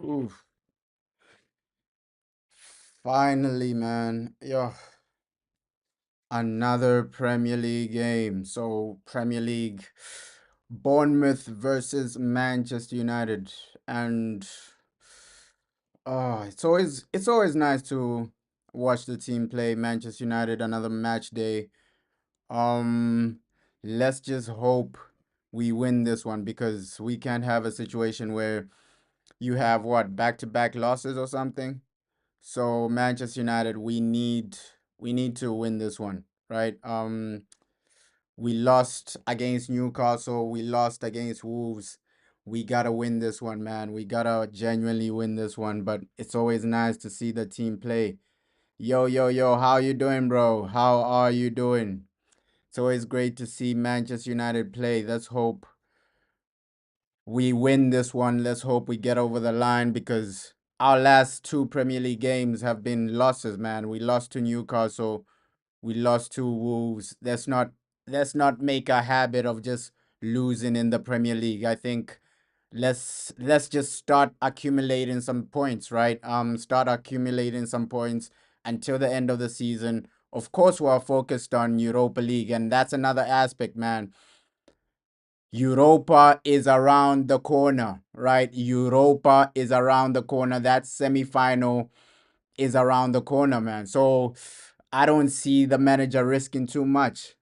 Oof. Finally, man. Yo, another Premier League game. So, Premier League, Bournemouth versus Manchester United. And it's always nice to watch the team play Manchester United another match day. Um let's just hope we win this one because we can't have a situation where you have what, back-to-back losses or something. So Manchester United, we need to win this one, right? We lost against Newcastle, we lost against Wolves. We gotta win this one, man. We gotta genuinely win this one. But it's always nice to see the team play. Yo, yo, yo, how you doing, bro? How are you doing? It's always great to see Manchester United play. Let's hope we win this one. Let's hope we get over the line because our last two Premier League games have been losses, man. We lost to Newcastle, we lost to Wolves. Let's not make a habit of just losing in the Premier League. I think let's just start accumulating some points, right? Start accumulating some points until the end of the season. Of course, we're focused on Europa League, and that's another aspect, man. Europa is around the corner, right? Europa is around the corner. That semi-final is around the corner, man. So I don't see the manager risking too much.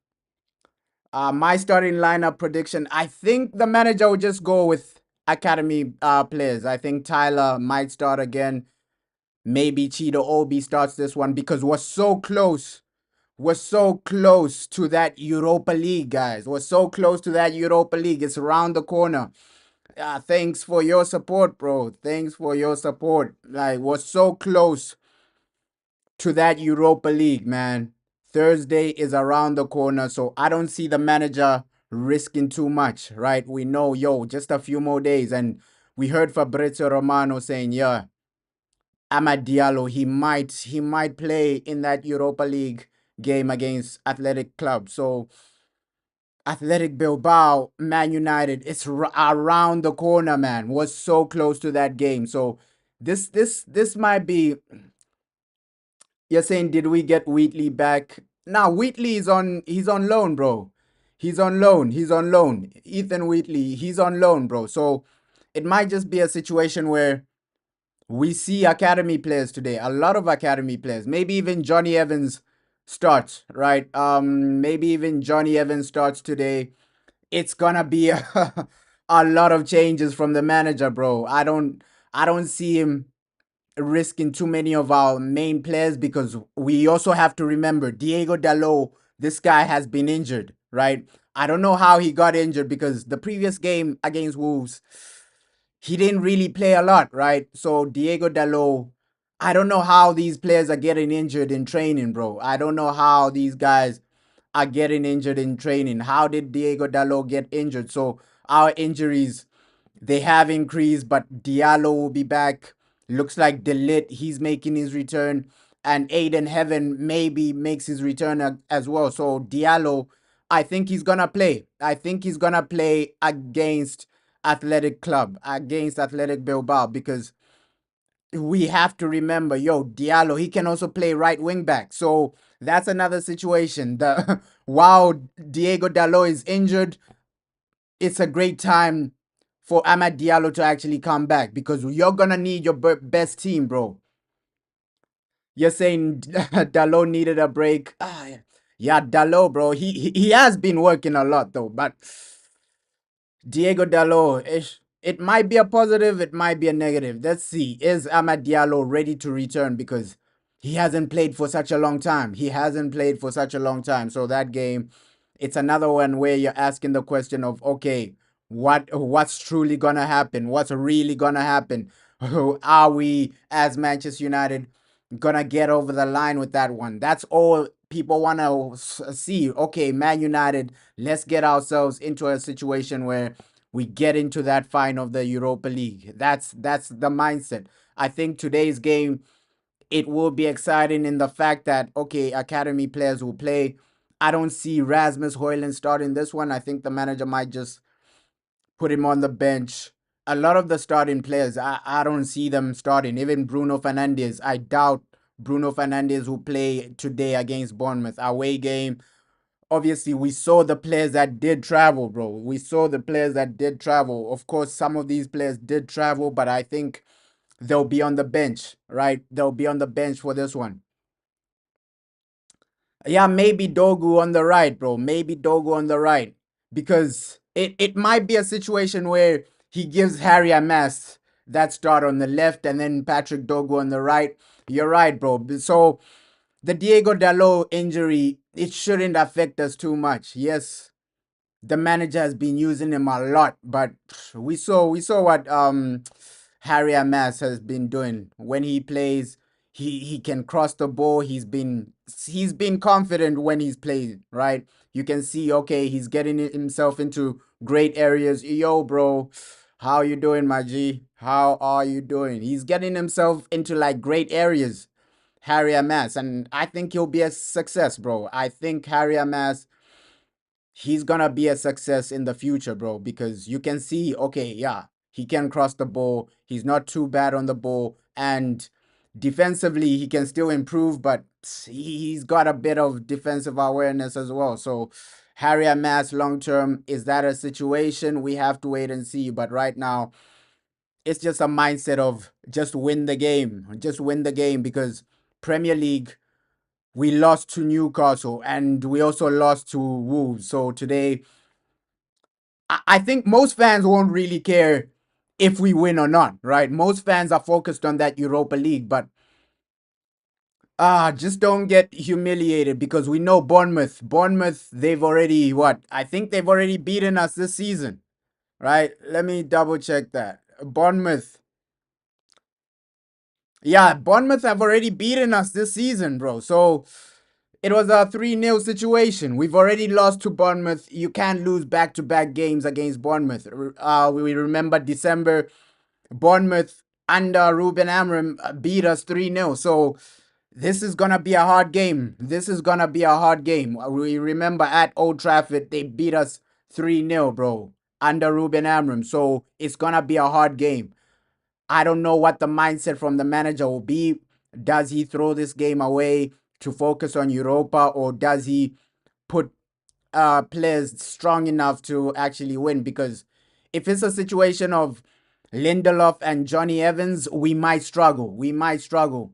My starting lineup prediction, I think the manager will just go with academy players. I think Tyler might start again. Maybe Cheeto Obi starts this one because we're so close. We're so close to that Europa League, guys. We're so close to that Europa League. It's around the corner. Thanks for your support, bro. Thanks for your support. Like, we're so close to that Europa League, man. Thursday is around the corner, so I don't see the manager risking too much, right? We know, yo, just a few more days, and we heard Fabrizio Romano saying, yeah, Amad Diallo, he might play in that Europa League game against Athletic Club. So Athletic Bilbao, Man United, it's around the corner, man. Was so close to that game. So this might be. You're saying, did we get Wheatley back? Now Wheatley is on. He's on loan, bro. He's on loan. He's on loan. Ethan Wheatley, he's on loan, bro. So it might just be a situation where we see academy players today. A lot of academy players. Maybe even Johnny Evans starts, right? Maybe even Johnny Evans starts today. It's gonna be a lot of changes from the manager, bro. I don't see him risking too many of our main players because we also have to remember Diego Dalot. This guy has been injured, right? I don't know how he got injured because the previous game against Wolves, he didn't really play a lot, right? So Diego Dalot, I don't know how these players are getting injured in training, bro. I don't know how these guys are getting injured in training. How did Diego Dalot get injured? So our injuries, they have increased, but Diallo will be back. Looks like Delit, he's making his return. And Aiden Heaven maybe makes his return as well. So Diallo, I think he's gonna play. I think he's gonna play against Athletic Club, against Athletic Bilbao, because we have to remember, yo, Diallo, he can also play right wing back. So that's another situation. The while Diego Dalot is injured, it's a great time for Amad Diallo to actually come back because you're gonna need your best team, bro. You're saying Dalot needed a break. Yeah, Dalot, bro. He has been working a lot though, but Diego Dalot, it might be a positive, it might be a negative. Let's see. Is Amad Diallo ready to return? Because he hasn't played for such a long time. He hasn't played for such a long time. So that game, it's another one where you're asking the question of, okay, what's truly gonna happen? What's really gonna happen? Are we, as Manchester United, gonna get over the line with that one? That's all people want to see. Okay, Man United, let's get ourselves into a situation where we get into that final of the Europa League. That's the mindset. I think today's game, it will be exciting in the fact that, okay, academy players will play. I don't see Rasmus Højlund starting this one. I think the manager might just put him on the bench a lot of the starting players, I don't see them starting. Even Bruno Fernandes, I doubt Bruno Fernandes will play today against Bournemouth. Away game. Obviously, we saw the players that did travel, bro. We saw the players that did travel. Of course, some of these players did travel, but I think they'll be on the bench, right? They'll be on the bench for this one. Yeah, maybe Dogu on the right, bro. Maybe Dogu on the right. Because it might be a situation where he gives Harry Amas that start on the left and then Patrick Dogu on the right. You're right, bro. So the Diego Dalot injury, it shouldn't affect us too much. Yes, the manager has been using him a lot, but we saw what Harry Amas has been doing when he plays. He can cross the ball. He's been confident when he's played, right? You can see, okay, he's getting himself into great areas. Yo, bro, how you doing, my G? How are you doing? He's getting himself into like great areas, Harry Amas, and I think he'll be a success, bro. I think Harry Amas, he's gonna be a success in the future, bro, because you can see, okay, yeah, he can cross the ball. He's not too bad on the ball, and defensively, he can still improve, but he's got a bit of defensive awareness as well. So, Harry Amas, long term, is that a situation? We have to wait and see. But right now, it's just a mindset of just win the game because Premier League, we lost to Newcastle and we also lost to Wolves. So today, I think most fans won't really care if we win or not, right? Most fans are focused on that Europa League, but just don't get humiliated because we know Bournemouth, they've already what? I think they've already beaten us this season, right? Let me double check that. Bournemouth. Yeah, Bournemouth have already beaten us this season, bro. So it was a 3-0 situation. We've already lost to Bournemouth. You can't lose back-to-back games against Bournemouth. We remember December, Bournemouth under Ruben Amorim beat us 3-0. So this is going to be a hard game. This is going to be a hard game. We remember at Old Trafford, they beat us 3-0, bro, under Ruben Amorim. So it's going to be a hard game. I don't know what the mindset from the manager will be. Does he throw this game away to focus on Europa, or does he put players strong enough to actually win? Because if it's a situation of Lindelof and Johnny Evans, we might struggle. We might struggle.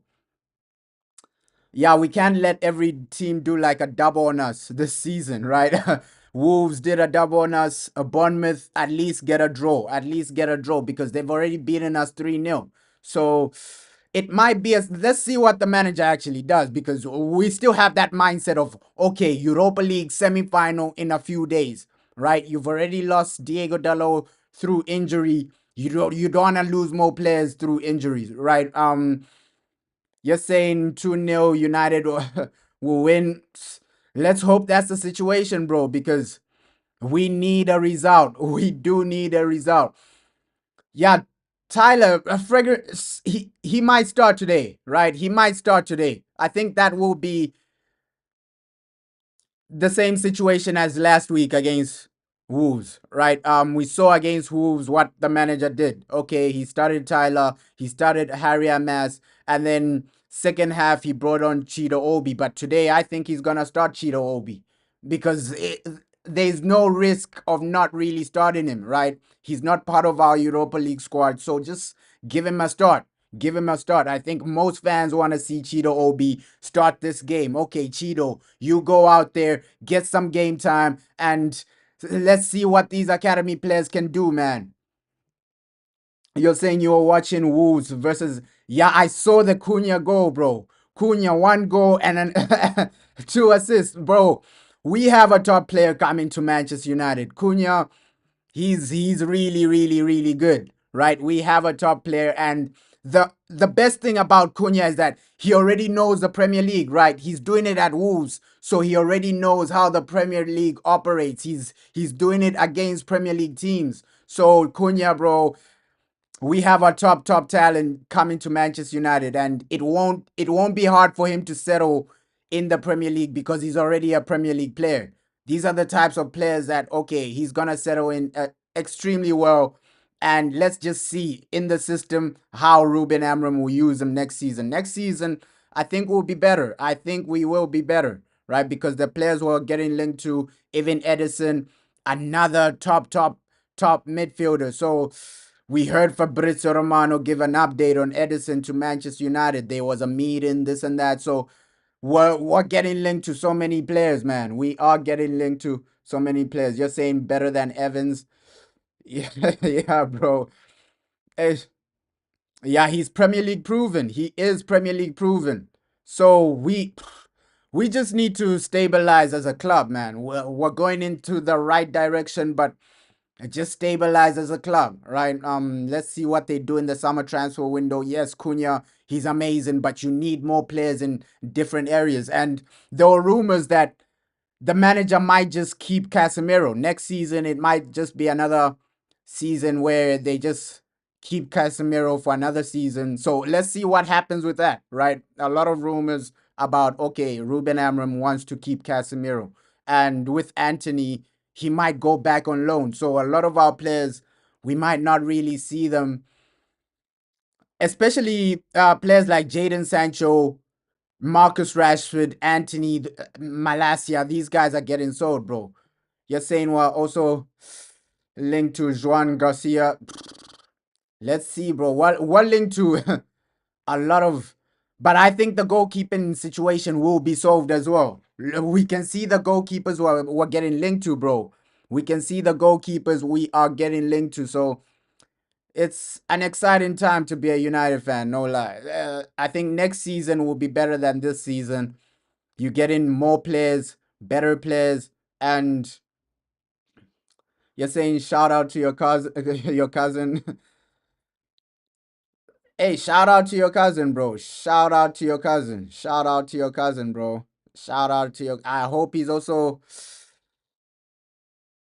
Yeah, we can't let every team do like a double on us this season, right? Wolves did a double on us. Bournemouth at least get a draw. At least get a draw because they've already beaten us 3-0. So it might be let's see what the manager actually does, because we still have that mindset of, okay, Europa League semi-final in a few days, right? You've already lost Diego Dalot through injury. You don't want to lose more players through injuries, right? You're saying 2-0 United will win. Let's hope that's the situation, bro, because we need a result. We do need a result. Yeah, Tyler, he might start today, right? He might start today. I think that will be the same situation as last week against Wolves, right? We saw against Wolves what the manager did. Okay, he started Tyler, he started Harry Amas, and then second half he brought on Cheeto Obi. But today I think he's gonna start Cheeto Obi because there's no risk of not really starting him, right? He's not part of our Europa League squad, so just give him a start. Give him a start. I think most fans want to see Cheeto Obi start this game. Okay, Cheeto, you go out there, get some game time, and let's see what these academy players can do, man. You're saying you were watching Wolves versus. Yeah, I saw the Cunha goal, bro. Cunha, 1 goal and an 2 assists, bro. We have a top player coming to Manchester United. Cunha, he's really, really, really good, right? We have a top player, and the best thing about Cunha is that he already knows the Premier League, right? He's doing it at Wolves, so he already knows how the Premier League operates. He's doing it against Premier League teams. So Cunha, bro, we have a top talent coming to Manchester United, and it won't be hard for him to settle in the Premier League because he's already a Premier League player. These are the types of players that, okay, he's gonna settle in extremely well, And let's just see in the system how Ruben Amram will use him next season. Next season, I think we'll be better. I think we will be better, right? Because the players were getting linked to even Edison, another top midfielder. So we heard Fabrizio Romano give an update on Edison to Manchester United. There was a meeting, this and that. So we're getting linked to so many players, man. We are getting linked to so many players. You're saying better than Evans. Yeah, yeah, bro. Eh, yeah, he's Premier League proven. He is Premier League proven. So we just need to stabilize as a club, man. We're going into the right direction, but just stabilize as a club, right? Let's see what they do in the summer transfer window. Yes, Cunha, he's amazing, but you need more players in different areas. And there were rumors that the manager might just keep Casemiro. Next season, it might just be another season where they just keep Casemiro for another season. So let's see what happens with that, right? A lot of rumors about, okay, Ruben Amram wants to keep Casemiro. And with Anthony, he might go back on loan. So a lot of our players, we might not really see them, especially players like Jadon Sancho, Marcus Rashford, Anthony, Malasia. These guys are getting sold, bro. You're saying we're also linked to Juan Garcia. Let's see, bro. What linked to a lot of, but I think the goalkeeping situation will be solved as well. We can see the goalkeepers we're getting linked to, bro. We can see the goalkeepers we are getting linked to. So it's an exciting time to be a United fan, no lie. I think next season will be better than this season. You get in more players, better players, and you're saying shout out to your cousin, your cousin. Hey, shout out to your cousin, bro. Shout out to your cousin. Shout out to your cousin, bro. Shout out to your. I hope he's also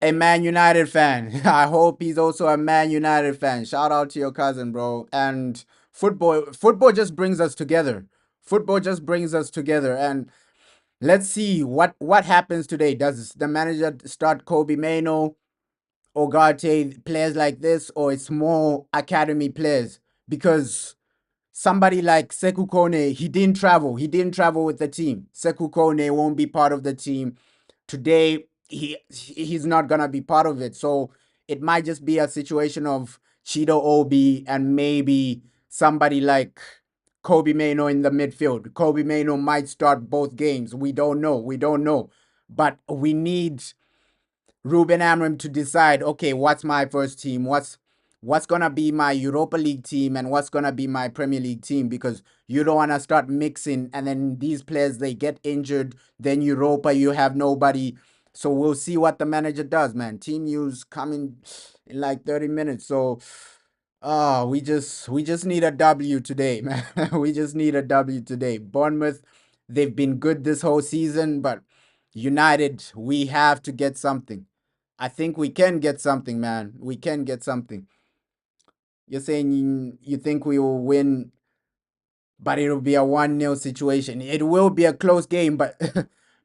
a Man United fan. I hope he's also a Man United fan. Shout out to your cousin, bro. And football just brings us together. Football just brings us together. And let's see what happens today. Does the manager start Kobe Mano, Ogarte, players like this, or it's more academy players? Because somebody like Sekou Kone, he didn't travel. He didn't travel with the team. Sekou Kone won't be part of the team. Today, he's not gonna be part of it. So it might just be a situation of Chido Obi and maybe somebody like Kobe Mano in the midfield. Kobe Mano might start both games. We don't know. We don't know. But we need Ruben Amram to decide, okay, what's my first team? What's gonna be my Europa League team and what's gonna be my Premier League team? Because you don't wanna start mixing and then these players they get injured, then Europa you have nobody. So we'll see what the manager does, man. Team news coming in like 30 minutes. So we just need a W today, man. We just need a W today. Bournemouth, they've been good this whole season, but United, we have to get something. I think we can get something, man. We can get something. You're saying you think we will win, but it'll be a 1-0 situation. It will be a close game, but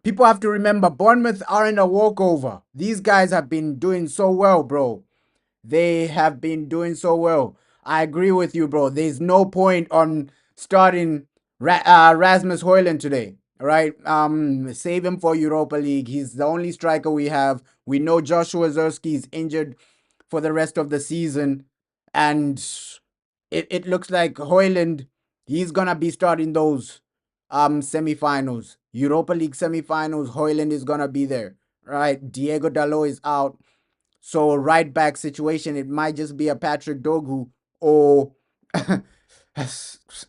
people have to remember Bournemouth aren't a walkover. These guys have been doing so well, bro. They have been doing so well. I agree with you, bro. There's no point on starting Rasmus Højlund today. All right, save him for Europa League. He's the only striker we have. We know Joshua Zerski is injured for the rest of the season, and it looks like Højlund he's gonna be starting those semifinals, Europa League semifinals. Højlund is gonna be there. Right, Diego Dalot is out. So right back situation, it might just be a Patrick Dogu or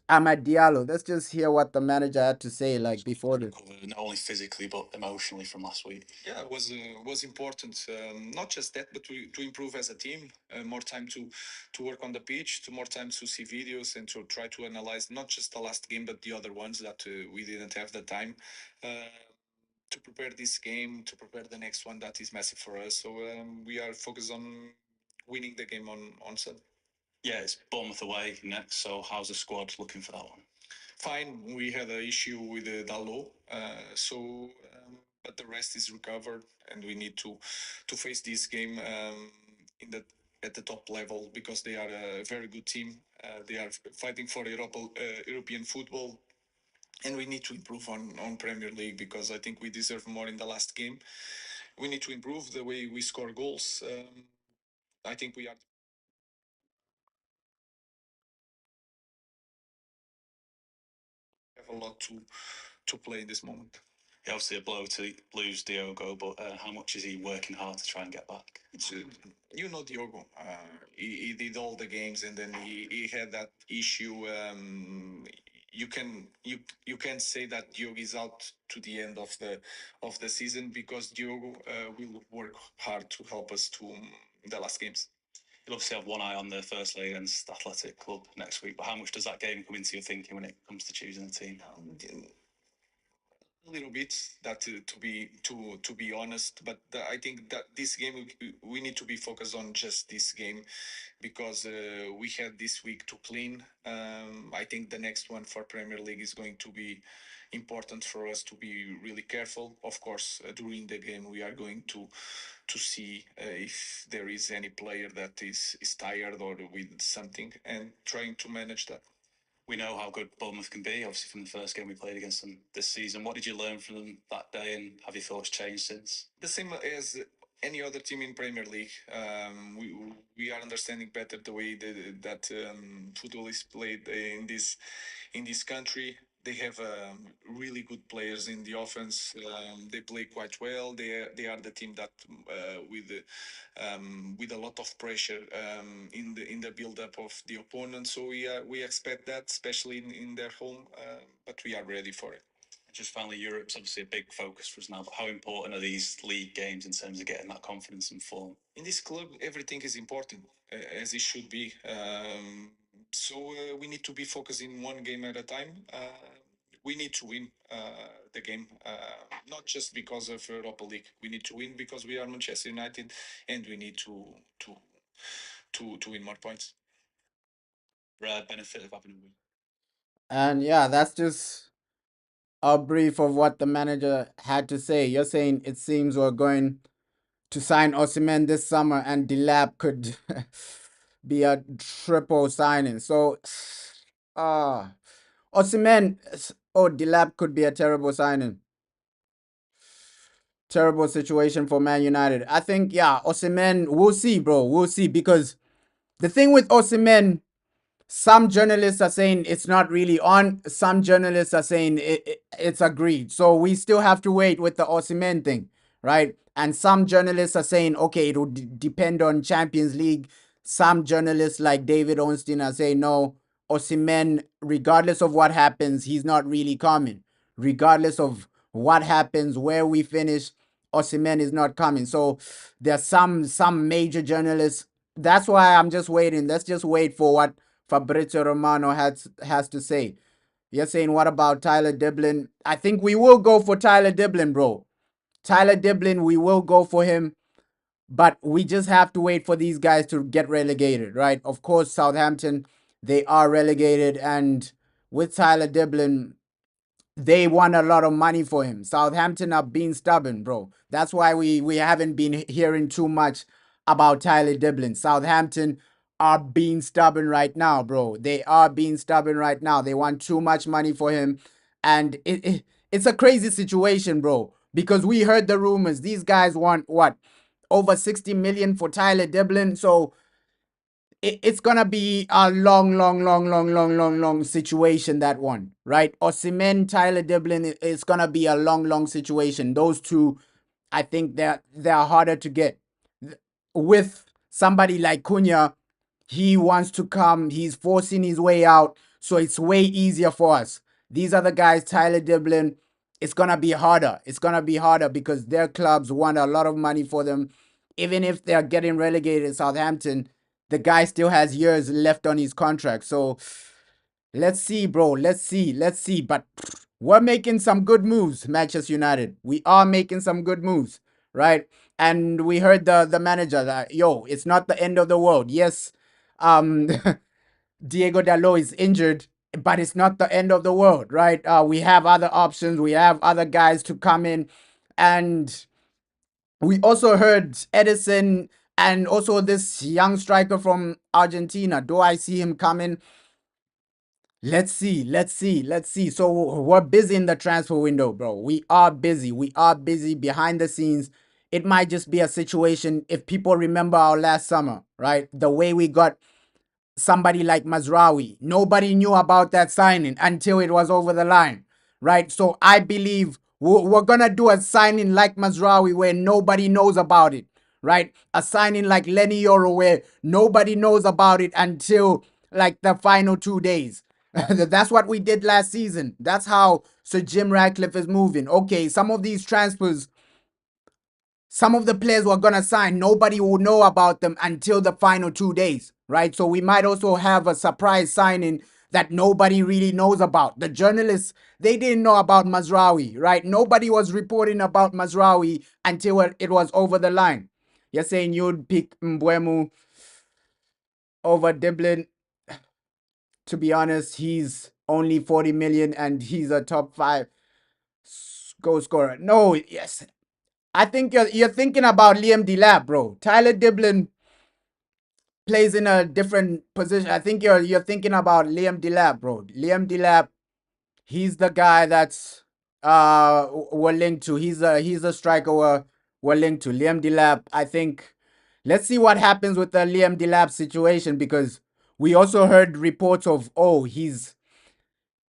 Amad Diallo. Let's just hear what the manager had to say like before this. Not only physically but emotionally from last week. Yeah, it was important. Not just that, but to improve as a team. More time to work on the pitch, to more time to see videos and to try to analyze not just the last game but the other ones that we didn't have the time. To prepare this game, to prepare the next one that is massive for us. So we are focused on winning the game on Sunday. Yeah, it's Bournemouth away next. So how's the squad looking for that one? Fine. We had an issue with the Dalot, but the rest is recovered, and we need to face this game in the at the top level because they are a very good team. They are fighting for European football, and we need to improve on Premier League because I think we deserve more in the last game. We need to improve the way we score goals. I think we are have a lot to play in this moment. Yeah, obviously a blow to lose Diogo, but how much is he working hard to try and get back? You know Diogo. He did all the games, and then he had that issue. You can say that Diogo is out to the end of the season because Diogo will work hard to help us to the last games. You'll obviously have one eye on the first leg against Athletic Club next week, but how much does that game come into your thinking when it comes to choosing the team? A little bit that to be honest, but I think that this game we need to be focused on just this game because we had this week to clean. I think the next one for Premier League is going to be important for us to be really careful. Of course, during the game we are going to see if there is any player that is tired or with something and trying to manage that. We know how good Bournemouth can be, obviously from the first game we played against them this season. What did you learn from them that day, and have your thoughts changed since? The same as any other team in Premier League. We are understanding better the way that football is played in this country. They have really good players in the offense. They play quite well. They are the team that with a lot of pressure in the build up of the opponent. So we expect that, especially in their home. But we are ready for it. Just finally, Europe's obviously a big focus for us now, but how important are these league games in terms of getting that confidence and form? In this club, everything is important, as it should be. So we need to be focusing one game at a time. We need to win the game, not just because of Europa League. We need to win because we are Manchester United, and we need to to win more points. Rare benefit of having a win. And yeah, that's just a brief of what the manager had to say. You're saying it seems we're going to sign Osimhen this summer, and Delap could be a triple signing. So, Osimhen, Delap could be a terrible signing. Terrible situation for Man United. I think, yeah, Osimhen, we'll see, bro. We'll see. Because the thing with Osimhen, some journalists are saying it's not really on. Some journalists are saying it's agreed. So we still have to wait with the Osimhen thing, right? And some journalists are saying, okay, it will depend on Champions League. Some journalists like David Ornstein are saying, no, Osimhen, regardless of what happens, he's not really coming. Regardless of what happens, where we finish, Osimhen is not coming. So there's some major journalists. That's why I'm just waiting. Let's just wait for what Fabrizio Romano has to say. You're saying, what about Tyler Diblin? I think we will go for Tyler Diblin, bro. Tyler Diblin, we will go for him, but we just have to wait for these guys to get relegated, right? Of course, Southampton, they are relegated, and with Tyler Diblin, they want a lot of money for him. Southampton are being stubborn, bro. That's why we haven't been hearing too much about Tyler Diblin. Southampton are being stubborn right now, bro. They are being stubborn right now. They want too much money for him. And it's a crazy situation, bro. Because we heard the rumors. These guys want what? Over 60 million for Tyler Diblin. So it's gonna be a long situation. That one, right? Osimhen, Tyler Diblin, it's gonna be a long situation. Those two, I think they're harder to get. With somebody like Cunha, he wants to come. He's forcing his way out, so it's way easier for us. These other guys, Tyler Diblin, it's gonna be harder. It's gonna be harder because their clubs want a lot of money for them. Even if they're getting relegated in Southampton, the guy still has years left on his contract. So let's see, bro. Let's see. Let's see. But we're making some good moves, Manchester United. We are making some good moves, right? And we heard the manager that, yo, it's not the end of the world. Yes, um, Diego Dalot is injured, but it's not the end of the world, right? We have other options. We have other guys to come in. And we also heard Edison And also this young striker from Argentina. Do I see him coming? Let's see, let's see, let's see. So we're busy in the transfer window, bro. We are busy. We are busy behind the scenes. It might just be a situation if people remember our last summer, right? The way we got somebody like Mazraoui. Nobody knew about that signing until it was over the line, right? So I believe we're going to do a signing like Mazraoui where nobody knows about it, right? A signing like Lenny Yoro where nobody knows about it until like the final 2 days. That's what we did last season. That's how Sir Jim Ratcliffe is moving. Okay, some of these transfers, some of the players we're gonna sign, nobody will know about them until the final 2 days, right? So we might also have a surprise signing that nobody really knows about. The journalists, they didn't know about Mazraoui, right? Nobody was reporting about Mazraoui until it was over the line. You're saying you'd pick Mbuemu over Dublin. To be honest, he's only 40 million and he's a top five goal scorer. No, yes, I think you're thinking about Liam Delap, bro. Tyler Diblin plays in a different position. I think you're thinking about Liam Delap, bro. Liam Delap, he's the guy that's we're linked to. He's a striker we're linked to. Liam Delap, I think. Let's see what happens with the Liam Delap situation because we also heard reports of he's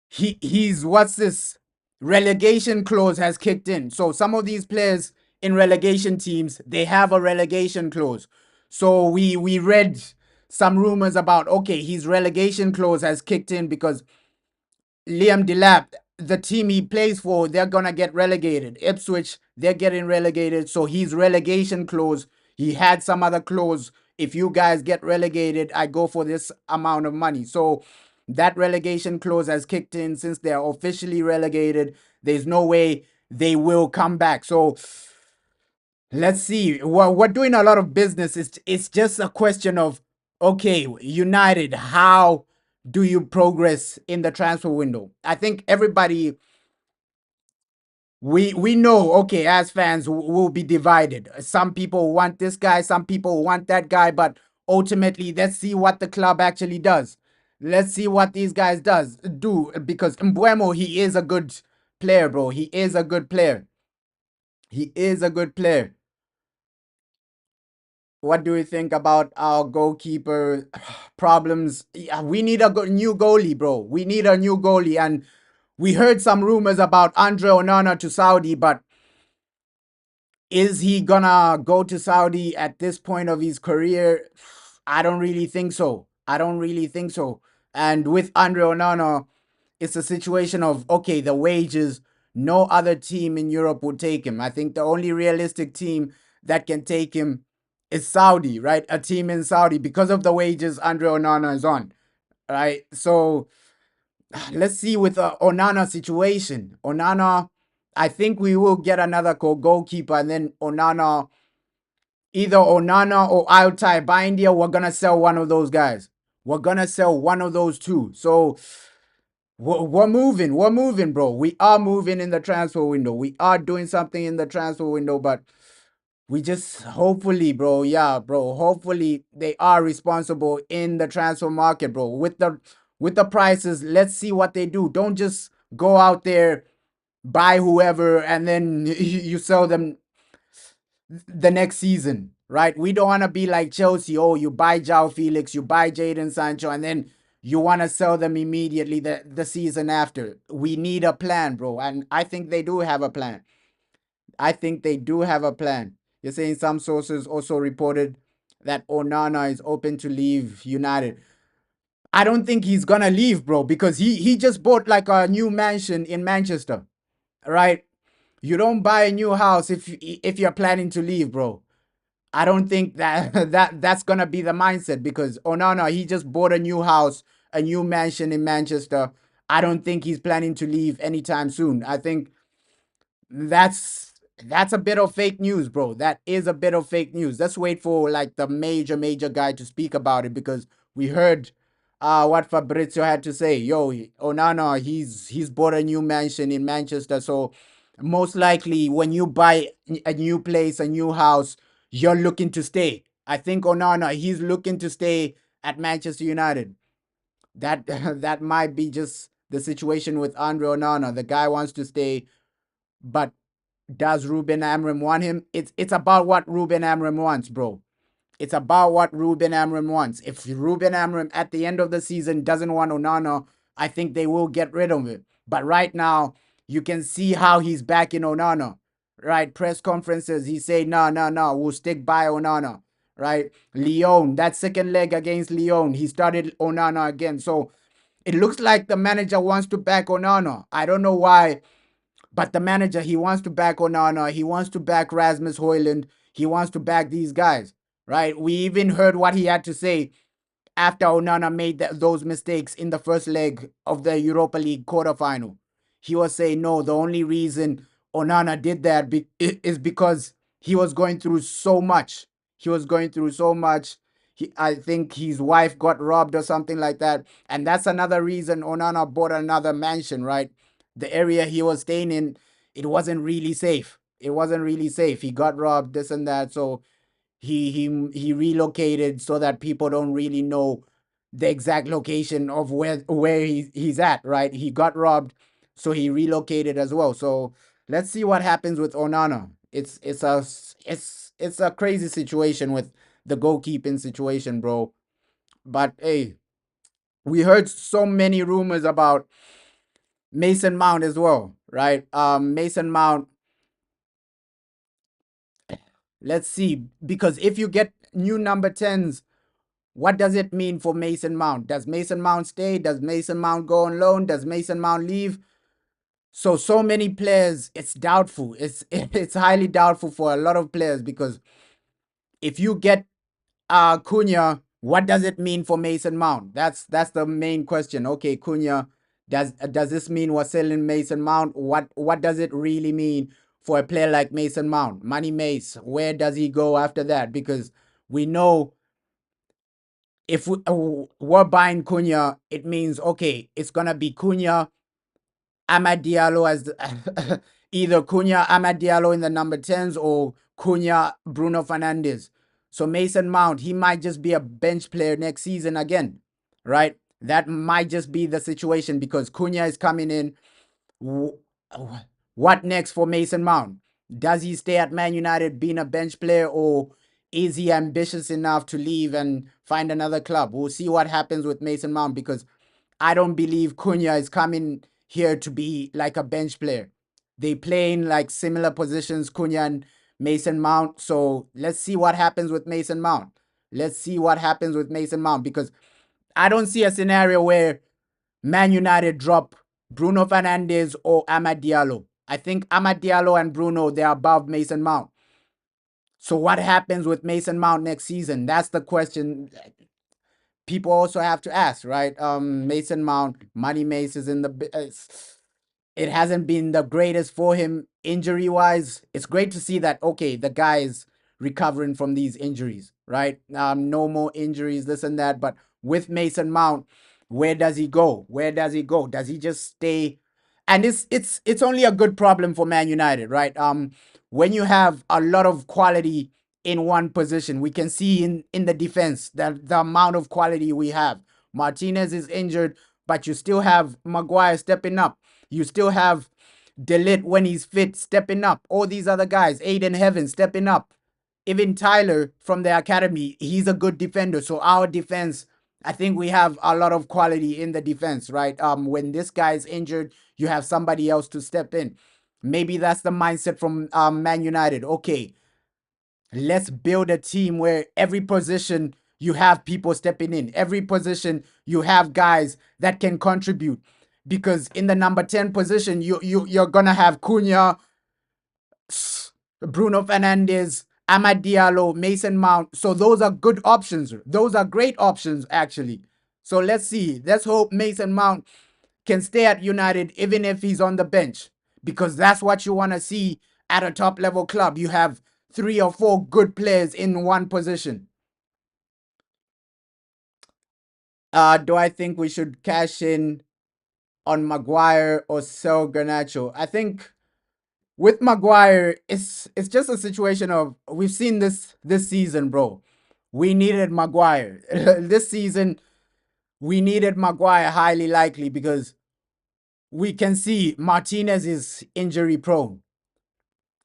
what's this relegation clause has kicked in. So some of these players in relegation teams, they have a relegation clause. So we read some rumors about, okay, his relegation clause has kicked in because Liam Delap, the team he plays for, they're gonna get relegated. Ipswich, they're getting relegated. So his relegation clause, he had some other clause. If you guys get relegated, I go for this amount of money. So that relegation clause has kicked in since they're officially relegated. There's no way they will come back. So let's see. We're doing a lot of business. It's just a question of, okay, United, how do you progress in the transfer window? I think everybody, we know, okay, as fans will be divided. Some people want this guy, some people want that guy, but ultimately let's see what the club actually does. Let's see what these guys do because Mbuemo, he is a good player, bro. He is a good player. He is a good player. What do you think about our goalkeeper problems? Yeah, we need a new goalie, bro. We need a new goalie. And we heard some rumors about Andre Onana to Saudi, but is he gonna go to Saudi at this point of his career? I don't really think so. I don't really think so. And with Andre Onana, it's a situation of, okay, the wages, no other team in Europe will take him. I think the only realistic team that can take him is Saudi, right? A team in Saudi because of the wages Andre Onana is on, right? So let's see with the Onana situation. Onana, I think we will get another goalkeeper, and then either Onana or Altai Bindia, we're gonna sell one of those guys. We're gonna sell one of those two. So we're moving. We're moving, bro. We are moving in the transfer window. We are doing something in the transfer window, but we just hopefully, bro. Yeah, bro. Hopefully they are responsible in the transfer market, bro. With the prices, let's see what they do. Don't just go out there, buy whoever, and then you sell them the next season, right? We don't want to be like Chelsea. Oh, you buy João Felix, you buy Jadon Sancho, and then you want to sell them immediately the season after. We need a plan, bro. And I think they do have a plan. I think they do have a plan. You're saying some sources also reported that Onana is open to leave United. I don't think he's gonna leave, bro, because he just bought like a new mansion in Manchester, right? You don't buy a new house if you're planning to leave, bro. I don't think that that's gonna be the mindset because Onana, he just bought a new house, a new mansion in Manchester. I don't think he's planning to leave anytime soon. I think that's that's a bit of fake news, bro. That is a bit of fake news. Let's wait for like the major guy to speak about it because we heard what Fabrizio had to say. Yo, Onana, he's bought a new mansion in Manchester, so most likely when you buy a new place, a new house, you're looking to stay. I think Onana, he's looking to stay at Manchester United. That that might be just the situation with Andre Onana. The guy wants to stay, but does Ruben Amorim want him? It's about what Ruben Amorim wants, bro. It's about what Ruben Amorim wants. If Ruben Amorim at the end of the season doesn't want Onana, I think they will get rid of him. But right now, you can see how he's backing Onana. Right? Press conferences, he say, no, no, no, we'll stick by Onana. Right? Lyon, that second leg against Lyon, he started Onana again. So it looks like the manager wants to back Onana. I don't know why, but the manager, he wants to back Onana. He wants to back Rasmus Højlund. He wants to back these guys, right? We even heard what he had to say after Onana made those mistakes in the first leg of the Europa League quarterfinal. He was saying, no, the only reason Onana did that is because he was going through so much. He was going through so much. I think his wife got robbed or something like that. And that's another reason Onana bought another mansion, right? The area he was staying in, it wasn't really safe. It wasn't really safe. He got robbed, this and that. So he relocated so that people don't really know the exact location of where he's at, right? He got robbed, so he relocated as well. So let's see what happens with Onana. It's a crazy situation with the goalkeeping situation, bro. But hey, we heard so many rumors about Mason Mount as well, right? Mason Mount, let's see, because if you get new number 10s, what does it mean for Mason Mount? Does Mason Mount stay? Does Mason Mount go on loan? Does Mason Mount leave? So many players, it's doubtful. It's highly doubtful for a lot of players, because if you get Cunha, what does it mean for Mason Mount? That's the main question. Okay, Cunha, does this mean we're selling Mason Mount? What does it really mean for a player like Mason Mount? Money Mace, where does he go after that? Because we know if we're buying Cunha, it means, okay, it's gonna be Cunha, Amad Diallo as either Cunha, Amad Diallo in the number 10s, or Cunha, Bruno Fernandes. So Mason Mount, he might just be a bench player next season again, right? That might just be the situation, because Cunha is coming in. What next for Mason Mount? Does he stay at Man United being a bench player, or is he ambitious enough to leave and find another club? We'll see what happens with Mason Mount, because I don't believe Cunha is coming here to be like a bench player. They play in like similar positions, Cunha and Mason Mount. So let's see what happens with Mason Mount. Let's see what happens with Mason Mount, because I don't see a scenario where Man United drop Bruno Fernandes or Amad Diallo. I think Amad Diallo and Bruno, they're above Mason Mount. So what happens with Mason Mount next season? That's the question people also have to ask, right? Mason Mount, Money Mace is in the. It hasn't been the greatest for him injury wise. It's great to see that, okay, the guy is recovering from these injuries, right? No more injuries, this and that. But with Mason Mount, where does he go? Where does he go? Does he just stay? And it's only a good problem for Man United, right? When you have a lot of quality in one position, we can see in the defense that the amount of quality we have. Martinez is injured, but you still have Maguire stepping up. You still have Delit when he's fit stepping up. All these other guys, Aiden Heaven stepping up. Even Tyler from the academy, he's a good defender. So our defense, I think we have a lot of quality in the defense, right? When this guy's injured, you have somebody else to step in. Maybe that's the mindset from Man United. Okay, let's build a team where every position you have people stepping in. Every position you have guys that can contribute. Because in the number 10 position, you're gonna have Cunha, Bruno Fernandes, Amad Diallo, Mason Mount. So those are good options. Those are great options, actually. So let's see. Let's hope Mason Mount can stay at United even if he's on the bench, because that's what you want to see at a top level club. You have 3 or 4 good players in one position. Do I think we should cash in on Maguire or sell Garnacho? I think with Maguire, it's just a situation of, we've seen this season, bro. We needed Maguire. This season, we needed Maguire highly likely because we can see Martinez is injury prone.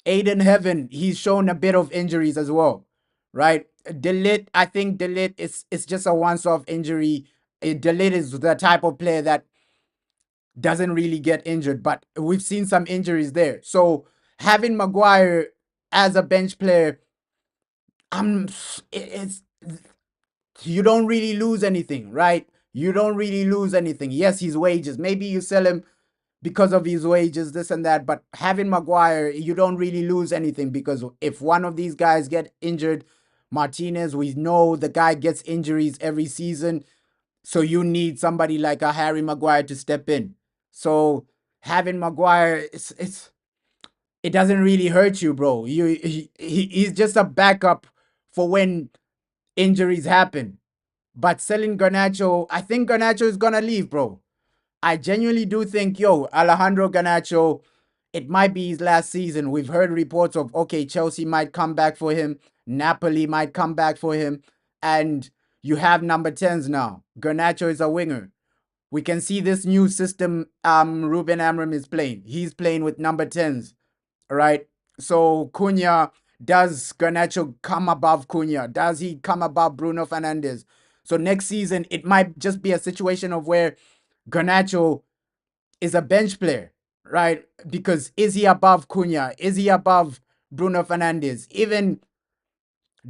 Aiden Heaven, he's shown a bit of injuries as well, right? Delit, I think Delit is it's just a once-off injury. Delit is the type of player that doesn't really get injured, but we've seen some injuries there. So having Maguire as a bench player, I'm it's you don't really lose anything, right? You don't really lose anything. Yes, his wages. Maybe you sell him because of his wages, this and that. But having Maguire, you don't really lose anything because if one of these guys get injured, Martinez, we know the guy gets injuries every season. So you need somebody like a Harry Maguire to step in. So having Maguire, it doesn't really hurt you, bro. He's just a backup for when injuries happen. But selling Garnacho, I think Garnacho is gonna leave, bro. I genuinely do think, Alejandro Garnacho, it might be his last season. We've heard reports of, okay, Chelsea might come back for him, Napoli might come back for him, and you have number 10s now. Garnacho is a winger. We can see this new system Ruben Amorim is playing. He's playing with number 10s, right? So Cunha, does Garnacho come above Cunha? Does he come above Bruno Fernandes? So next season, it might just be a situation of where Garnacho is a bench player, right? Because is he above Cunha? Is he above Bruno Fernandes? Even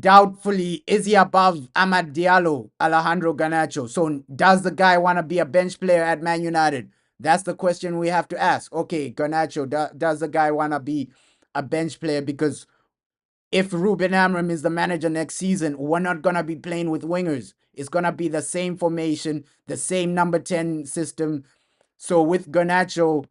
doubtfully, is he above Amad Diallo, Alejandro Garnacho? So does the guy want to be a bench player at Man United? That's the question we have to ask. Okay, Garnacho, does the guy want to be a bench player? Because if Ruben Amorim is the manager next season, we're not going to be playing with wingers. It's going to be the same formation, the same number 10 system. So with Garnacho,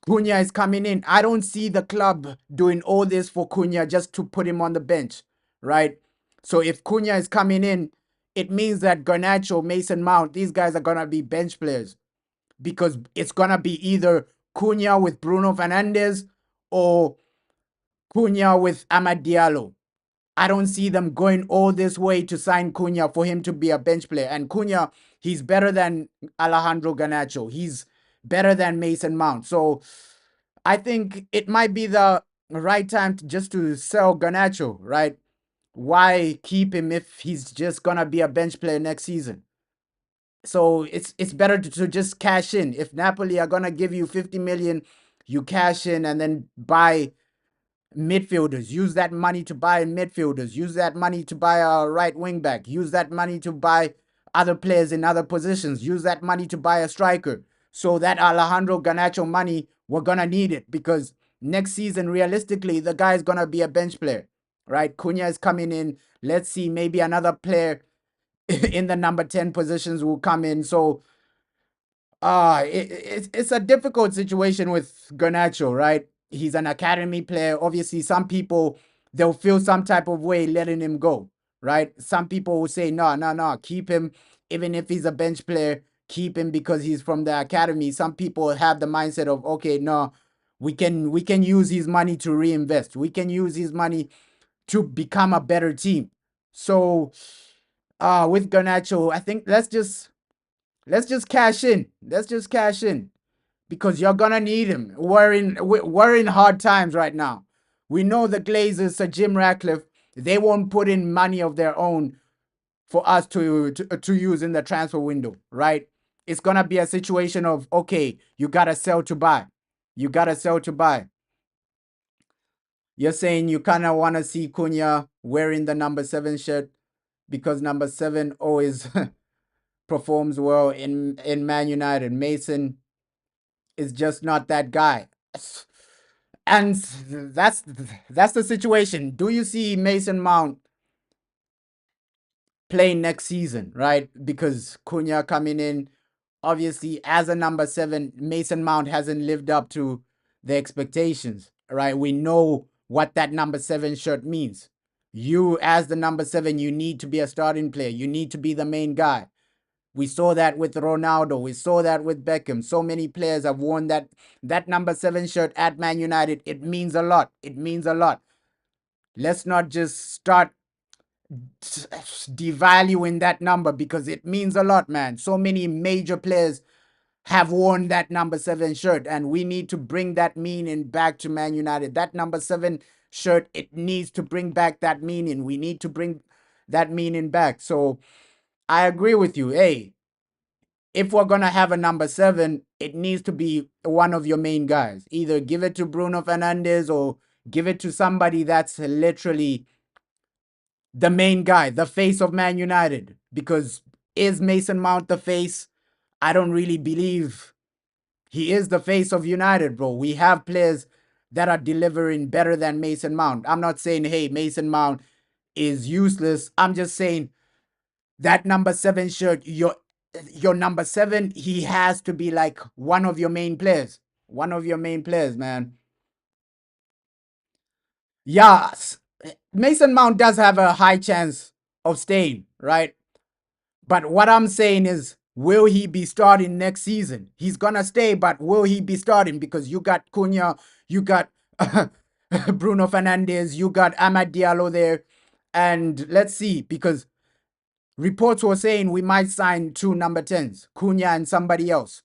Cunha is coming in. I don't see the club doing all this for Cunha just to put him on the bench, right? So if Cunha is coming in, it means that Garnacho, Mason Mount, these guys are going to be bench players because it's going to be either Cunha with Bruno Fernandes or Cunha with Amad Diallo. I don't see them going all this way to sign Cunha for him to be a bench player. And Cunha, he's better than Alejandro Garnacho. He's better than Mason Mount. So I think it might be the right time just to sell Garnacho, right? Why keep him if he's just gonna be a bench player next season? So it's better to just cash in. If Napoli are gonna give you 50 million, you cash in and then buy midfielders. Use that money to buy midfielders. Use that money to buy a right wing back. Use that money to buy other players in other positions. Use that money to buy a striker. So that Alejandro Garnacho money, we're gonna need it because next season, realistically, the guy's gonna be a bench player, right? Cunha is coming in. Let's see, maybe another player in the number 10 positions will come in. So it's a difficult situation with Garnacho, right? He's an academy player. Obviously, some people they'll feel some type of way letting him go, right? Some people will say, no, no, no, keep him, even if he's a bench player, keep him because he's from the academy. Some people have the mindset of, okay, no, we can use his money to reinvest. We can use his money to become a better team. So with Garnacho, I think let's just cash in. Let's just cash in because you're gonna need him. We're in hard times right now. We know the Glazers, Sir Jim Ratcliffe, they won't put in money of their own for us to use in the transfer window, right? It's gonna be a situation of okay, you gotta sell to buy. You gotta sell to buy. You're saying you kind of want to see Cunha wearing the number 7 shirt because number 7 always performs well in Man United. Mason is just not that guy. And that's the situation. Do you see Mason Mount playing next season, right? Because Cunha coming in, obviously as a number 7, Mason Mount hasn't lived up to the expectations, right? We know what that number 7 shirt means. You as the number 7, you need to be a starting player. You need to be the main guy. We saw that with Ronaldo. We saw that with Beckham. So many players have worn that number 7 shirt at Man United. It means a lot. It means a lot. Let's not just start devaluing that number because it means a lot, man. So many major players have worn that number 7 shirt, and we need to bring that meaning back to Man United. That number 7 shirt, it needs to bring back that meaning. We need to bring that meaning back. So I agree with you. Hey, if we're gonna have a number 7, it needs to be one of your main guys. Either give it to Bruno Fernandes or give it to somebody that's literally the main guy, the face of Man United. Because is Mason Mount the face? I don't really believe he is the face of United, bro. We have players that are delivering better than Mason Mount. I'm not saying, hey, Mason Mount is useless. I'm just saying that number 7 shirt, your number 7, he has to be like one of your main players. One of your main players, man. Yes, Mason Mount does have a high chance of staying, right? But what I'm saying is, will he be starting next season? He's gonna stay, but will he be starting? Because you got Cunha, you got Bruno Fernandes, you got Amad Diallo there, and let's see. Because reports were saying we might sign 2 number 10s, Cunha and somebody else.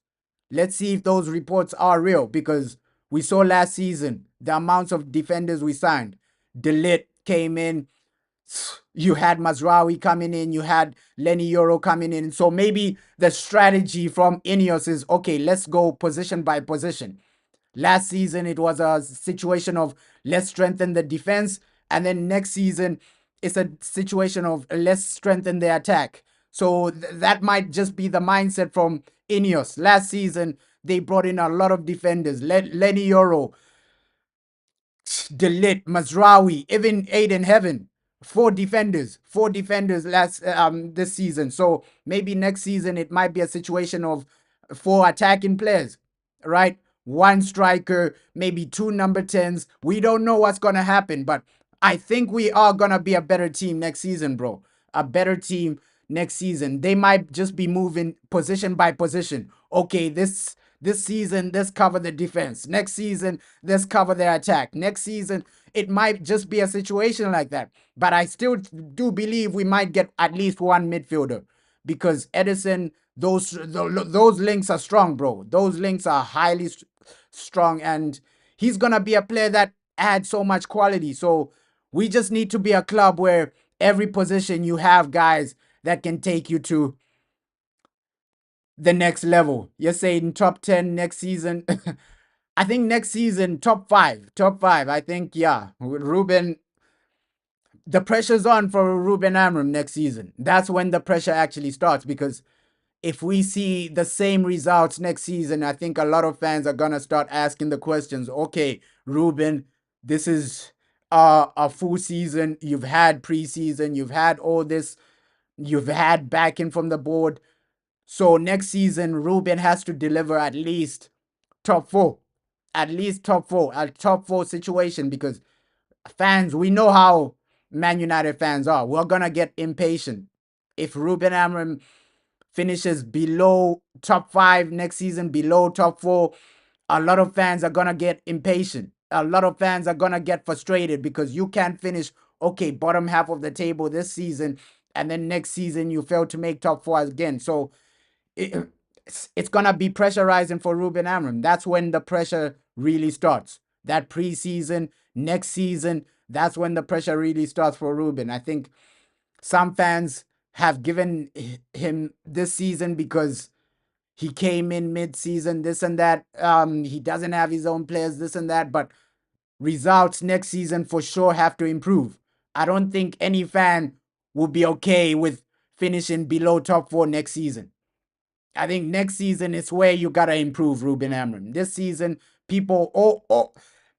Let's see if those reports are real, because we saw last season the amounts of defenders we signed. Delit came in, you had Mazraoui coming in, you had Lenny Euro coming in. So maybe the strategy from Ineos is, okay, let's go position by position. Last season, it was a situation of let's strengthen the defense. And then next season, it's a situation of let's strengthen the attack. So that might just be the mindset from Ineos. Last season, they brought in a lot of defenders. Lenny Euro, Delit, Mazraoui, even Aiden Heaven. Four defenders last this season. So maybe next season it might be a situation of 4 attacking players, right? 1 striker, maybe 2 number 10s. We don't know what's gonna happen, but I think we are gonna be a better team next season, bro. A better team next season. They might just be moving position by position. Okay, this season, let's cover the defense. Next season, let's cover their attack. Next season, it might just be a situation like that. But I still do believe we might get at least 1 midfielder, because Edison, those links are strong, bro. Those links are highly strong, and he's gonna be a player that adds so much quality. So we just need to be a club where every position you have guys that can take you to the next level. You're saying top 10 next season. I think next season, top five. Top five. I think, yeah. With Ruben, the pressure's on for Ruben Amram next season. That's when the pressure actually starts, because if we see the same results next season, I think a lot of fans are going to start asking the questions. Okay, Ruben, this is a full season. You've had preseason. You've had all this. You've had backing from the board. So next season, Ruben has to deliver at least top four. At least top four. A top four situation, because fans, we know how Man United fans are. We're going to get impatient. If Ruben Amram finishes below top 5 next season, below top 4, a lot of fans are going to get impatient. A lot of fans are going to get frustrated, because you can't finish, okay, bottom half of the table this season, and then next season you fail to make top 4 again. So it's going to be pressurizing for Ruben Amram. That's when the pressure really starts. That preseason, next season, that's when the pressure really starts for Ruben. I think some fans have given him this season because he came in mid-season, this and that. He doesn't have his own players, this and that. But results next season for sure have to improve. I don't think any fan will be okay with finishing below top 4 next season. I think next season is where you gotta improve, Ruben Amram. This season, people,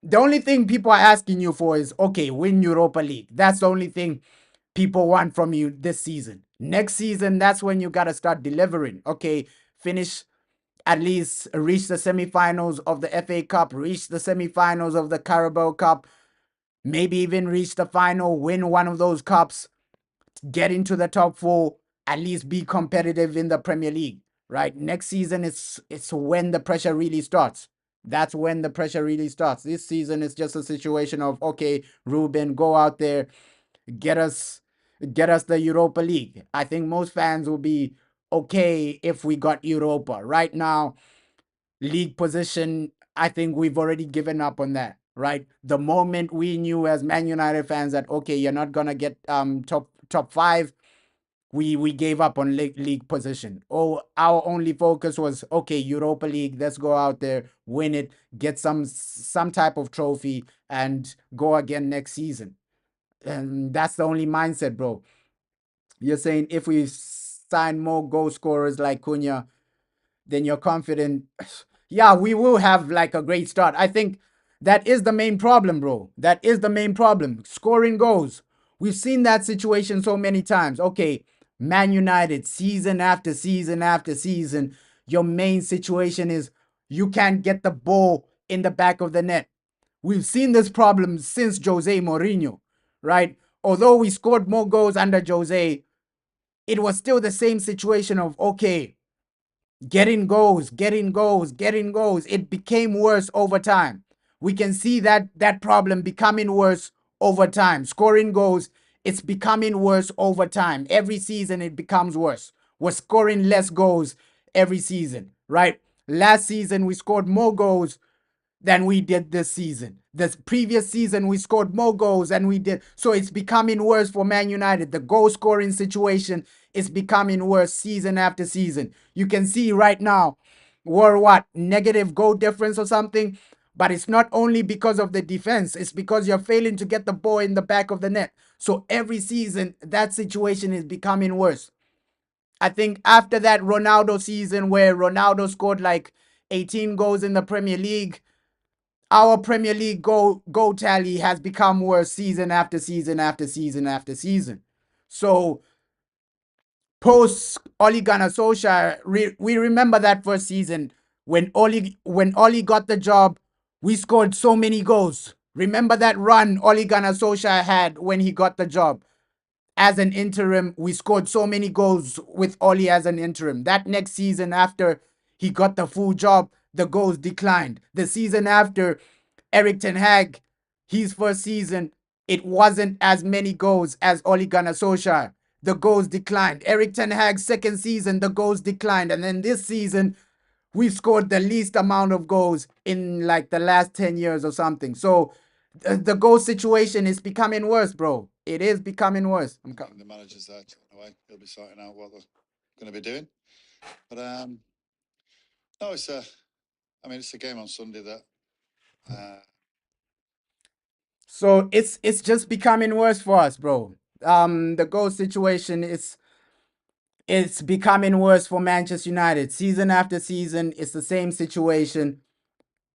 the only thing people are asking you for is, okay, win Europa League. That's the only thing people want from you this season. Next season, that's when you gotta start delivering. Okay, finish, at least reach the semifinals of the FA Cup, reach the semifinals of the Carabao Cup, maybe even reach the final, win one of those cups, get into the top 4, at least be competitive in the Premier League, right? Next season, it's when the pressure really starts. That's when the pressure really starts. This season is just a situation of, okay, Ruben, go out there, get us get us the Europa League. I think most fans will be okay if we got Europa. Right now, league position, I think we've already given up on that. Right, the moment we knew as Man United fans that okay, you're not gonna get top five, we gave up on league position. Oh, our only focus was okay, Europa League. Let's go out there, win it, get some type of trophy, and go again next season. And that's the only mindset, bro. You're saying if we sign more goal scorers like Cunha, then you're confident. Yeah, we will have like a great start. I think that is the main problem, bro. That is the main problem. Scoring goals. We've seen that situation so many times. Okay, Man United, season after season after season, your main situation is you can't get the ball in the back of the net. We've seen this problem since Jose Mourinho, right? Although we scored more goals under Jose, it was still the same situation of okay, getting goals, getting goals, getting goals. It became worse over time. We can see that problem becoming worse over time. Scoring goals, it's becoming worse over time. Every season it becomes worse. We're scoring less goals every season, right? Last season we scored more goals than we did this season. This previous season, we scored more goals than we did. So it's becoming worse for Man United. The goal scoring situation is becoming worse season after season. You can see right now, we're what, negative goal difference or something? But it's not only because of the defense, it's because you're failing to get the ball in the back of the net. So every season, that situation is becoming worse. I think after that Ronaldo season where Ronaldo scored like 18 goals in the Premier League, our Premier League goal tally has become worse season after season after season after season. So post Ole Gunnar Solskjaer, we remember that first season when Ole got the job, we scored so many goals. Remember that run Ole Gunnar Solskjaer had when he got the job? As an interim, we scored so many goals with Oli as an interim. That next season, after he got the full job, the goals declined. The season after, Eric Ten Hag, his first season, it wasn't as many goals as Ole Gunnar Solskjaer. The goals declined. Eric Ten Hag's second season, the goals declined. And then this season, we've scored the least amount of goals in like the last 10 years or something. So the goal situation is becoming worse, bro. It is becoming worse. The manager's there chatting away. He'll be sorting out what they're going to be doing. But no, it's a game on Sunday that. So it's just becoming worse for us, bro. The goal situation is it's becoming worse for Manchester United. Season after season, it's the same situation.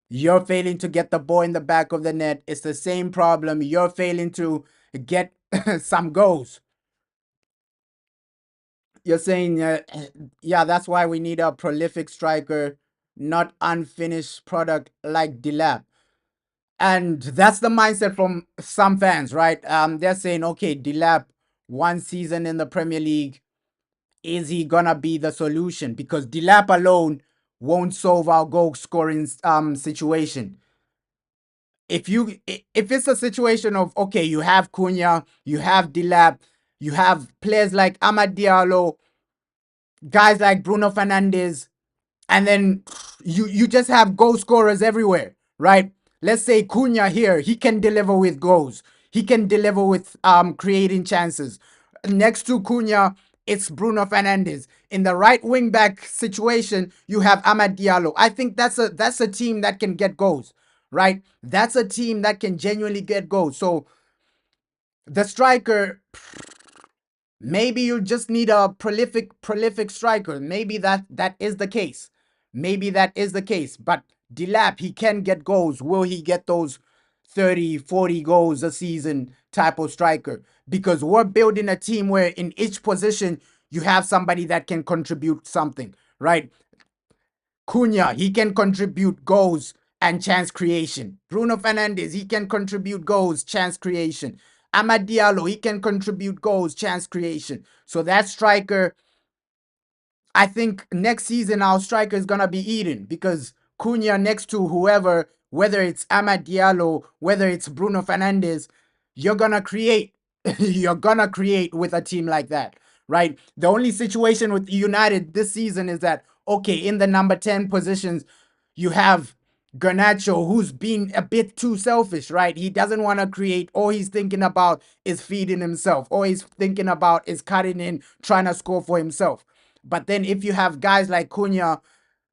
You're failing to get the ball in the back of the net. It's the same problem. You're failing to get some goals. You're saying, yeah, that's why we need a prolific striker, not unfinished product like Delap. And that's the mindset from some fans, right? They're saying, okay, Delap, one season in the Premier League, is he gonna be the solution? Because Delap alone won't solve our goal scoring situation. If it's a situation of okay, you have Cunha, you have Delap, you have players like Amad Diallo, guys like Bruno Fernandes, and then you just have goal scorers everywhere, right? Let's say Cunha here, he can deliver with goals. He can deliver with creating chances. Next to Cunha, it's Bruno Fernandes. In the right wing back situation, you have Amad Diallo. I think that's a team that can get goals, right? That's a team that can genuinely get goals. So the striker, maybe you just need a prolific striker. Maybe that is the case. Maybe that is the case. But Delap, he can get goals. Will he get those 30, 40 goals a season type of striker? Because we're building a team where in each position you have somebody that can contribute something, right? Cunha, he can contribute goals and chance creation. Bruno Fernandes, he can contribute goals, chance creation. Amad Diallo, he can contribute goals, chance creation. So that striker, I think next season our striker is gonna be Eden because Cunha next to whoever, whether it's Amad Diallo, whether it's Bruno Fernandes, you're gonna create. you're gonna create with a team like that, right? The only situation with United this season is that, okay, in the number 10 positions, you have Garnacho, who's been a bit too selfish, right? He doesn't want to create. All he's thinking about is feeding himself. All he's thinking about is cutting in, trying to score for himself. But then if you have guys like Cunha,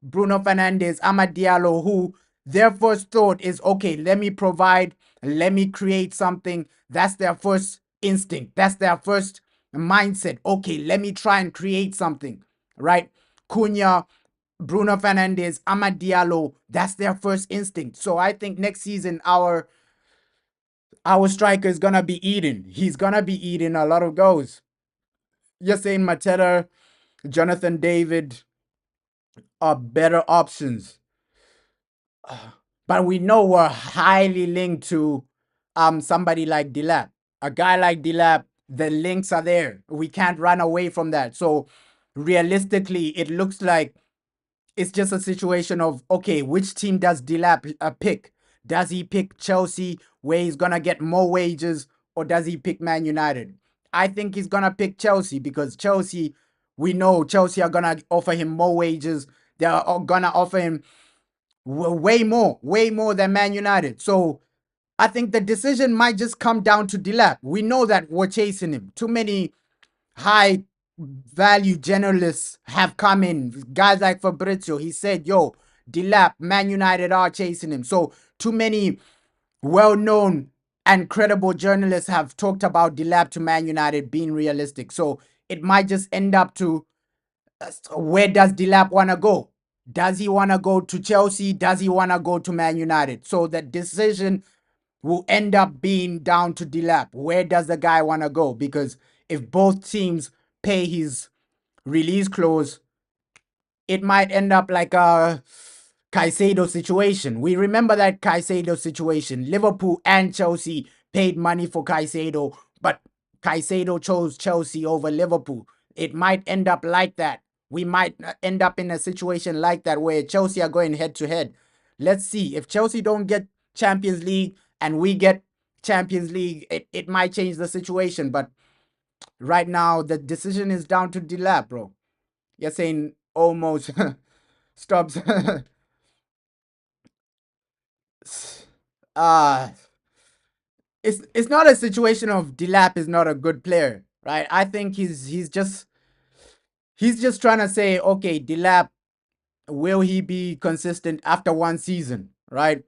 Bruno Fernandes, Amad Diallo, who their first thought is, okay, let me provide, let me create something. That's their first instinct. That's their first mindset. Okay, let me try and create something, right? Cunha, Bruno Fernandes, Amad Diallo, that's their first instinct. So I think next season our striker is gonna be eating. He's gonna be eating a lot of goals. You're saying Mateta, Jonathan David are better options. But we know we're highly linked to somebody like Dilap. A guy like Dilap, the links are there. We can't run away from that. So realistically, it looks like it's just a situation of, okay, which team does Dilap pick? Does he pick Chelsea, where he's gonna get more wages, or does he pick Man United? I think he's gonna pick Chelsea, because Chelsea, we know Chelsea are gonna offer him more wages. They're gonna offer him way more than Man United. So I think the decision might just come down to Dilap. We know that we're chasing him. Too many high value generalists have come in. Guys like Fabrizio, he said, yo, Dilap, Man United are chasing him. So too many well-known and credible journalists have talked about Dilap to Man United being realistic. So it might just end up to, where does Dilap want to go? Does he want to go to Chelsea? Does he want to go to Man United? So the decision will end up being down to Dilap. Where does the guy want to go? Because if both teams pay his release clause, it might end up like a Caicedo situation. We remember that Caicedo situation. Liverpool and Chelsea paid money for Caicedo, but Caicedo chose Chelsea over Liverpool. It might end up like that. We might end up in a situation like that where Chelsea are going head to head. Let's see. If Chelsea don't get Champions League and we get Champions League, it might change the situation. But right now, the decision is down to Dilap, bro. You're saying almost stops. uh it's not a situation of Dilap is not a good player, right? I think he's just trying to say, okay, Dilap, will he be consistent after one season, right?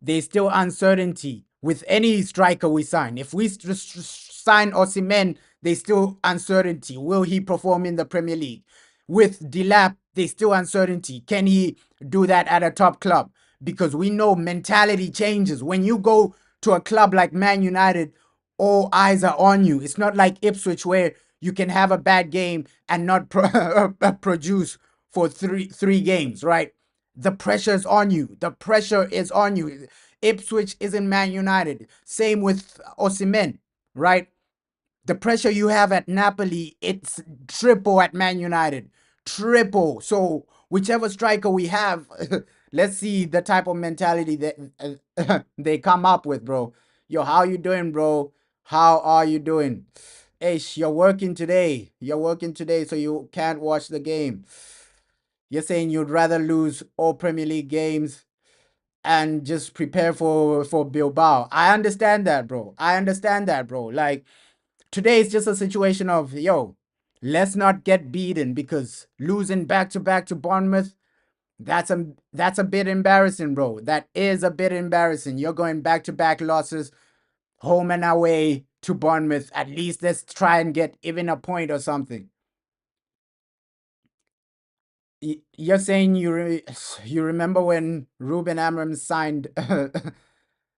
There's still uncertainty with any striker we sign. If we sign Osimhen, there's still uncertainty. Will he perform in the Premier League? With Dilap, there's still uncertainty. Can he do that at a top club? Because we know mentality changes. When you go to a club like Man United, all eyes are on you. It's not like Ipswich where you can have a bad game and not produce for three games, right? The pressure is on you. The pressure is on you. Ipswich isn't Man United. Same with Osimhen, right? The pressure you have at Napoli, it's triple at Man United. Triple. So whichever striker we have, let's see the type of mentality that they come up with, bro. Yo, how you doing, bro? How are you doing? Ish, you're working today. You're working today, so you can't watch the game. You're saying you'd rather lose all Premier League games and just prepare for Bilbao. I understand that, bro. I understand that, bro. Like, today is just a situation of, yo, let's not get beaten, because losing back to back to Bournemouth, that's a bit embarrassing, bro. That is a bit embarrassing. You're going back to back losses, home and away to Bournemouth. At least let's try and get even a point or something. You're saying you remember when Ruben Amorim signed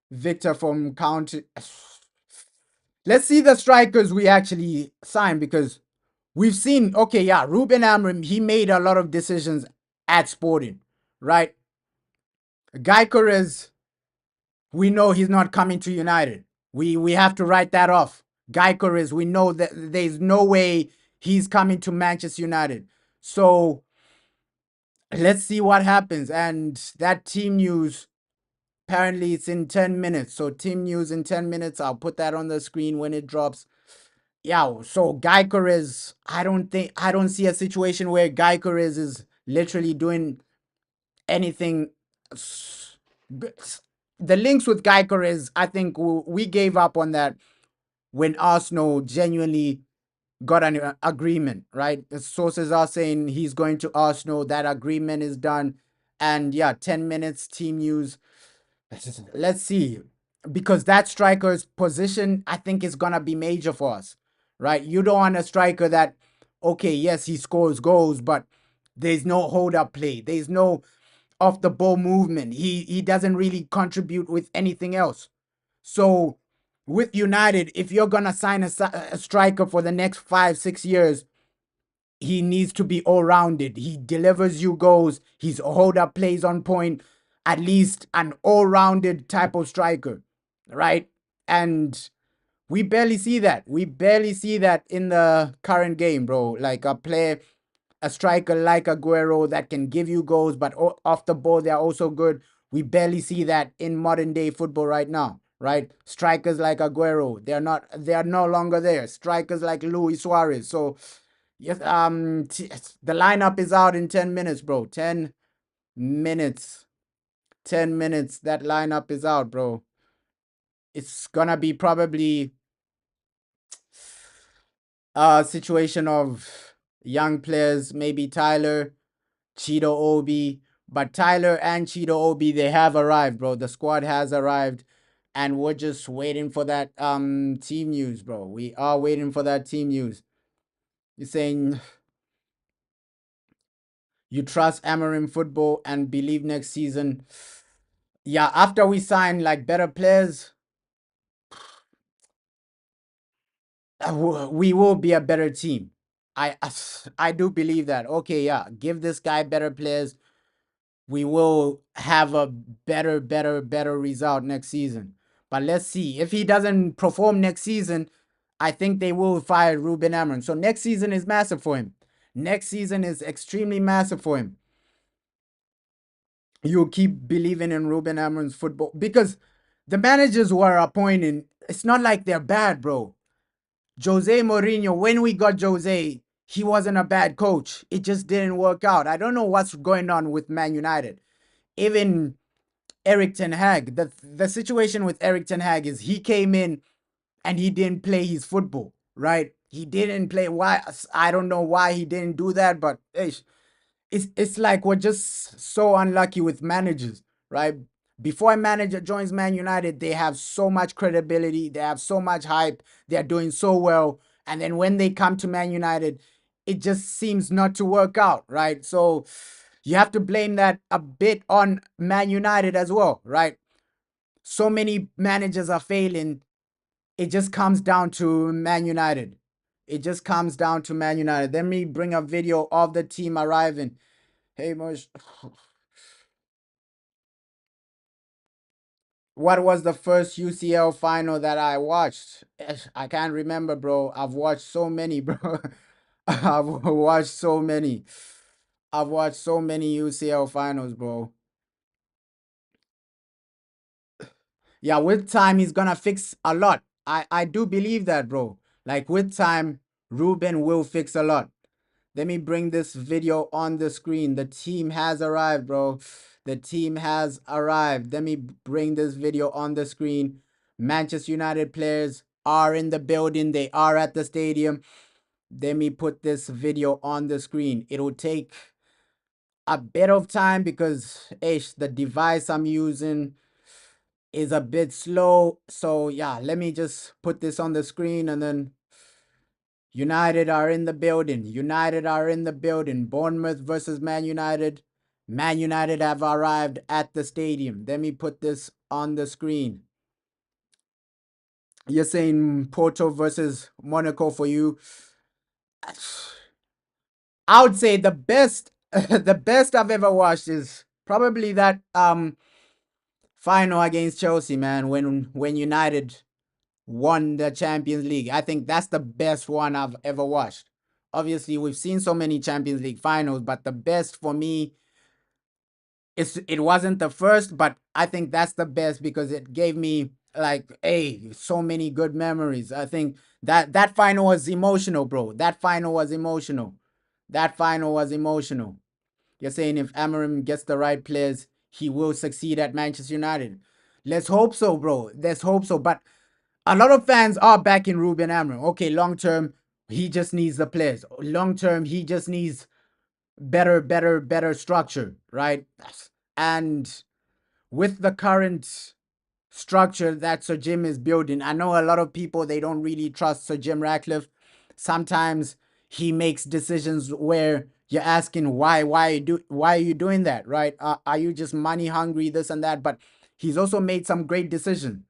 Victor from County? Let's see the strikers we actually signed, because we've seen, okay, yeah, Ruben Amorim, he made a lot of decisions at Sporting, right? Guy Corez, we know he's not coming to United. We have to write that off. Guy Corez, we know that there's no way he's coming to Manchester United. So let's see what happens. And that team news, apparently it's in 10 minutes. So team news in 10 minutes. I'll put that on the screen when it drops. Yeah, so Gyökeres, I don't see a situation where Gyökeres is literally doing anything. s- The links with Gyökeres, I think we gave up on that when Arsenal genuinely got an agreement, right? The sources are saying he's going to Arsenal. That agreement is done, and yeah, 10 minutes team news. Let's see, because that striker's position, I think, is gonna be major for us, right? You don't want a striker that, okay, yes, he scores goals, but there's no hold up play. There's no off the ball movement. He doesn't really contribute with anything else. So with United, if you're gonna sign a striker for the next 5 6 years, he needs to be all rounded. He delivers you goals. He's hold up plays on point. At least an all rounded type of striker, right? And we barely see that. We barely see that in the current game, bro. Like a striker like Aguero that can give you goals, but off the ball they're also good. We barely see that in modern day football right now, right? Strikers like Aguero, they are no longer there. Strikers like Luis Suarez. So yes, the lineup is out in 10 minutes, bro. 10 minutes, 10 minutes. That lineup is out, bro. It's gonna be probably a situation of young players, maybe Tyler, Cheeto Obi. But Tyler and Cheeto Obi, they have arrived, bro. The squad has arrived. And we're just waiting for that team news, bro. We are waiting for that team news. You're saying you trust Amarim football and believe next season. Yeah, after we sign like better players, we will be a better team. I I do believe that. Okay, yeah, give this guy better players. We will have a better result next season. But let's see. If he doesn't perform next season, I think they will fire Ruben Amorim. So next season is massive for him. Next season is extremely massive for him. You keep believing in Ruben Amorim's football because the managers who are appointing, it's not like they're bad, bro. Jose Mourinho, when we got Jose, he wasn't a bad coach. It just didn't work out. I don't know what's going on with Man United. Even Eric Ten Hag, the situation with Eric Ten Hag is he came in and he didn't play his football, right? He didn't play. Why? I don't know why he didn't do that, but it's like we're just so unlucky with managers, right? Before a manager joins Man United, they have so much credibility, they have so much hype, they're doing so well, and then when they come to Man United, it just seems not to work out, right? So you have to blame that a bit on Man United as well, right? So many managers are failing. It just comes down to Man United. It just comes down to Man United. Let me bring a video of the team arriving. Hey, Mosh. What was the first UCL final that I watched? I can't remember, bro. I've watched so many, bro. I've watched so many. I've watched so many UCL finals, bro. Yeah, with time, he's gonna fix a lot. I do believe that, bro. Like, with time, Ruben will fix a lot. Let me bring this video on the screen. The team has arrived, bro. The team has arrived. Let me bring this video on the screen. Manchester United players are in the building. They are at the stadium. Let me put this video on the screen. It'll take a bit of time because the device I'm using is a bit slow. So yeah, let me just put this on the screen and then United are in the building. United are in the building. Bournemouth versus Man United. Man United have arrived at the stadium. Let me put this on the screen. You're saying Porto versus Monaco for you. I would say the best the best I've ever watched is probably that final against Chelsea, man, when United won the Champions League. I think that's the best one I've ever watched. Obviously, we've seen so many Champions League finals, but the best for me it wasn't the first, but I think that's the best because it gave me Like, hey, so many good memories. I think that final was emotional, bro. That final was emotional. That final was emotional. You're saying if Amorim gets the right players, he will succeed at Manchester United. Let's hope so, bro. Let's hope so. But a lot of fans are backing Ruben Amorim. Okay, long term, he just needs the players. Long term, he just needs better structure, right? And with the current structure that Sir Jim is building, I know a lot of people, they don't really trust Sir Jim Ratcliffe. Sometimes he makes decisions where you're asking why are you doing that, right? Are you just money hungry, this and that? But he's also made some great decisions.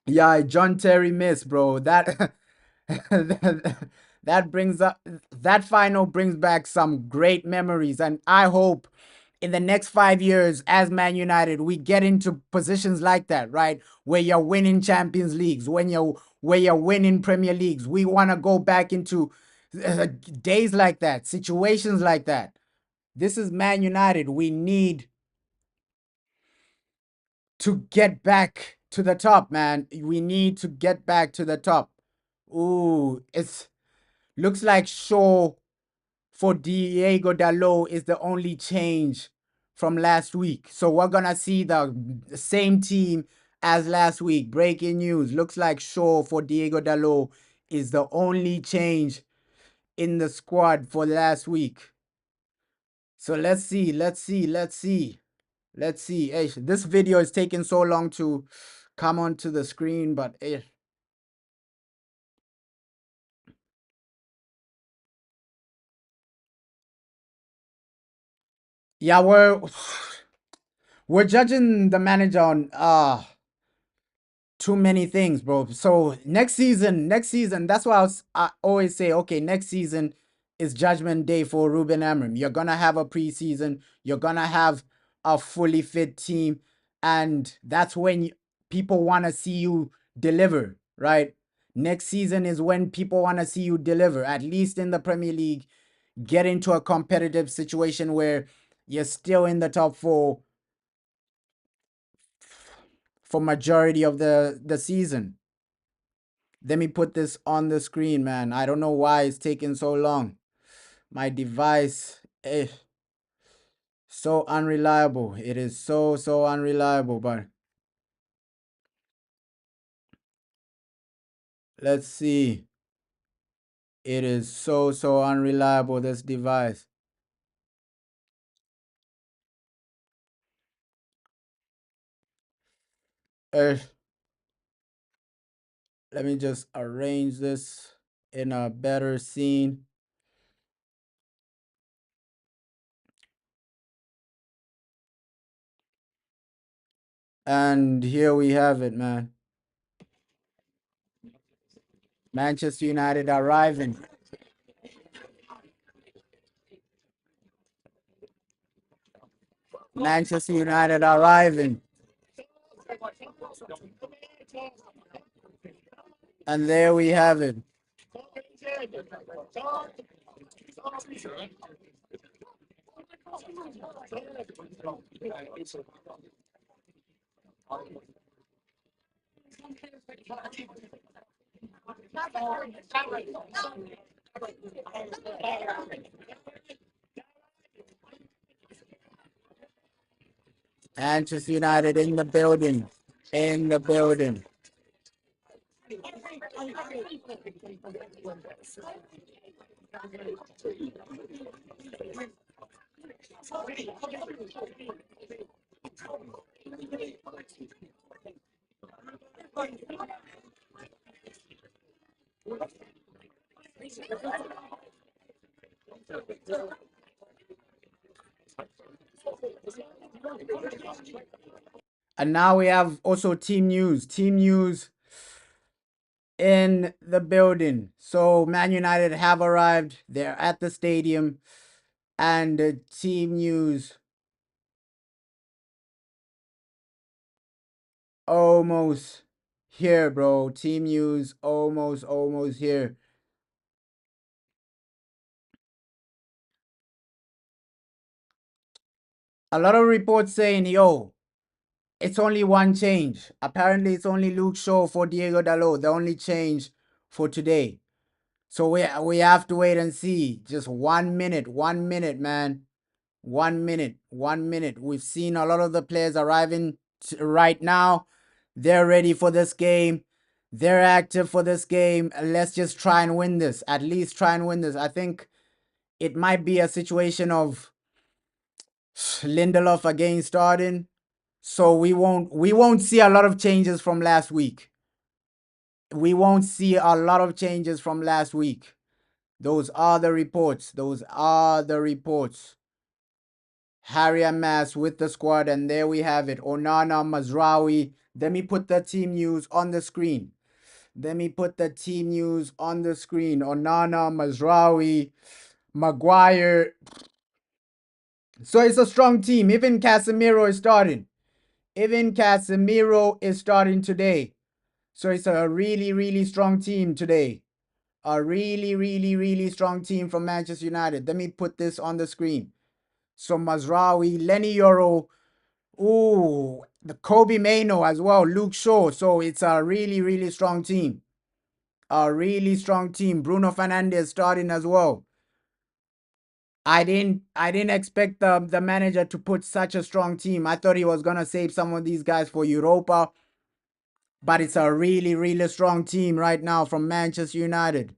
Yeah, John Terry miss, bro. That that brings up, that final brings back some great memories, and I hope in the next 5 years as Man United we get into positions like that, right? Where you're winning Champions Leagues, where you're winning Premier Leagues. We want to go back into days like that, situations like that. This is Man United. We need to get back to the top, man. We need to get back to the top. Ooh, it's looks like Shaw for Diego Dalot is the only change from last week. So we're gonna see the same team as last week. Breaking news. Looks like Shaw for Diego Dalot is the only change in the squad for last week. So let's see, let's see, let's see. Let's see. Hey, this video is taking so long to come onto the screen, but hey. Yeah, we're judging the manager on too many things, bro. So next season, that's why I always say, okay, next season is judgment day for Ruben Amorim. You're gonna have a preseason, you're gonna have a fully fit team, and that's when people want to see you deliver, right? Next season is when people want to see you deliver, at least in the Premier League, get into a competitive situation where you're still in the top four for majority of the season. Let me put this on the screen, man. I don't know why it's taking so long. My device, so unreliable. It is so unreliable, but let's see. It is so unreliable, this device. Uh, Let me just arrange this in a better scene. And here we have it, man. Manchester United arriving. Manchester United arriving. And there we have it. Manchester United in the building. In the building. And now we have also team news. Team news in the building. So Man United have arrived. They're at the stadium. And team news almost here, bro. Team news almost here. A lot of reports saying, yo, It's only one change. Apparently, it's only Luke Shaw for Diego Dalot. The only change for today. So we have to wait and see. Just 1 minute, 1 minute, man. 1 minute, 1 minute. We've seen a lot of the players arriving right now. They're ready for this game. They're active for this game. Let's just try and win this. At least try and win this. I think it might be a situation of Lindelof again starting. So we won't see a lot of changes from last week. We won't see a lot of changes from last week. Those are the reports. Those are the reports. Harry and Mass with the squad, and there we have it. Onana, Mazraoui. Let me put the team news on the screen. Let me put the team news on the screen. Onana, Mazraoui, Maguire. So it's a strong team. Even Casemiro is starting. Even Casemiro is starting today. So it's a really, really strong team today. A really, really, really strong team from Manchester United. Let me put this on the screen. So Mazraoui, Lenny Yoro, ooh, the Kobe Mano as well, Luke Shaw. So it's a really, really strong team. A really strong team. Bruno Fernandes starting as well. I didn't expect the manager to put such a strong team. I thought he was gonna save some of these guys for Europa. But it's a really, really strong team right now from Manchester United.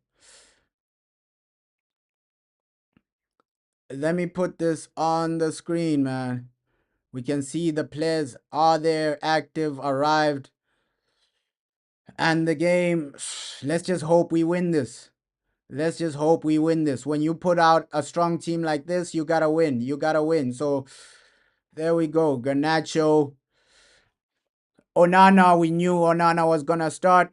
Let me put this on the screen, man. We can see the players are there, active, arrived. And the game, let's just hope we win this. Let's just hope we win this. When you put out a strong team like this, you gotta win. You gotta win. So there we go. Garnacho. Onana, we knew Onana was gonna start.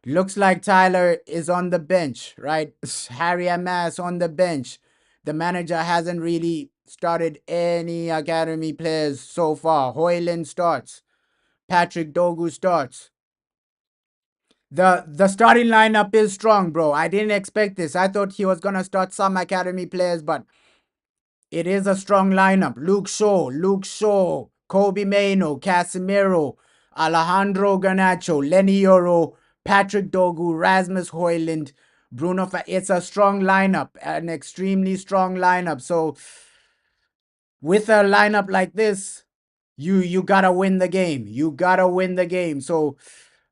Looks like Tyler is on the bench, right? Harry Amas on the bench. The manager hasn't really started any academy players so far. Hoyland starts. Patrick Dogu starts. The starting lineup is strong, bro. I didn't expect this. I thought he was gonna start some academy players, but it is a strong lineup. Luke Shaw, Kobe Mano, Casemiro, Alejandro Garnacho, Lenny Yoro, Patrick Dogu, Rasmus Hoyland, It's a strong lineup, an extremely strong lineup. So with a lineup like this, you gotta win the game. You gotta win the game. So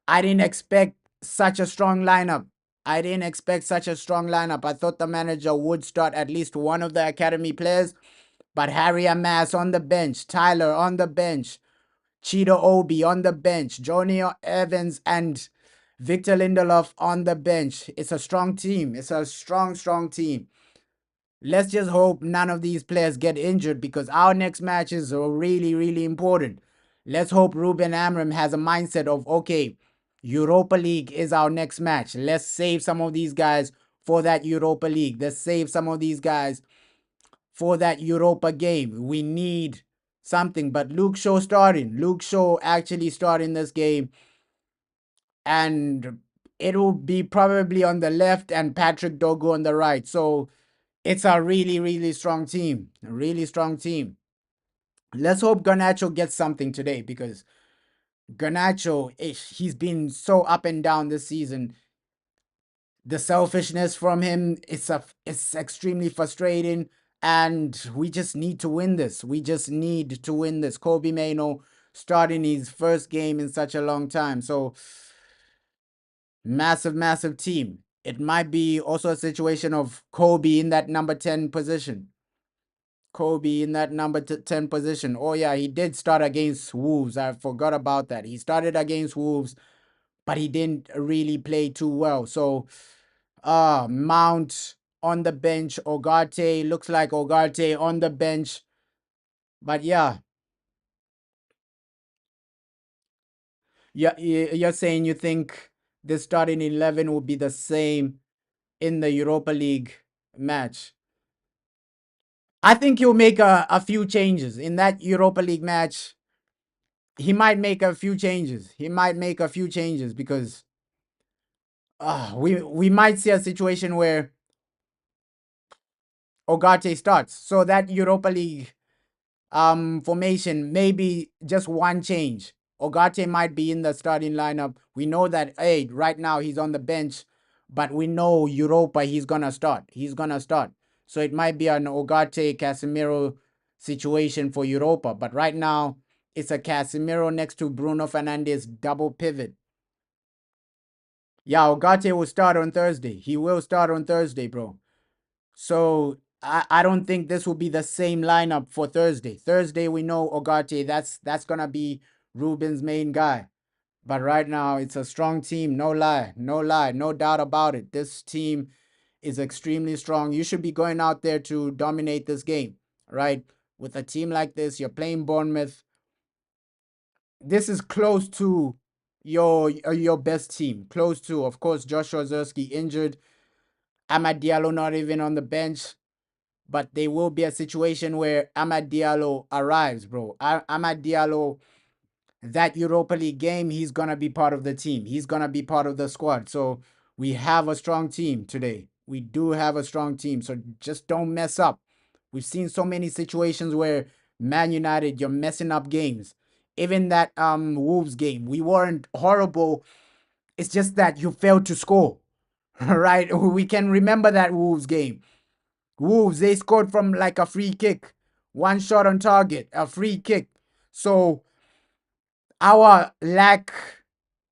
I didn't expect such a strong lineup. I didn't expect such a strong lineup. I thought the manager would start at least one of the academy players. But Harry Amas on the bench, Tyler on the bench, Cheetah Obi on the bench, Johnny Evans and Victor Lindelof on the bench. It's a strong team. It's a strong, strong team. Let's just hope none of these players get injured because our next matches are really, really important. Let's hope Ruben Amram has a mindset of, okay, Europa League is our next match. Let's save some of these guys for that Europa League. Let's save some of these guys for that Europa game. We need something. But Luke Shaw starting. Luke Shaw actually starting this game. And it will be probably on the left and Patrick Dogu on the right. So it's a really, really strong team. A really strong team. Let's hope Garnacho gets something today because Garnacho, he's been so up and down this season. The selfishness from him, it's extremely frustrating. And we just need to win this. We just need to win this. Kobe Mano starting his first game in such a long time. So massive, massive team. It might be also a situation of Kobe in that number 10 position. Kobe in that number 10 position. Oh, yeah, he did start against Wolves. I forgot about that. He started against Wolves, but he didn't really play too well. So, Mount on the bench. Ogarte, looks like Ogarte on the bench. But yeah, you're saying you think the starting 11 will be the same in the Europa League match. I think he'll make a few changes in that Europa League match. He might make a few changes. He might make a few changes because we might see a situation where Ogate starts. So that Europa League formation, maybe just one change. Ogate might be in the starting lineup. We know that, hey, right now he's on the bench, but we know Europa, he's gonna start. He's gonna start. So it might be an Ogate Casemiro situation for Europa. But right now, it's a Casemiro next to Bruno Fernandes double pivot. Yeah, Ogate will start on Thursday. He will start on Thursday, bro. So I don't think this will be the same lineup for Thursday. Thursday we know Ogate, that's gonna be Ruben's main guy. But right now it's a strong team, no lie, no lie, no doubt about it. This team is extremely strong. You should be going out there to dominate this game, right? With a team like this, you're playing Bournemouth. This is close to your best team. Close to, of course, Joshua Zerski injured. Amad Diallo not even on the bench. But there will be a situation where Amad Diallo arrives, bro. Amad Diallo, that Europa League game, he's going to be part of the team. He's going to be part of the squad. So we have a strong team today. We do have a strong team. So just don't mess up. We've seen so many situations where Man United, you're messing up games. Even that Wolves game, we weren't horrible. It's just that you failed to score, right? We can remember that Wolves game. Wolves, they scored from like a free kick. One shot on target, a free kick. So our lack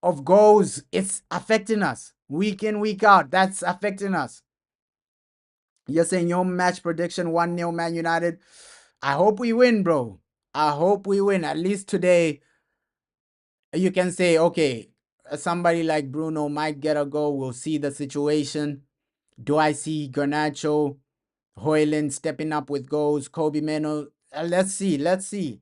of goals, it's affecting us. Week in, week out, that's affecting us. You're saying your match prediction 1-0 Man United. I hope we win, bro. I hope we win. At least today, you can say, okay, somebody like Bruno might get a goal. We'll see the situation. Do I see Garnacho, Hoyland stepping up with goals, Kobe Meno? Let's see. Let's see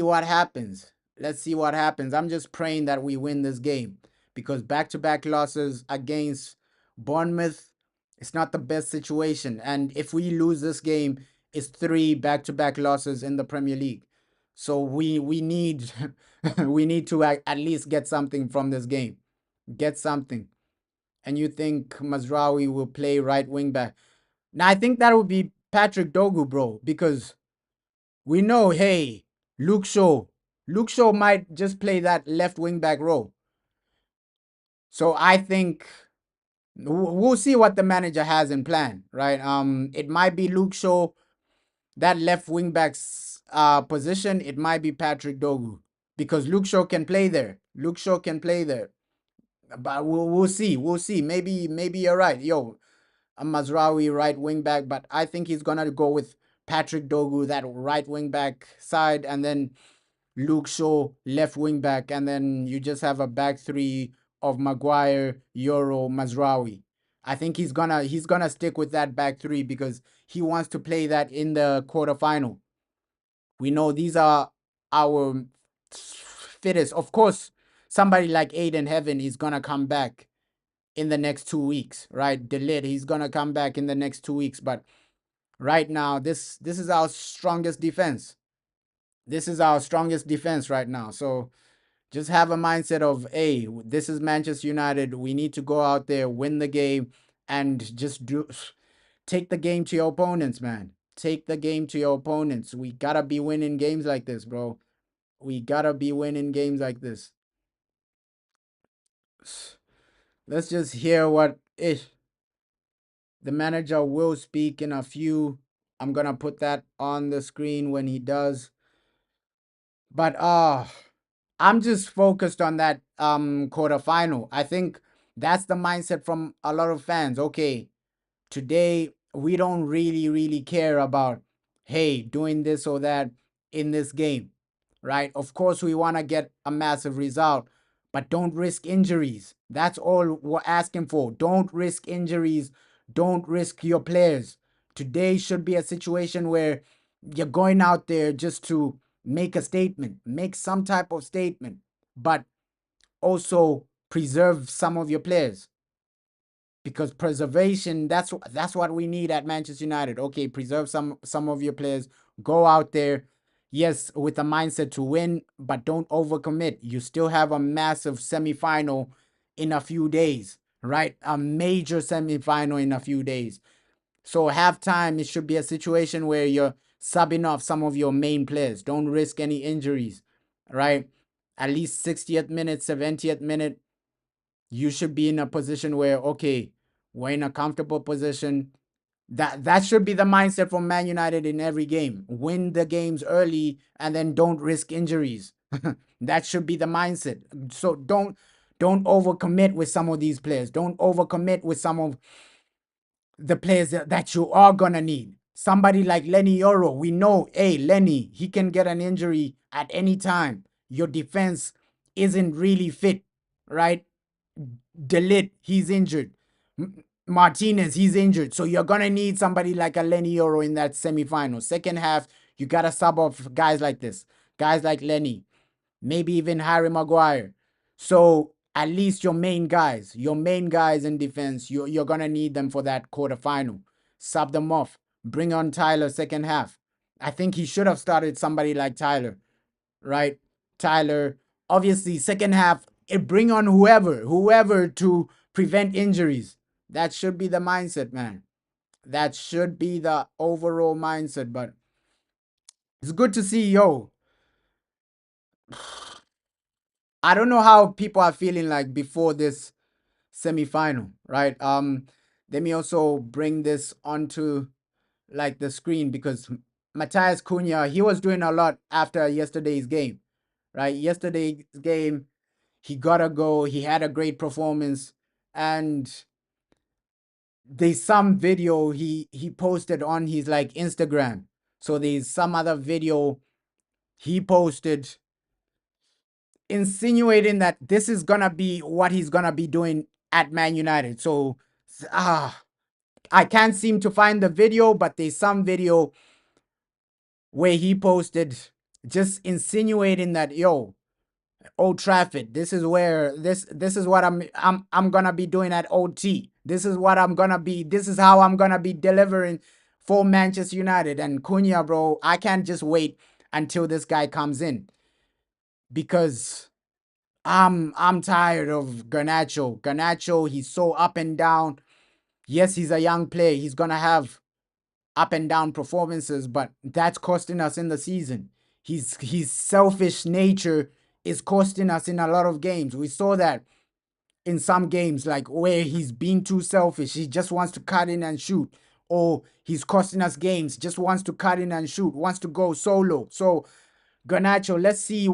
what happens. Let's see what happens. I'm just praying that we win this game because back-to-back losses against Bournemouth, it's not the best situation. And if we lose this game, it's 3 back-to-back losses in the Premier League. So we need we need to at least get something from this game. Get something. And you think Mazraoui will play right wing back? Now I think that would be Patrick Dogu, bro, because we know, hey, Luke Shaw. Luke Shaw might just play that left wing back role. So I think we'll see what the manager has in plan, right? It might be Luke Shaw, that left wing back's position. It might be Patrick Dogu because Luke Shaw can play there. Luke Shaw can play there, but we'll see. We'll see. Maybe you're right. Yo, a Mazraoui right wing back, but I think he's gonna go with Patrick Dogu, that right wing back side, and then Luke Shaw left wing back, and then you just have a back three of Maguire, Euro, Mazraoui. I think he's gonna stick with that back three because he wants to play that in the quarterfinal. We know these are our fittest. Of course, somebody like Aiden Heaven is gonna come back in the next 2 weeks, right? Delit, he's gonna come back in the next 2 weeks. But right now, this is our strongest defense. This is our strongest defense right now. So just have a mindset of, hey, this is Manchester United. We need to go out there, win the game, and just take the game to your opponents, man. Take the game to your opponents. We gotta be winning games like this, bro. We gotta be winning games like this. Let's just hear what the manager will speak in a few. I'm gonna put that on the screen when he does. But I'm just focused on that quarterfinal. I think that's the mindset from a lot of fans. Okay, today we don't really care about, hey, doing this or that in this game, right? Of course we want to get a massive result, but don't risk injuries. That's all we're asking for. Don't risk injuries. Don't risk your players. Today should be a situation where you're going out there just to make a statement, make some type of statement, but also preserve some of your players, because preservation, that's what we need at Manchester United. Okay, preserve some of your players. Go out there, yes, with a mindset to win, but don't overcommit. You still have a massive semifinal in a few days, right? A major semifinal in a few days. So halftime, it should be a situation where you're subbing off some of your main players. Don't risk any injuries, right? At least 60th minute, 70th minute, you should be in a position where, okay, we're in a comfortable position. That should be the mindset for Man United in every game. Win the games early and then don't risk injuries. That should be the mindset. So don't overcommit with some of these players. Don't overcommit with some of the players that you are gonna need. Somebody like Lenny Yoro, we know, hey, Lenny, he can get an injury at any time. Your defense isn't really fit, right? Delit, he's injured. Martinez, he's injured. So you're gonna need somebody like a Lenny Yoro in that semifinal. Second half, you gotta sub off guys like this, guys like Lenny, maybe even Harry Maguire. So at least your main guys in defense, you're gonna need them for that quarterfinal. Sub them off. Bring on Tyler second half. I think he should have started somebody like Tyler, right? Tyler, obviously, second half, bring on whoever to prevent injuries. That should be the mindset, man. That should be the overall mindset. But it's good to see, yo. I don't know how people are feeling like before this semi-final, right? Let me also bring this onto like the screen because Matthias Cunha, he was doing a lot after yesterday's game, right? Yesterday's game, he got a goal, he had a great performance, and there's some video he posted on his like Instagram. So there's some other video he posted insinuating that this is gonna be what he's gonna be doing at Man United. So I can't seem to find the video, but there's some video where he posted just insinuating that, yo, Old Trafford, this is where this is what I'm gonna be doing at OT. This is what I'm gonna be. This is how I'm gonna be delivering for Manchester United. And Cunha, bro, I can't just wait until this guy comes in because I'm tired of Garnacho. Garnacho, he's so up and down. Yes, he's a young player. He's gonna have up and down performances, but that's costing us in the season. His selfish nature is costing us in a lot of games. We saw that in some games, like where he's being too selfish. He just wants to cut in and shoot. Or he's costing us games, just wants to cut in and shoot, wants to go solo. So Garnacho, let's see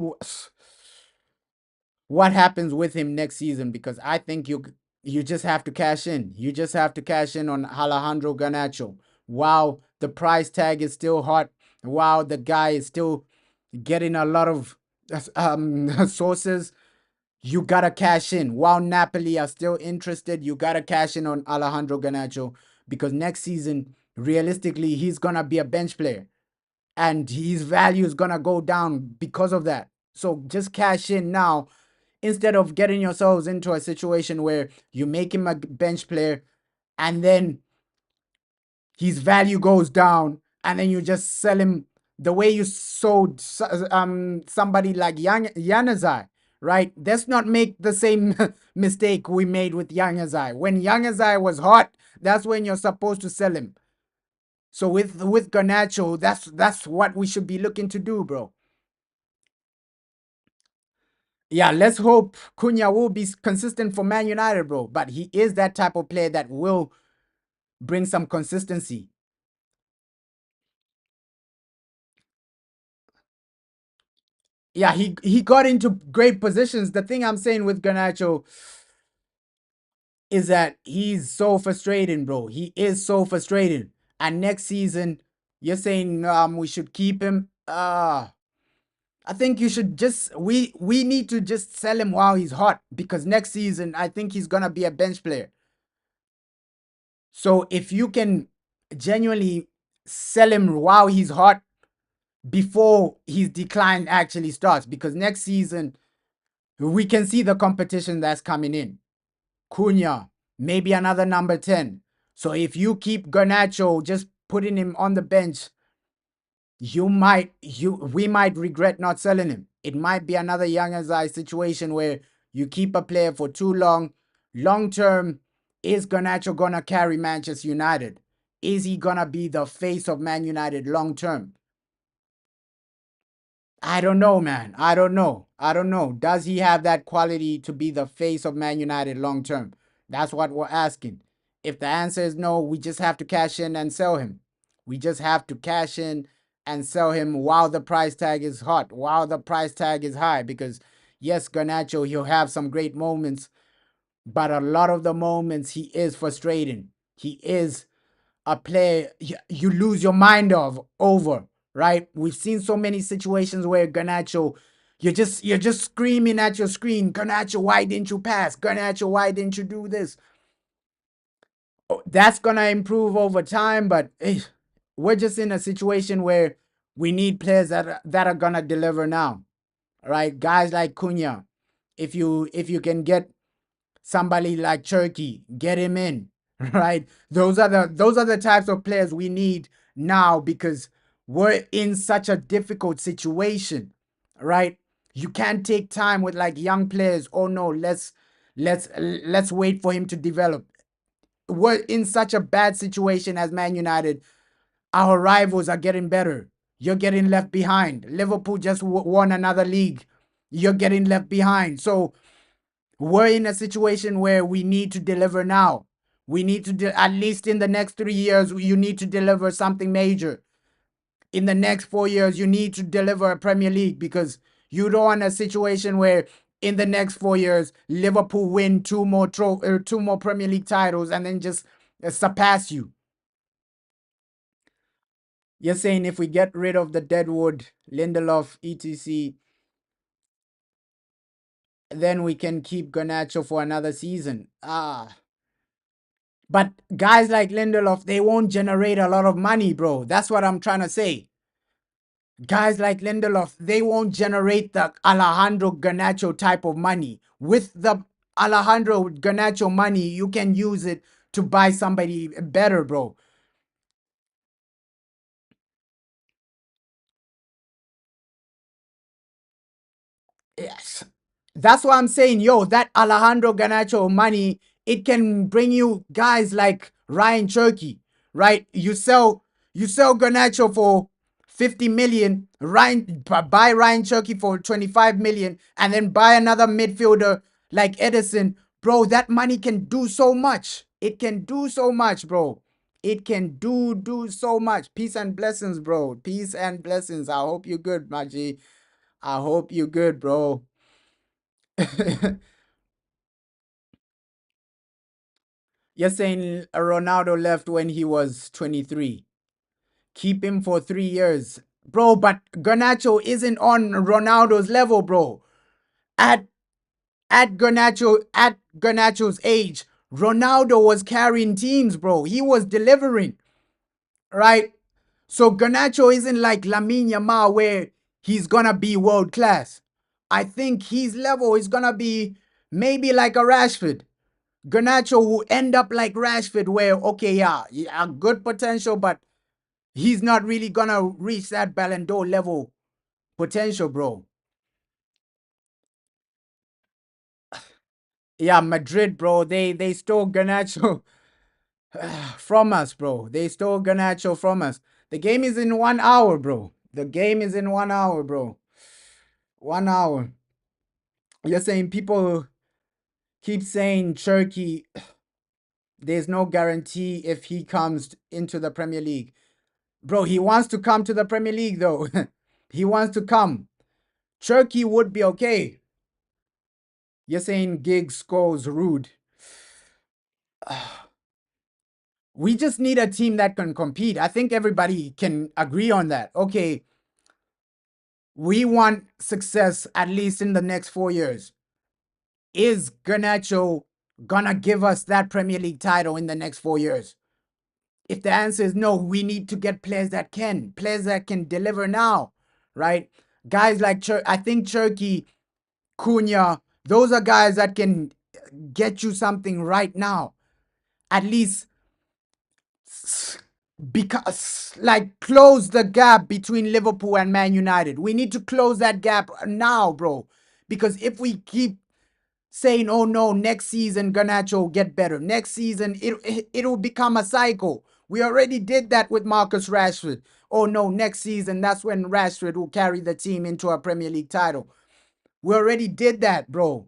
what happens with him next season because I think you just have to cash in. You just have to cash in on Alejandro Garnacho. Wow, the price tag is still hot. Wow, the guy is still getting a lot of sources. You gotta cash in. While Napoli are still interested, you gotta cash in on Alejandro Garnacho because next season, realistically, he's gonna be a bench player and his value is gonna go down because of that. So just cash in now instead of getting yourselves into a situation where you make him a bench player and then his value goes down and then you just sell him the way you sold somebody like Yanazai, right? Let's not make the same mistake we made with Yanazai. When Yanazai was hot, that's when you're supposed to sell him. So with Garnacho, that's what we should be looking to do, bro. Yeah, let's hope Cunha will be consistent for Man United, bro. But he is that type of player that will bring some consistency. Yeah, he got into great positions. The thing I'm saying with Garnacho is that he's so frustrating, bro. He is so frustrating. And next season, you're saying we should keep him. I think you should just we need to just sell him while he's hot because next season I think he's gonna be a bench player. So if you can genuinely sell him while he's hot before his decline actually starts, because next season we can see the competition that's coming in. Cunha, maybe another number 10. So if you keep Garnacho just putting him on the bench, we might regret not selling him. It might be another young as I situation where you keep a player for too long. Long term, is Garnacho gonna carry Manchester United? is he gonna be the face of Man United long term? I don't know, man. I don't know. I don't know. Does he have that quality to be the face of Man United long term? That's what we're asking. If the answer is no, we just have to cash in and sell him. We just have to cash in and sell him while the price tag is hot, while the price tag is high. Because yes, Garnacho, he'll have some great moments, but a lot of the moments he is frustrating. He is a player you lose your mind over, right? We've seen so many situations where Garnacho, you're just screaming at your screen, Garnacho, why didn't you pass? Garnacho, why didn't you do this? That's gonna improve over time, but we're just in a situation where we need players that are gonna deliver now, right? Guys like Cunha, if you can get somebody like Turkey, get him in, right? Those are the types of players we need now because we're in such a difficult situation, right? You can't take time with like young players. Oh no, let's wait for him to develop. We're in such a bad situation as Man United. Our rivals are getting better. You're getting left behind. Liverpool just won another league. You're getting left behind. So we're in a situation where we need to deliver now. We need to, at least in the next 3 years, you need to deliver something major. In the next 4 years, you need to deliver a Premier League because you don't want a situation where in the next 4 years, Liverpool win two more Premier League titles and then just surpass you. You're saying if we get rid of the Deadwood, Lindelof, etc., then we can keep Garnacho for another season. But guys like Lindelof, they won't generate a lot of money, bro. That's what I'm trying to say. Guys like Lindelof, they won't generate the Alejandro Garnacho type of money. With the Alejandro Garnacho money, you can use it to buy somebody better, bro. Yes. That's why I'm saying, yo, that Alejandro Garnacho money, it can bring you guys like Ryan Cherky, right? You sell Garnacho for 50 million, buy Ryan Cherky for 25 million, and then buy another midfielder like Edison. Bro, that money can do so much. It can do so much, bro. It can do so much. Peace and blessings, bro. Peace and blessings. I hope you're good, Maji. I hope you're good, bro. You're saying Ronaldo left when he was 23. Keep him for 3 years. Bro, but Garnacho isn't on Ronaldo's level, bro. At Garnacho's age, Ronaldo was carrying teams, bro. He was delivering, right? So Garnacho isn't like Lamine Yamal where he's gonna be world class. I think his level is gonna be maybe like a Rashford. Garnacho will end up like Rashford, where okay, yeah, a good potential, but he's not really gonna reach that Ballon d'Or level potential, bro. Yeah, Madrid, bro. They stole Garnacho from us, bro. They stole Garnacho from us. The game is in 1 hour, bro. The game is in 1 hour, bro. 1 hour. You're saying people keep saying Turkey. There's no guarantee if he comes into the Premier League. Bro, he wants to come to the Premier League, though. He wants to come. Turkey would be okay. You're saying Giggs scores rude. We just need a team that can compete. I think everybody can agree on that. Okay, we want success at least in the next 4 years. Is Garnacho gonna give us that Premier League title in the next 4 years? If the answer is no, we need to get players that can deliver now, right? Guys like I think Turkey, Cunha, those are guys that can get you something right now. At least because like close the gap between Liverpool and Man United. We need to close that gap now, bro. Because if we keep saying, "Oh no, next season Garnacho will get better. Next season it will become a cycle We already did that with Marcus Rashford. Oh no, next season, that's when Rashford will carry the team into a Premier League title. We already did that, bro.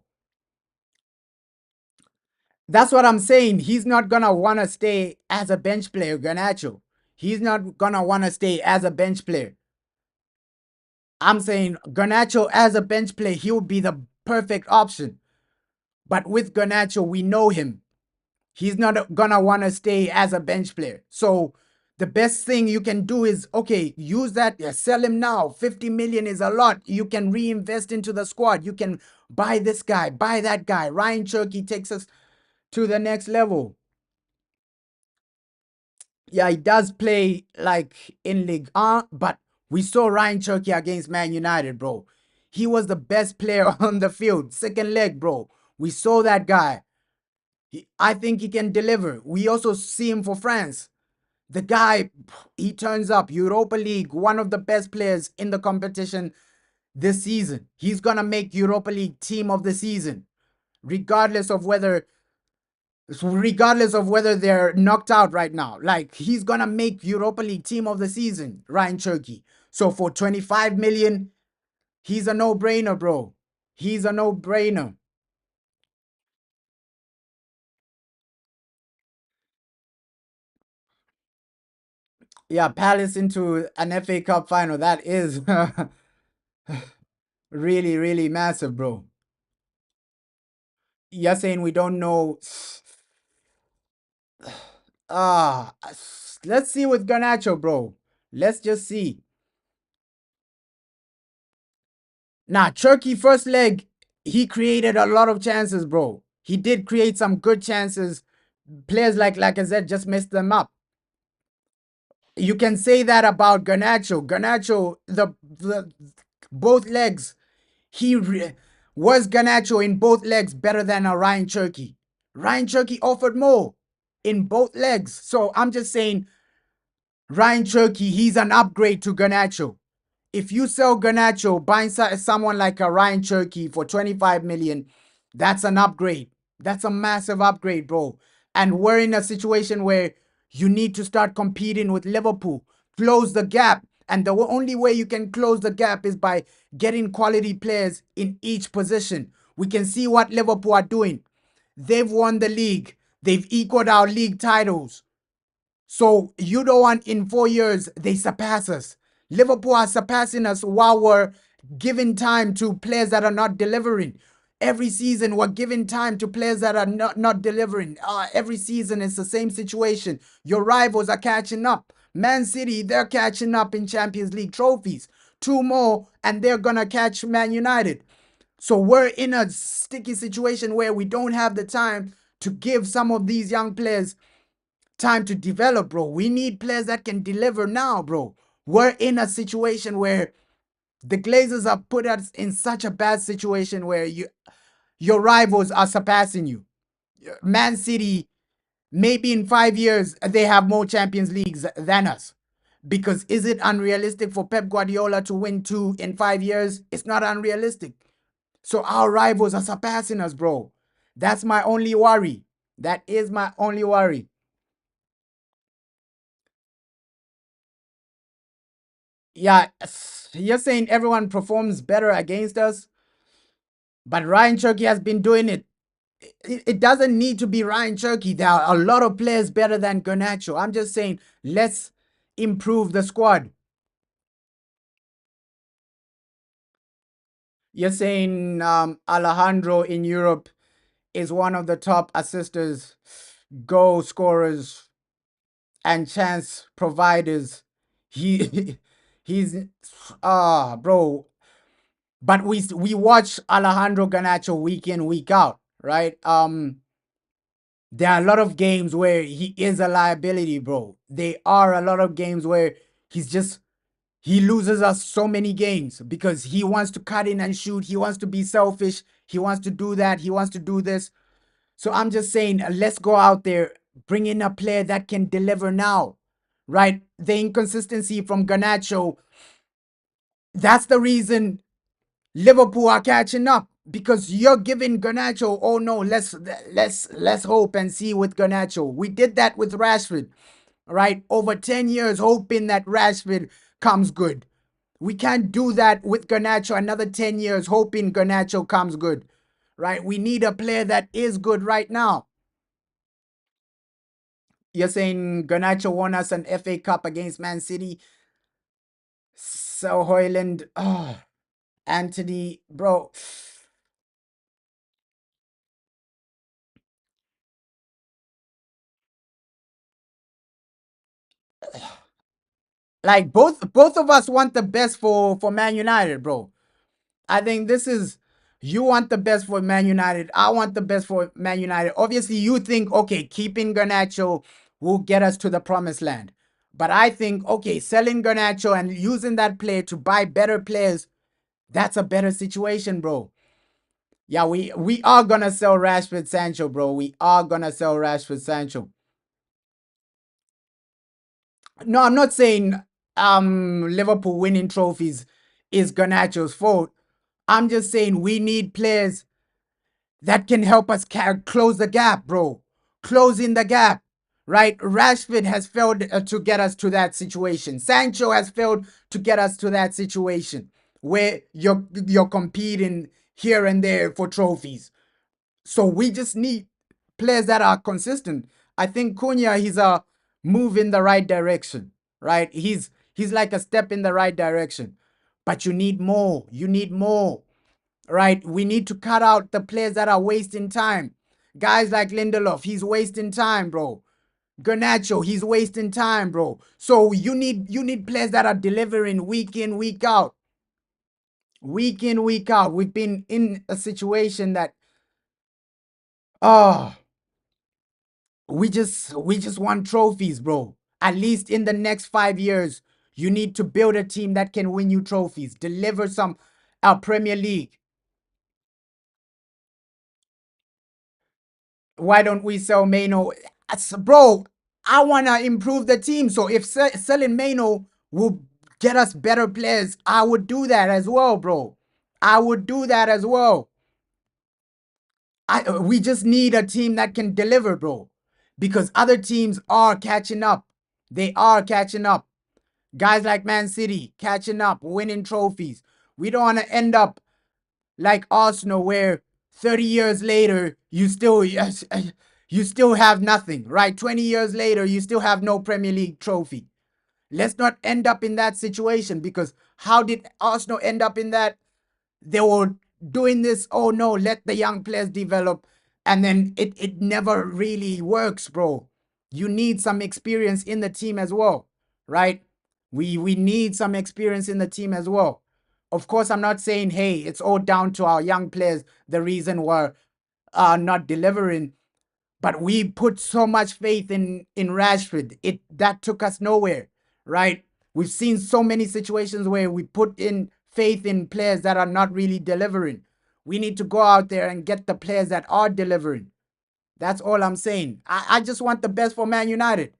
That's what I'm saying. He's not gonna wanna stay as a bench player, Garnacho. He's not gonna wanna stay as a bench player. I'm saying Garnacho as a bench player, he would be the perfect option. But with Garnacho, we know him. He's not gonna wanna stay as a bench player. So the best thing you can do is, okay, use that, sell him now. 50 million is a lot. You can reinvest into the squad. You can buy this guy, buy that guy. Ryan Cherky takes us to the next level. Yeah, he does play like in League 1, but we saw Ryan Cherky against Man United, bro. He was the best player on the field. Second leg, bro. We saw that guy. I think he can deliver. We also see him for France. The guy, he turns up. Europa League, one of the best players in the competition this season. He's gonna make Europa League team of the season, regardless of whether they're knocked out right now. Like, he's gonna make Europa League team of the season, Ryan Cherky. So for 25 million, he's a no-brainer, bro. He's a no-brainer. Yeah, Palace into an FA Cup final. That is really, really massive, bro. You're saying we don't know. Ah, let's see with Garnacho, bro. Let's just see. Nah, Turkey first leg, he created a lot of chances, bro. He did create some good chances. Players like I said, just messed them up. You can say that about Garnacho. Garnacho, the both legs, was Garnacho in both legs better than a Ryan Cherky. Ryan Cherky offered more in both legs. So I'm just saying, Ryan Cherky, he's an upgrade to Garnacho. If you sell Garnacho, buying someone like a Ryan Cherky for 25 million, that's an upgrade. That's a massive upgrade, bro. And we're in a situation where you need to start competing with Liverpool. Close the gap. And the only way you can close the gap is by getting quality players in each position. We can see what Liverpool are doing. They've won the league. They've equaled our league titles. So you don't want in 4 years they surpass us. Liverpool are surpassing us while we're giving time to players that are not delivering. Every season we're giving time to players that are not delivering. Every season it's the same situation. Your rivals are catching up. Man City, they're catching up in Champions League trophies. Two more and they're gonna catch Man United. So we're in a sticky situation where we don't have the time to give some of these young players time to develop, bro. We need players that can deliver now, bro. We're in a situation where the Glazers have put us in such a bad situation where your rivals are surpassing you. Man City, maybe in 5 years, they have more Champions Leagues than us. Because is it unrealistic for Pep Guardiola to win two in 5 years? It's not unrealistic. So our rivals are surpassing us, bro. That's my only worry. That is my only worry. Yeah, you're saying everyone performs better against us, but Ryan Cherky has been doing it. It doesn't need to be Ryan Cherky. There are a lot of players better than Garnacho. I'm just saying, let's improve the squad. You're saying Alejandro in Europe is one of the top assisters, goal scorers, and chance providers. He he's bro. But we watch Alejandro Garnacho week in, week out, right? There are a lot of games where he is a liability, bro. There are a lot of games where he loses us so many games because he wants to cut in and shoot. He wants to be selfish. He wants to do that. He wants to do this. So I'm just saying, let's go out there, bring in a player that can deliver now, right? The inconsistency from Garnacho, that's the reason Liverpool are catching up because you're giving Garnacho. Oh no, let's hope and see with Garnacho. We did that with Rashford, right? Over 10 years, hoping that Rashford comes good. We can't do that with Garnacho another 10 years, hoping Garnacho comes good, right? We need a player that is good right now. You're saying Garnacho won us an FA Cup against Man City. So Hoyland, Anthony, bro. Like both of us want the best for Man United, bro. I think this is, you want the best for Man United. I want the best for Man United. Obviously, you think, okay, keeping Garnacho will get us to the promised land. But I think, okay, selling Garnacho and using that player to buy better players, that's a better situation, bro. Yeah, we are gonna sell Rashford Sancho, bro. We are gonna sell Rashford Sancho. No, I'm not saying Liverpool winning trophies is Garnacho's fault. I'm just saying we need players that can help us close the gap, bro. Closing the gap, right? Rashford has failed to get us to that situation. Sancho has failed to get us to that situation where you're competing here and there for trophies. So we just need players that are consistent. I think Cunha, he's a move in the right direction, right? He's like a step in the right direction. But you need more. You need more, right? We need to cut out the players that are wasting time. Guys like Lindelof, he's wasting time, bro. Garnacho, he's wasting time, bro. So you need players that are delivering week in, week out. Week in, week out. We've been in a situation that oh, we just want trophies, bro. At least in the next 5 years, you need to build a team that can win you trophies, deliver some Premier League. Why don't we sell Mano? Bro, I want to improve the team. So if selling Mano will get us better players, I would do that as well, bro. I would do that as well. We just need a team that can deliver, bro. Because other teams are catching up. They are catching up. Guys like Man City catching up, winning trophies. We don't want to end up like Arsenal, where 30 years later you still have nothing, right? 20 years later you still have no Premier League trophy. Let's not end up in that situation, because how did Arsenal end up in that? They were doing this, oh no, let the young players develop, and then it never really works, bro. You need some experience in the team as well, right? We need some experience in the team as well. Of course, I'm not saying, hey, it's all down to our young players, the reason we're not delivering. But we put so much faith in Rashford. That took us nowhere, right? We've seen so many situations where we put in faith in players that are not really delivering. We need to go out there and get the players that are delivering. That's all I'm saying. I just want the best for Man United.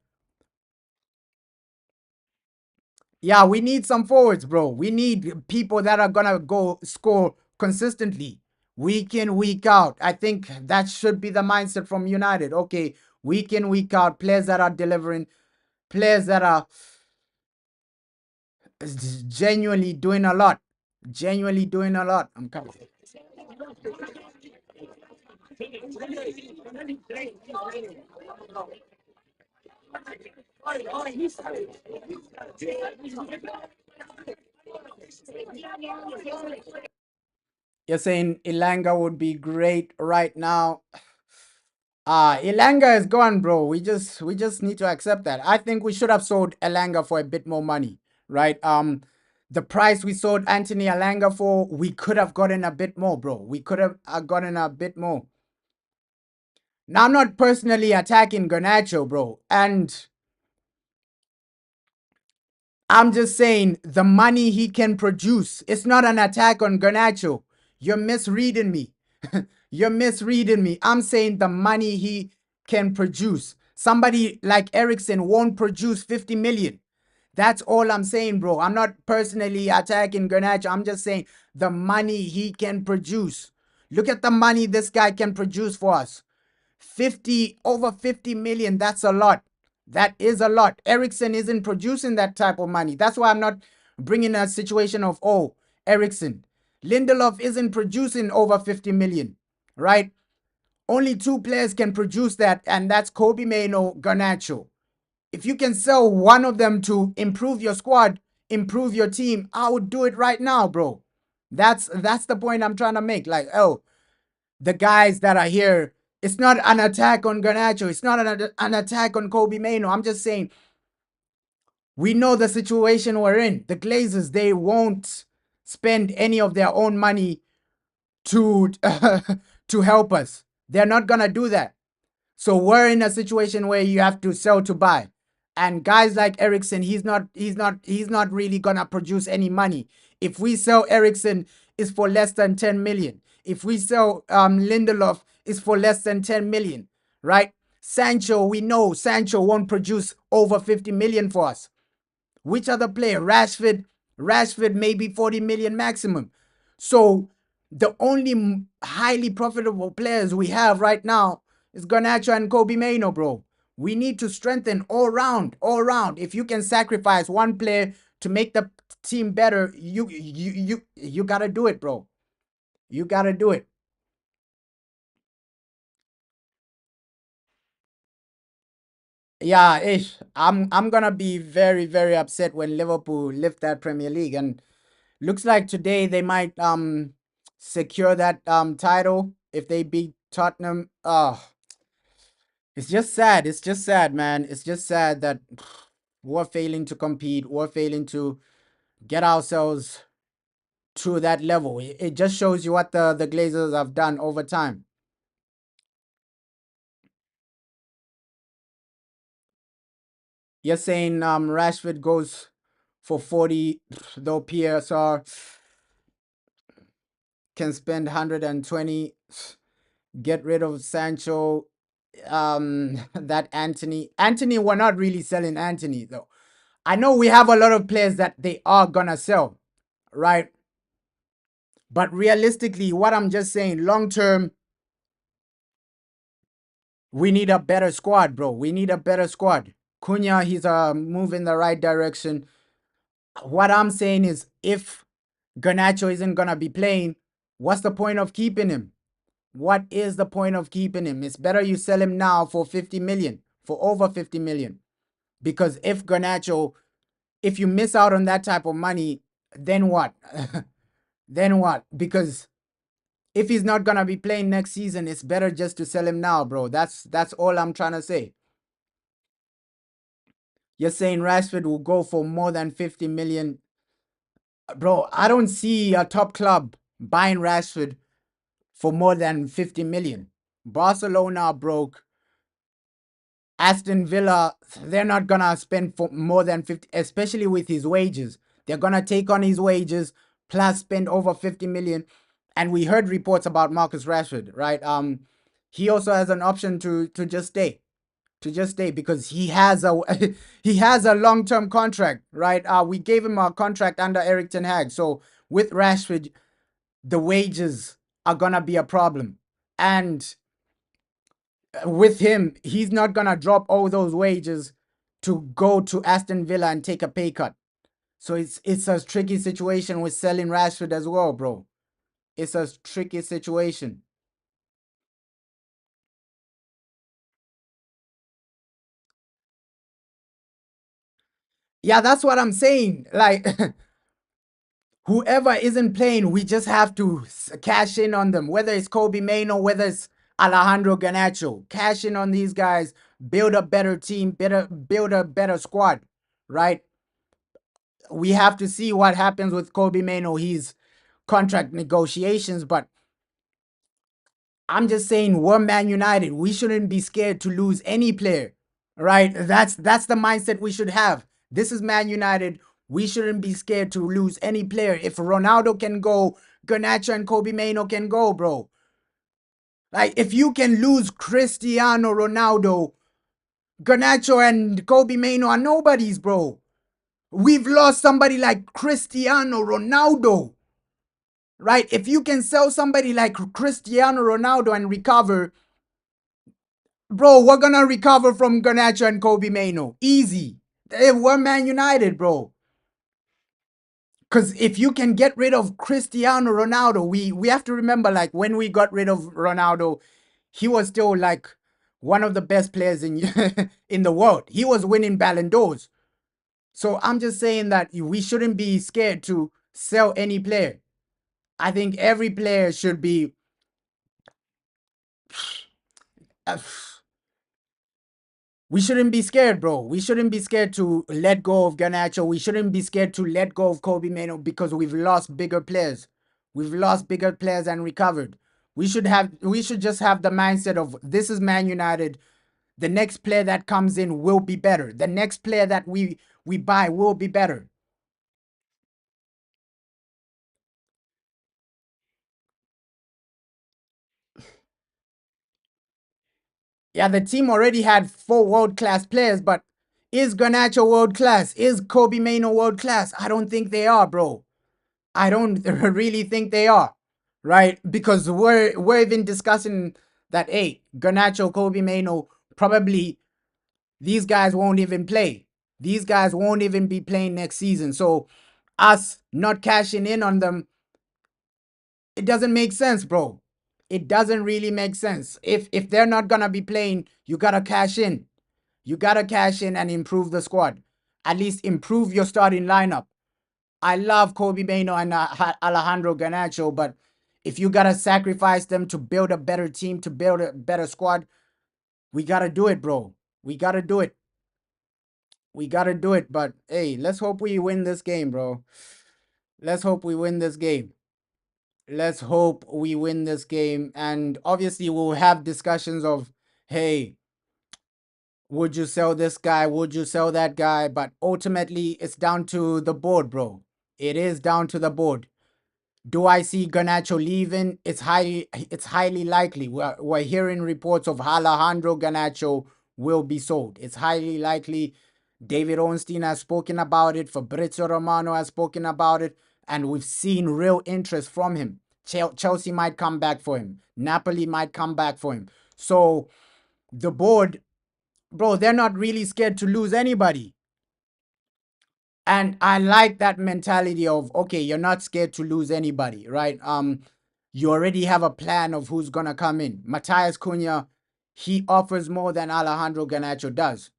Yeah, we need some forwards, bro. We need people that are gonna go score consistently, week in, week out. I think that should be the mindset from United. Okay, week in, week out, players that are delivering, players that are genuinely doing a lot. Genuinely doing a lot. I'm coming. You're saying Ilanga would be great right now. Elanga is gone, bro. We just need to accept that. I think we should have sold Elanga for a bit more money, right? The price we sold Anthony Elanga for, we could have gotten a bit more, bro. We could have gotten a bit more. Now, I'm not personally attacking Garnacho, bro, and I'm just saying the money he can produce. It's not an attack on Garnacho. You're misreading me. You're misreading me. I'm saying the money he can produce. Somebody like Ericsson won't produce 50 million. That's all I'm saying, bro. I'm not personally attacking Garnacho. I'm just saying the money he can produce. Look at the money this guy can produce for us. 50 over 50 million. That's a lot. That is a lot. Ericsson isn't producing that type of money. That's why I'm not bringing a situation of, oh, Ericsson. Lindelof isn't producing over 50 million, right? Only two players can produce that, and that's Kobe Mainoo, Garnacho. If you can sell one of them to improve your squad, improve your team, I would do it right now, bro. That's the point I'm trying to make. Like, oh, the guys that are here, it's not an attack on Garnacho. It's not an attack on Kobe Mainoo. I'm just saying we know the situation we're in. The Glazers, they won't spend any of their own money to to help us. They're not gonna do that. So we're in a situation where you have to sell to buy. And guys like Ericsson, he's not really gonna produce any money. If we sell Ericsson, it's for less than 10 million. If we sell Lindelof, it's for less than 10 million, right? Sancho, we know Sancho won't produce over 50 million for us. Which other player? Rashford maybe 40 million maximum. So the only highly profitable players we have right now is Garnacho and Kobe Mainoo, bro. We need to strengthen all round, all round. If you can sacrifice one player to make the team better, you gotta do it, bro. You gotta do it. Yeah, ish. I'm gonna be very, very upset when Liverpool lift that Premier League. And looks like today they might secure that title if they beat Tottenham. It's just sad. It's just sad, man. It's just sad that we're failing to compete. We're failing to get ourselves to that level. It just shows you what the Glazers have done over time. You're saying Rashford goes for 40, though PSR can spend 120. Get rid of Sancho. That Anthony, we're not really selling Anthony though. I know we have a lot of players that they are gonna sell, right? But realistically, what I'm just saying, long term, we need a better squad, bro. We need a better squad. Cunha, he's a move in the right direction. What I'm saying is, if Garnacho isn't gonna be playing, what's the point of keeping him? What is the point of keeping him? It's better you sell him now for 50 million, for over 50 million. Because if Garnacho, if you miss out on that type of money, then what? Then what? Because if he's not gonna be playing next season, it's better just to sell him now, bro. That's all I'm trying to say. You're saying Rashford will go for more than 50 million. Bro, I don't see a top club buying Rashford for more than 50 million. Barcelona are broke. Aston Villa, they're not gonna spend for more than 50, especially with his wages. They're gonna take on his wages plus spend over 50 million. And we heard reports about Marcus Rashford, right? He also has an option to just stay, because he has a he has a long-term contract, right? We gave him a contract under Eric Ten Hag, so with Rashford, the wages are gonna be a problem, and with him, he's not gonna drop all those wages to go to Aston Villa and take a pay cut. So it's a tricky situation with selling Rashford as well, bro. It's a tricky situation. Yeah, that's what I'm saying. Like whoever isn't playing, we just have to cash in on them. Whether it's Kobe Mainoo, whether it's Alejandro Garnacho, cash in on these guys, build a better team, build a better squad, right? We have to see what happens with Kobe Mainoo. He's contract negotiations, but I'm just saying we're Man United. We shouldn't be scared to lose any player, right? That's the mindset we should have. This is Man United. We shouldn't be scared to lose any player. If Ronaldo can go, Garnacho and Kobe Mainoo can go, bro. Like if you can lose Cristiano Ronaldo, Garnacho and Kobe Mainoo are nobodies, bro. We've lost somebody like Cristiano Ronaldo, right? If you can sell somebody like Cristiano Ronaldo and recover, Bro, we're gonna recover from Garnacho and Kobe Mano. Easy. We're Man United, bro. Because if you can get rid of Cristiano Ronaldo, we have to remember, like, when we got rid of Ronaldo, he was still like one of the best players in in the world. He was winning Ballon d'Ors. So I'm just saying that we shouldn't be scared to sell any player. I think every player should be. Uh, we shouldn't be scared, bro. We shouldn't be scared to let go of Garnacho. We shouldn't be scared to let go of Kobe Mano because we've lost bigger players. We've lost bigger players and recovered. We should just have the mindset of this is Man United. The next player that comes in will be better. The next player that we buy will be better. Yeah, the team already had 4 world-class players, but is Garnacho world class? Is Kobe Mano world class? I don't think they are, bro. I don't really think they are, right? Because we're even discussing that, hey, Garnacho, Kobe Mano, probably these guys won't even play. These guys won't even be playing next season. So us not cashing in on them, it doesn't make sense, bro. It doesn't really make sense. If they're not gonna be playing, you gotta cash in. You gotta cash in and improve the squad. At least improve your starting lineup. I love Kobe Mano and Alejandro Garnacho, but if you gotta sacrifice them to build a better team, to build a better squad, we gotta do it, bro. We gotta do it. We gotta do it. But hey, let's hope we win this game, bro. Let's hope we win this game. Let's hope we win this game. And obviously, we'll have discussions of, hey, would you sell this guy? Would you sell that guy? But ultimately, it's down to the board, bro. It is down to the board. Do I see Garnacho leaving? It's highly likely. We're hearing reports of Alejandro Garnacho will be sold. It's highly likely. David Ornstein has spoken about it. Fabrizio Romano has spoken about it. And we've seen real interest from him. Chelsea might come back for him. Napoli might come back for him. So the board, bro, they're not really scared to lose anybody. And I like that mentality of, okay, you're not scared to lose anybody, right? You already have a plan of who's gonna come in. Matthias Cunha, he offers more than Alejandro Garnacho does,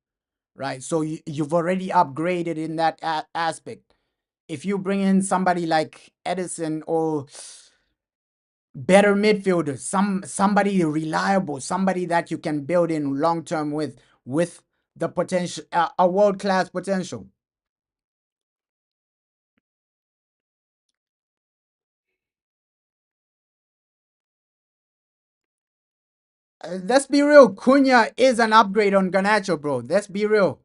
right? So you've already upgraded in that aspect. If you bring in somebody like Edison or better midfielders, somebody reliable, somebody that you can build in long term with the potential, a world class potential. Let's be real. Cunha is an upgrade on Garnacho, bro. Let's be real.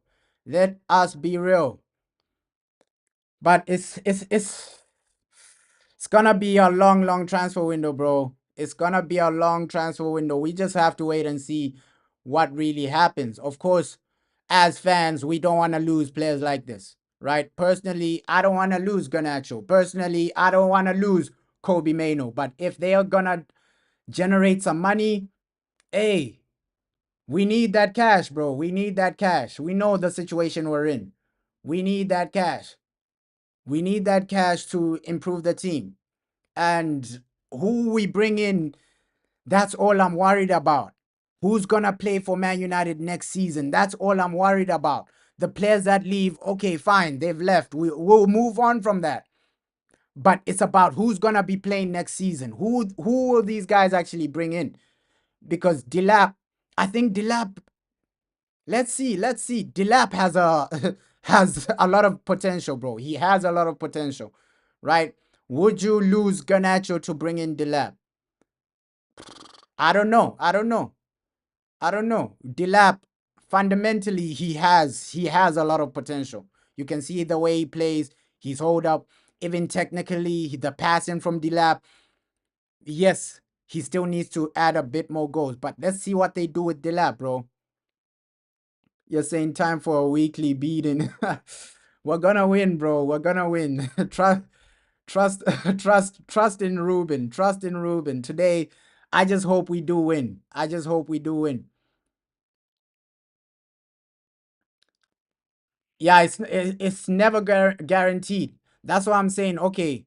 Let us be real. But it's gonna be a long transfer window, bro. It's gonna be a long transfer window. We just have to wait and see what really happens. Of course, as fans, we don't want to lose players like this, right? Personally, I don't want to lose Garnacho. Personally, I don't want to lose Kobe Mano. But if they are gonna generate some money, hey, we need that cash, bro. We need that cash. We know the situation we're in. We need that cash. We need that cash to improve the team. And who we bring in, that's all I'm worried about. Who's going to play for Man United next season? That's all I'm worried about. The players that leave, okay, fine, they've left. We'll move on from that. But it's about who's going to be playing next season. Who will these guys actually bring in? Because Delap, I think Delap, let's see. Let's see. Delap has a has a lot of potential, bro. He has a lot of potential, right? Would you lose Garnacho to bring in Delap? I don't know. I don't know. I don't know. Delap, fundamentally, he has a lot of potential. You can see the way he plays. He's hold up. Even technically, the passing from Delap. Yes, he still needs to add a bit more goals. But let's see what they do with Delap, bro. You're saying time for a weekly beating. We're gonna win, bro. We're gonna win. Trust, trust in Ruben. Trust in Ruben. Today, I just hope we do win. I just hope we do win. Yeah, it's never guaranteed. That's why I'm saying, okay,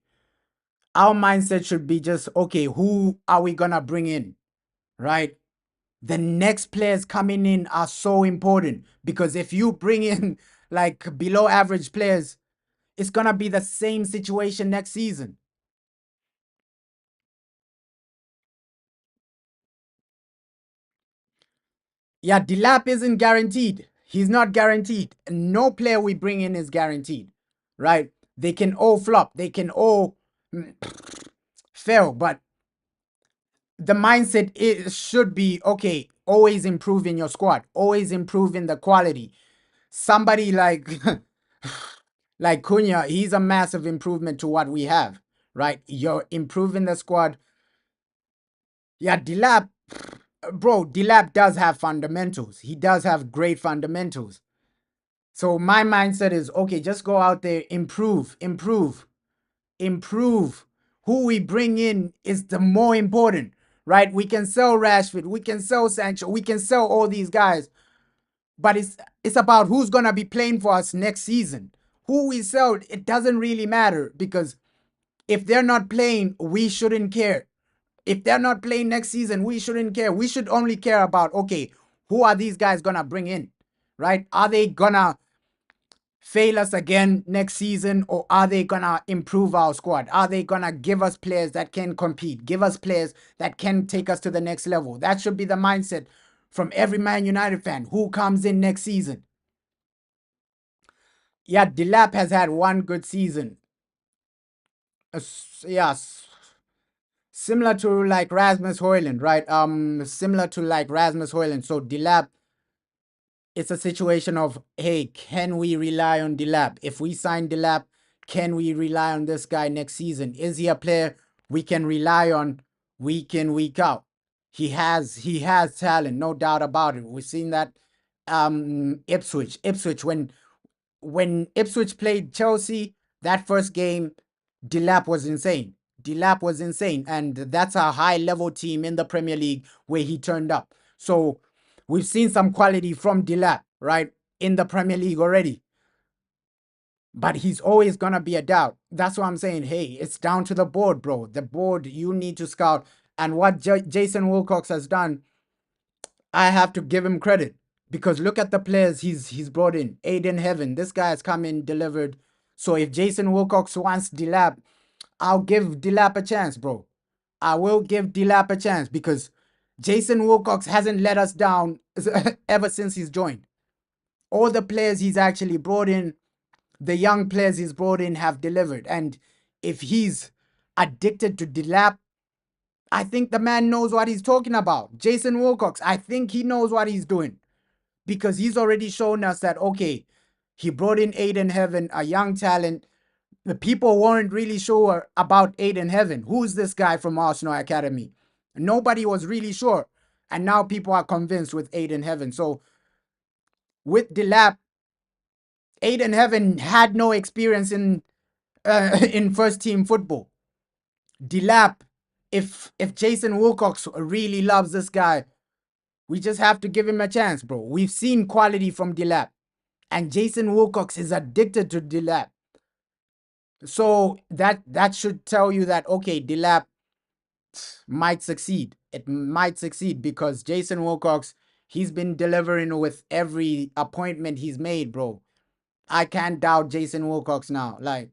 our mindset should be just, okay, who are we gonna bring in, right? The next players coming in are so important because if you bring in like below average players, it's gonna be the same situation next season. Yeah, Delap isn't guaranteed. He's not guaranteed. No player we bring in is guaranteed, right? They can all flop. They can all mm, fail, but the mindset should be, okay, always improving your squad, always improving the quality. Somebody like like Cunha, he's a massive improvement to what we have, right? You're improving the squad. Yeah, Delap, bro, Delap does have fundamentals. He does have great fundamentals. So my mindset is, okay, just go out there, improve. Who we bring in is the more important, right? We can sell Rashford, we can sell Sancho, we can sell all these guys, but it's about who's gonna be playing for us next season. Who we sell, it doesn't really matter because if they're not playing, we shouldn't care. If they're not playing next season, we shouldn't care. We should only care about, okay, who are these guys gonna bring in, right? Are they gonna fail us again next season, or are they gonna improve our squad? Are they gonna give us players that can compete, give us players that can take us to the next level? That should be the mindset from every Man United fan who comes in next season. Yeah, Delap has had one good season. Yeah, similar to like Rasmus Hoyland, right? Similar to like Rasmus Hoyland. So Delap, it's a situation of, hey, can we rely on Delap? If we sign Delap, can we rely on this guy next season? Is he a player we can rely on week in, week out? He has talent, no doubt about it. We've seen that Ipswich when Ipswich played Chelsea, that first game, Delap was insane. Delap was insane. And that's a high level team in the Premier League where he turned up. So we've seen some quality from Delap, right, in the Premier League already. But he's always going to be a doubt. That's why I'm saying, hey, it's down to the board, bro. The board, you need to scout. And what Jason Wilcox has done, I have to give him credit because look at the players he's brought in. Aiden Heaven, this guy has come in, delivered. So if Jason Wilcox wants Delap, I'll give Delap a chance, bro. I will give Delap a chance because Jason Wilcox hasn't let us down ever since he's joined. All the players he's actually brought in, the young players he's brought in have delivered. And if he's addicted to Delap, I think the man knows what he's talking about. Jason Wilcox, I think he knows what he's doing because he's already shown us that, okay, he brought in Aiden Heaven, a young talent. The people weren't really sure about Aiden Heaven. Who's this guy from Arsenal Academy? Nobody was really sure. And now people are convinced with Aiden Heaven. So with Delap, Aiden Heaven had no experience in in first team football. Delap, if Jason Wilcox really loves this guy, we just have to give him a chance, bro. We've seen quality from Delap. And Jason Wilcox is addicted to Delap. So that should tell you that, okay, Delap might succeed. It might succeed because Jason Wilcox, he's been delivering with every appointment he's made, bro. I can't doubt Jason Wilcox now. Like,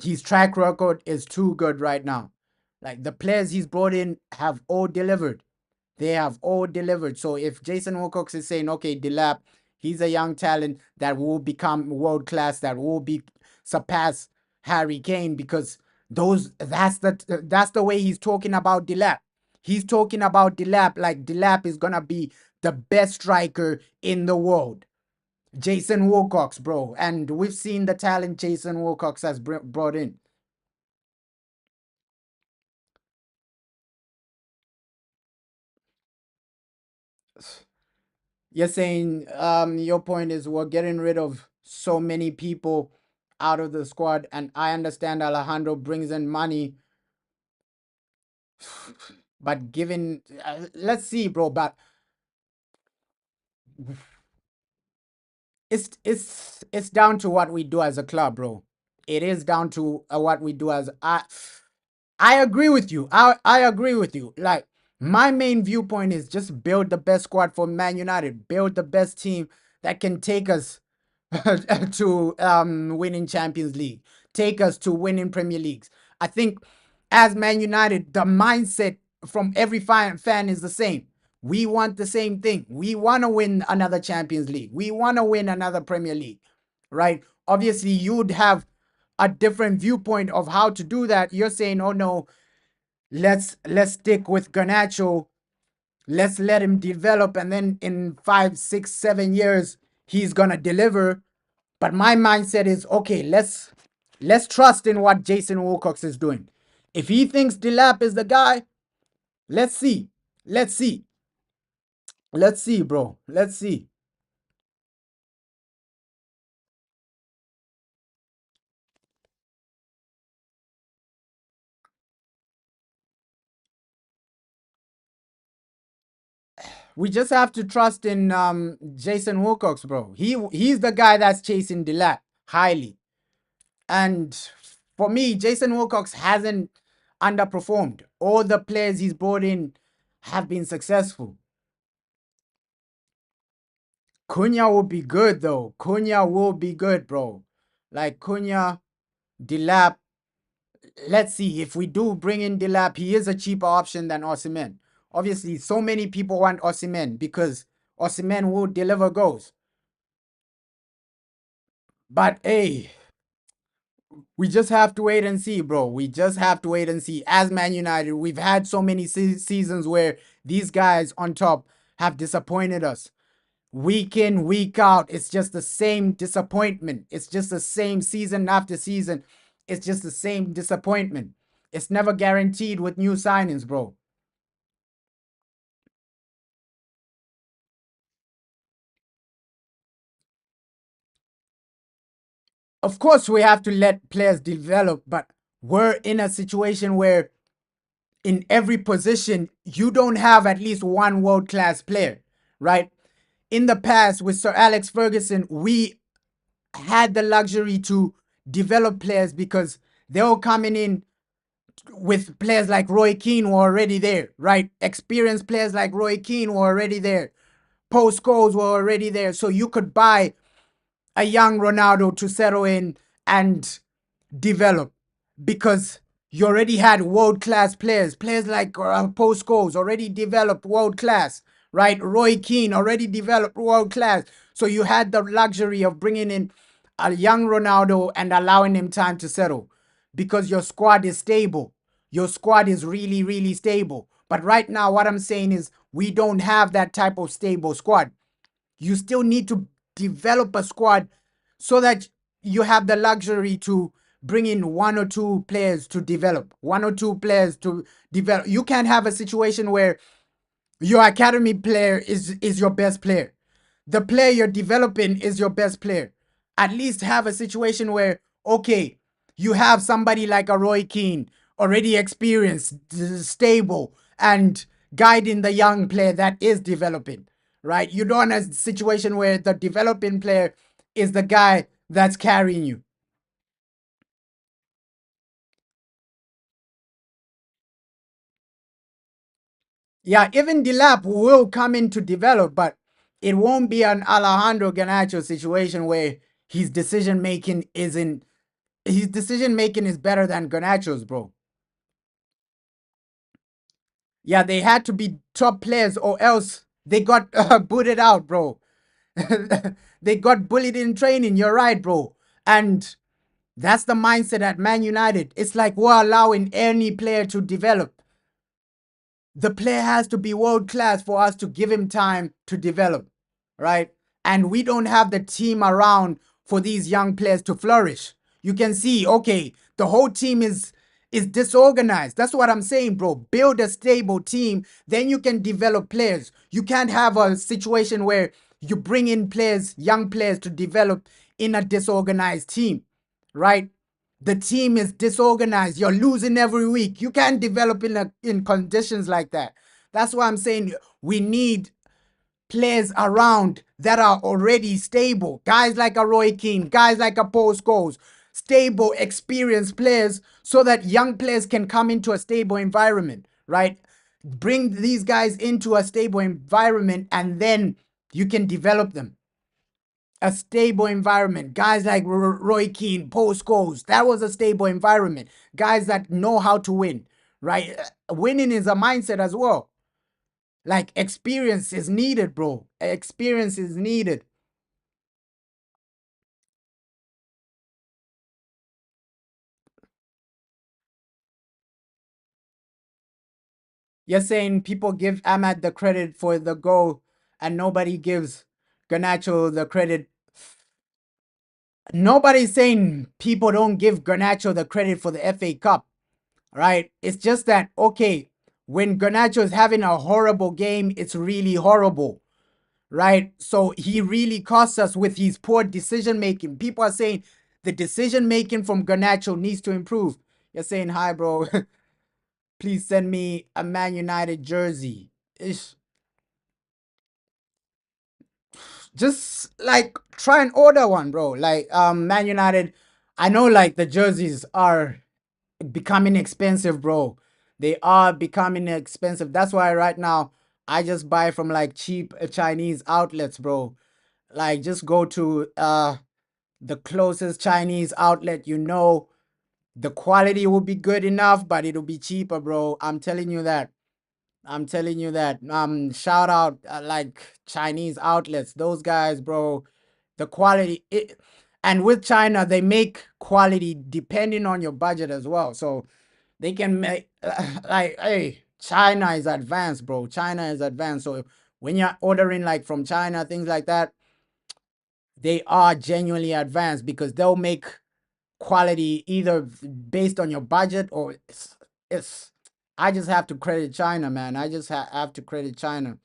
his track record is too good right now. Like, the players he's brought in have all delivered. They have all delivered. So if Jason Wilcox is saying, okay, Delap, he's a young talent that will become world class, that will be surpass Harry Kane, because that's the way he's talking about Delap. He's talking about Delap like Delap is gonna be the best striker in the world. Jason Wilcox, bro. And we've seen the talent Jason Wilcox has brought in. You're saying your point is we're getting rid of so many people out of the squad, and I understand Alejandro brings in money, but given let's see, bro. But It's down to what we do as a club, bro. It is down to what we do as I agree with you. I agree with you. Like my main viewpoint is just build the best squad for Man United. Build the best team that can take us to winning Champions League. Take us to winning Premier Leagues. I think as Man United, the mindset from every fan is the same. We want the same thing. We want to win another Champions League. We want to win another Premier League, right? Obviously, you'd have a different viewpoint of how to do that. You're saying, "Oh no, let's stick with Garnacho. Let's let him develop, and then in 5, 6, 7 years, he's gonna deliver." But my mindset is okay. Let's trust in what Jason Wilcox is doing. If he thinks Delap is the guy, let's see. Let's see. Let's see, bro. Let's see. We just have to trust in Jason Wilcox, bro. He's the guy that's chasing Delap highly. And for me, Jason Wilcox hasn't underperformed. All the players he's brought in have been successful. Cunha will be good though. Cunha will be good, bro. Like Cunha, Delap. Let's see if we do bring in Delap. He is a cheaper option than Osimhen. Obviously, so many people want Osimhen because Osimhen will deliver goals. But hey, we just have to wait and see, bro. We just have to wait and see. As Man United, we've had so many seasons where these guys on top have disappointed us. Week in, week out, it's just the same disappointment. It's just the same season after season. It's just the same disappointment. It's never guaranteed with new signings, bro. Of course, we have to let players develop, but we're in a situation where in every position, you don't have at least one world class player, right? In the past, with Sir Alex Ferguson, we had the luxury to develop players because they were coming in with players like Roy Keane were already there, right? Experienced players like Roy Keane were already there. Post Scholes were already there. So you could buy a young Ronaldo to settle in and develop because you already had world class players. Players like Post Scholes already developed world class, right? Roy Keane already developed world class. So you had the luxury of bringing in a young Ronaldo and allowing him time to settle because your squad is stable. Your squad is really, really stable. But right now, what I'm saying is we don't have that type of stable squad. You still need to develop a squad so that you have the luxury to bring in one or two players to develop, one or two players to develop. You can't have a situation where your academy player is your best player. The player you're developing is your best player. At least have a situation where, okay, you have somebody like a Roy Keane, already experienced, stable, and guiding the young player that is developing, right? You don't want a situation where the developing player is the guy that's carrying you. Yeah, even Delap will come in to develop, but it won't be an Alejandro Garnacho situation where his decision making isn't his decision making is better than Garnacho's, bro. Yeah, they had to be top players or else they got booted out, bro. They got bullied in training. You're right, bro. And that's the mindset at Man United. It's like we're allowing any player to develop. The player has to be world class for us to give him time to develop, right? And we don't have the team around for these young players to flourish. You can see, okay, the whole team is disorganized. That's what I'm saying, bro. Build a stable team, then you can develop players. You can't have a situation where you bring in players, young players to develop in a disorganized team, right? The team is disorganized. You're losing every week. You can't develop in conditions like that. That's why I'm saying we need players around that are already stable. Guys like a Roy Keane, guys like a Paul Scholes, stable, experienced players, so that young players can come into a stable environment, right? Bring these guys into a stable environment and then you can develop them. A stable environment. Guys like Roy Keane, Paul Scholes, that was a stable environment. Guys that know how to win, right? Winning is a mindset as well. Like experience is needed, bro. Experience is needed. You're saying people give Ahmad the credit for the goal and nobody gives Garnacho the credit. Nobody's saying people don't give Garnacho the credit for the FA Cup, right? It's just that, okay, when Garnacho is having a horrible game, it's really horrible, right? So he really costs us with his poor decision making. People are saying the decision making from Garnacho needs to improve. You're saying, hi, bro. Please send me a Man United jersey. Ish. Just like try and order one, bro. Like Man United, I know like the jerseys are becoming expensive, bro. They are becoming expensive. That's why right now I just buy from like cheap Chinese outlets, bro. Like just go to the closest Chinese outlet you know. The quality will be good enough, but it'll be cheaper, bro. I'm telling you that. I'm telling you that. Shout out like Chinese outlets. Those guys, bro. The quality. And with China, they make quality depending on your budget as well. So they can make like, hey, China is advanced, bro. China is advanced. So when you're ordering like from China, things like that, they are genuinely advanced because they'll make quality either based on your budget or it's I just have to credit China, man. I just have to credit China.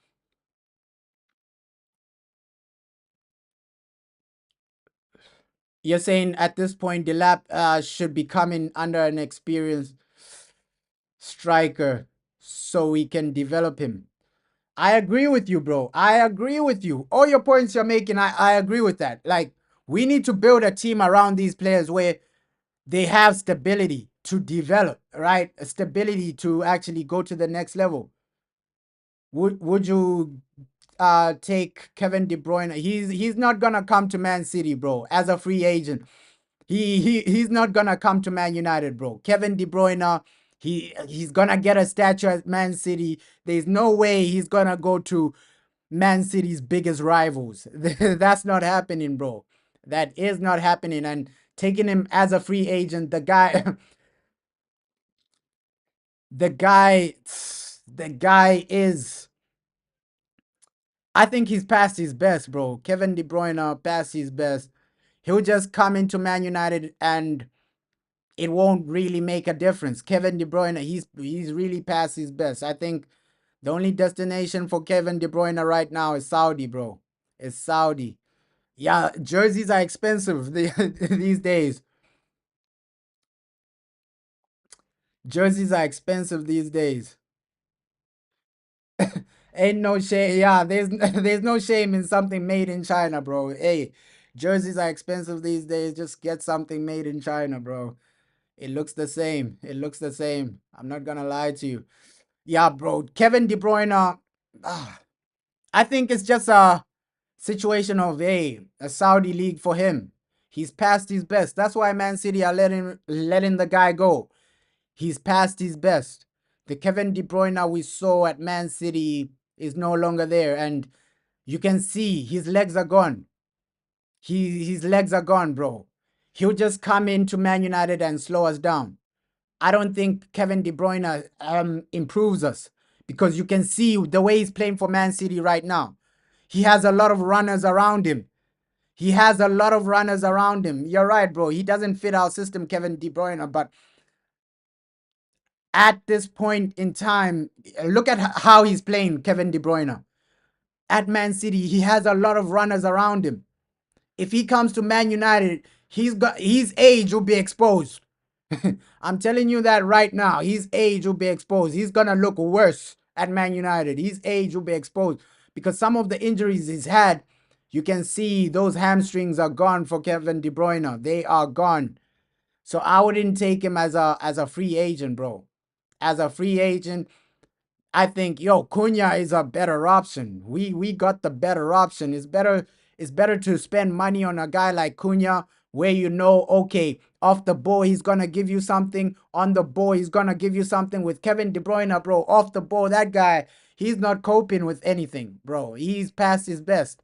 You're saying at this point, Delap should be coming under an experienced striker so we can develop him. I agree with you, bro. I agree with you. All your points you're making, I agree with that. Like, we need to build a team around these players where they have stability to develop, right? A stability to actually go to the next level. Would you take Kevin De Bruyne? He's not gonna come to Man City, bro, as a free agent. He's not gonna come to Man United, bro. Kevin De Bruyne, he's gonna get a statue at Man City. There's no way he's gonna go to Man City's biggest rivals. That's not happening, bro. That is not happening. And taking him as a free agent, the guy, the guy, the guy is. I think he's past his best, bro. Kevin De Bruyne past his best. He'll just come into Man United and it won't really make a difference. Kevin De Bruyne, he's really past his best. I think the only destination for Kevin De Bruyne right now is Saudi, bro. It's Saudi. Yeah, jerseys are expensive these days. Jerseys are expensive these days. Ain't no shame. Yeah, there's no shame in something made in China, bro. Hey, jerseys are expensive these days. Just get something made in China, bro. It looks the same. It looks the same. I'm not gonna lie to you. Yeah, bro. Kevin De Bruyne. I think it's just a situation of a Saudi league for him. He's past his best. That's why Man City are letting the guy go. He's past his best. The Kevin De Bruyne we saw at Man City is no longer there, and you can see his legs are gone. His legs are gone, bro. He'll just come into Man United and slow us down. I don't think Kevin De Bruyne improves us because you can see the way he's playing for Man City right now. He has a lot of runners around him. He has a lot of runners around him. You're right, bro. He doesn't fit our system, Kevin De Bruyne, but at this point in time, look at how he's playing, Kevin De Bruyne. At Man City, he has a lot of runners around him. If he comes to Man United, his age will be exposed. I'm telling you that right now. His age will be exposed. He's gonna look worse at Man United. His age will be exposed because some of the injuries he's had, you can see those hamstrings are gone for Kevin De Bruyne. They are gone. So I wouldn't take him as a free agent, bro. As a free agent, I think Cunha is a better option. We got the better option. It's better to spend money on a guy like Cunha where okay, off the ball he's gonna give you something, on the ball he's gonna give you something. With Kevin De Bruyne, bro, off the ball that guy, he's not coping with anything, bro. He's past his best.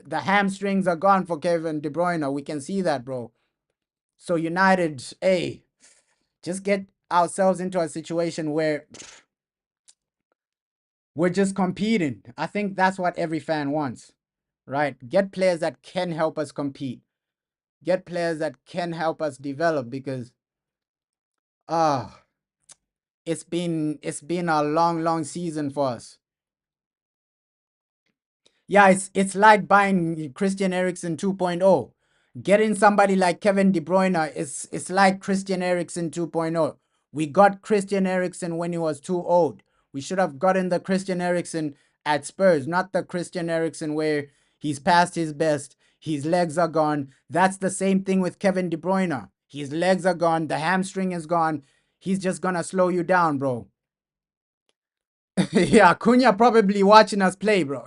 The hamstrings are gone for Kevin De Bruyne. We can see that, bro. So United, hey, just get ourselves into a situation where we're just competing. I think that's what every fan wants, right? Get players that can help us compete. Get players that can help us develop because ah, it's been a long season for us. Yeah, it's like buying Christian Eriksen 2.0. Getting somebody like Kevin De Bruyne is it's like Christian Eriksen 2.0. We got Christian Eriksen when he was too old. We should have gotten the Christian Eriksen at Spurs, not the Christian Eriksen where he's past his best. His legs are gone. That's the same thing with Kevin De Bruyne. His legs are gone. The hamstring is gone. He's just gonna slow you down, bro. Yeah, Cunha probably watching us play, bro.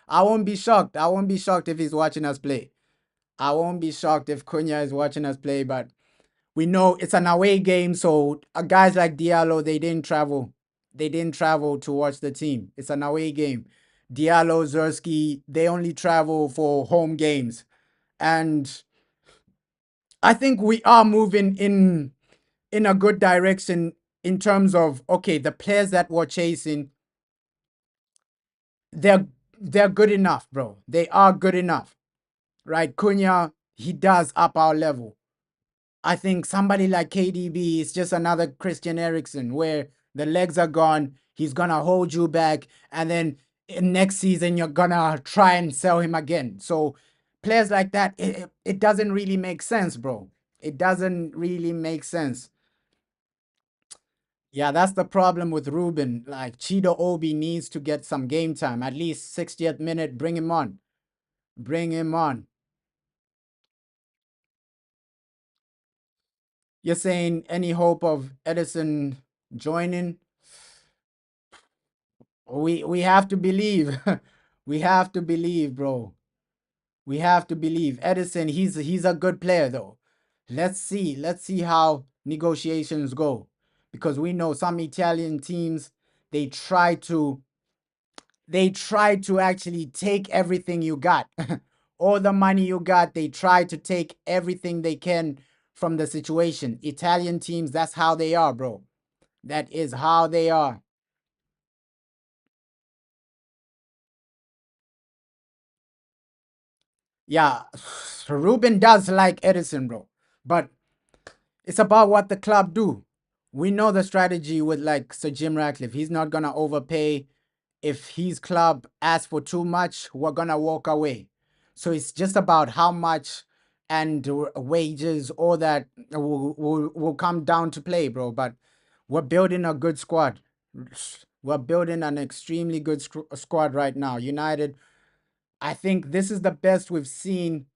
I won't be shocked. I won't be shocked if he's watching us play. I won't be shocked if Cunha is watching us play, but we know it's an away game, so guys like Diallo, they didn't travel. They didn't travel to watch the team. It's an away game. Diallo, Zerski, they only travel for home games. And I think we are moving in a good direction in terms of okay, the players that we're chasing, they're they're good enough, bro. They are good enough, right? Cunha, he does up our level. I think somebody like KDB is just another Christian Eriksen, where the legs are gone, he's gonna hold you back, and then next season you're gonna try and sell him again. So players like that, it doesn't really make sense, bro. It doesn't really make sense. Yeah, that's the problem with Ruben. Like Chido Obi needs to get some game time, at least 60th minute. Bring him on. Bring him on. You're saying any hope of Edison joining? We have to believe. We have to believe, bro. We have to believe. Edison, he's a good player though. Let's see. Let's see how negotiations go. Because we know some Italian teams, they try to actually take everything you got. All the money you got, they try to take everything they can from the situation. Italian teams, that's how they are, bro. That is how they are. Yeah, Ruben does like Edison, bro. But it's about what the club do. We know the strategy with like Sir Jim Ratcliffe. He's not gonna overpay. If his club asks for too much, we're gonna walk away. So it's just about how much and wages, all that will come down to play, bro. But we're building a good squad. We're building an extremely good squad right now. United, I think this is the best we've seen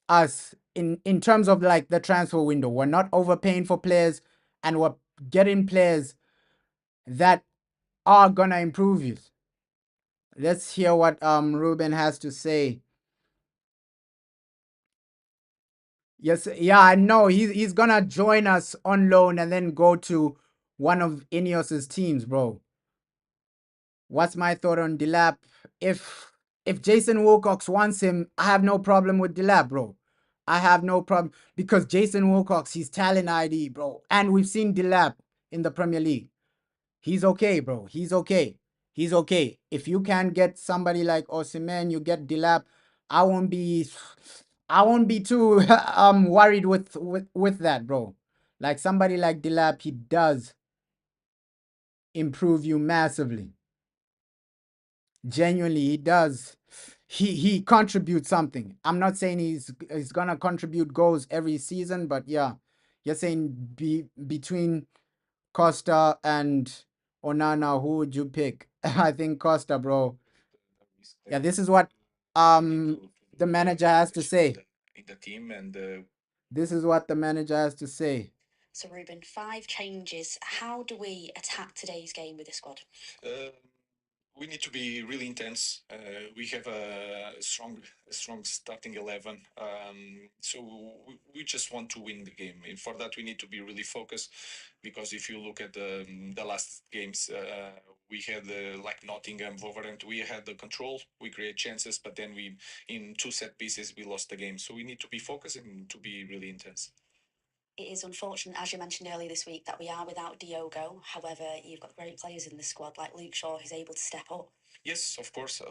us in terms of like the transfer window. We're not overpaying for players, and we're getting players that are gonna improve you. Let's hear what Ruben has to say. Yes, yeah, I know he's gonna join us on loan and then go to one of Ineos's teams, bro. What's my thought on Delap? If if Jason Wilcox wants him, I have no problem with Delap, bro. I have no problem because Jason Wilcox, he's talent ID, bro. And we've seen Delap in the Premier League. He's okay, bro. He's okay. He's okay. If you can get somebody like Osimhen, you get Delap, I won't be I won't be too worried with that, bro. Like somebody like Delap, he does improve you massively. Genuinely, he does. He contributes something. I'm not saying he's gonna contribute goals every season, but yeah, you're saying between Costa and Onana, who would you pick? I think Costa, bro. Yeah, this is what the manager has to say. in the team, and This is what the manager has to say. so, Ruben, 5 changes. How do we attack today's game with the squad? We need to be really intense. We have a strong starting 11. So we just want to win the game. And for that, we need to be really focused. Because if you look at the last games, we had like Nottingham, Wolverhampton, we had the control. We create chances, but then we, in 2 set pieces, we lost the game. So we need to be focused and to be really intense. It is unfortunate, as you mentioned earlier this week, that we are without Diogo. However, you've got great players in the squad like Luke Shaw, who's able to step up. Yes, of course.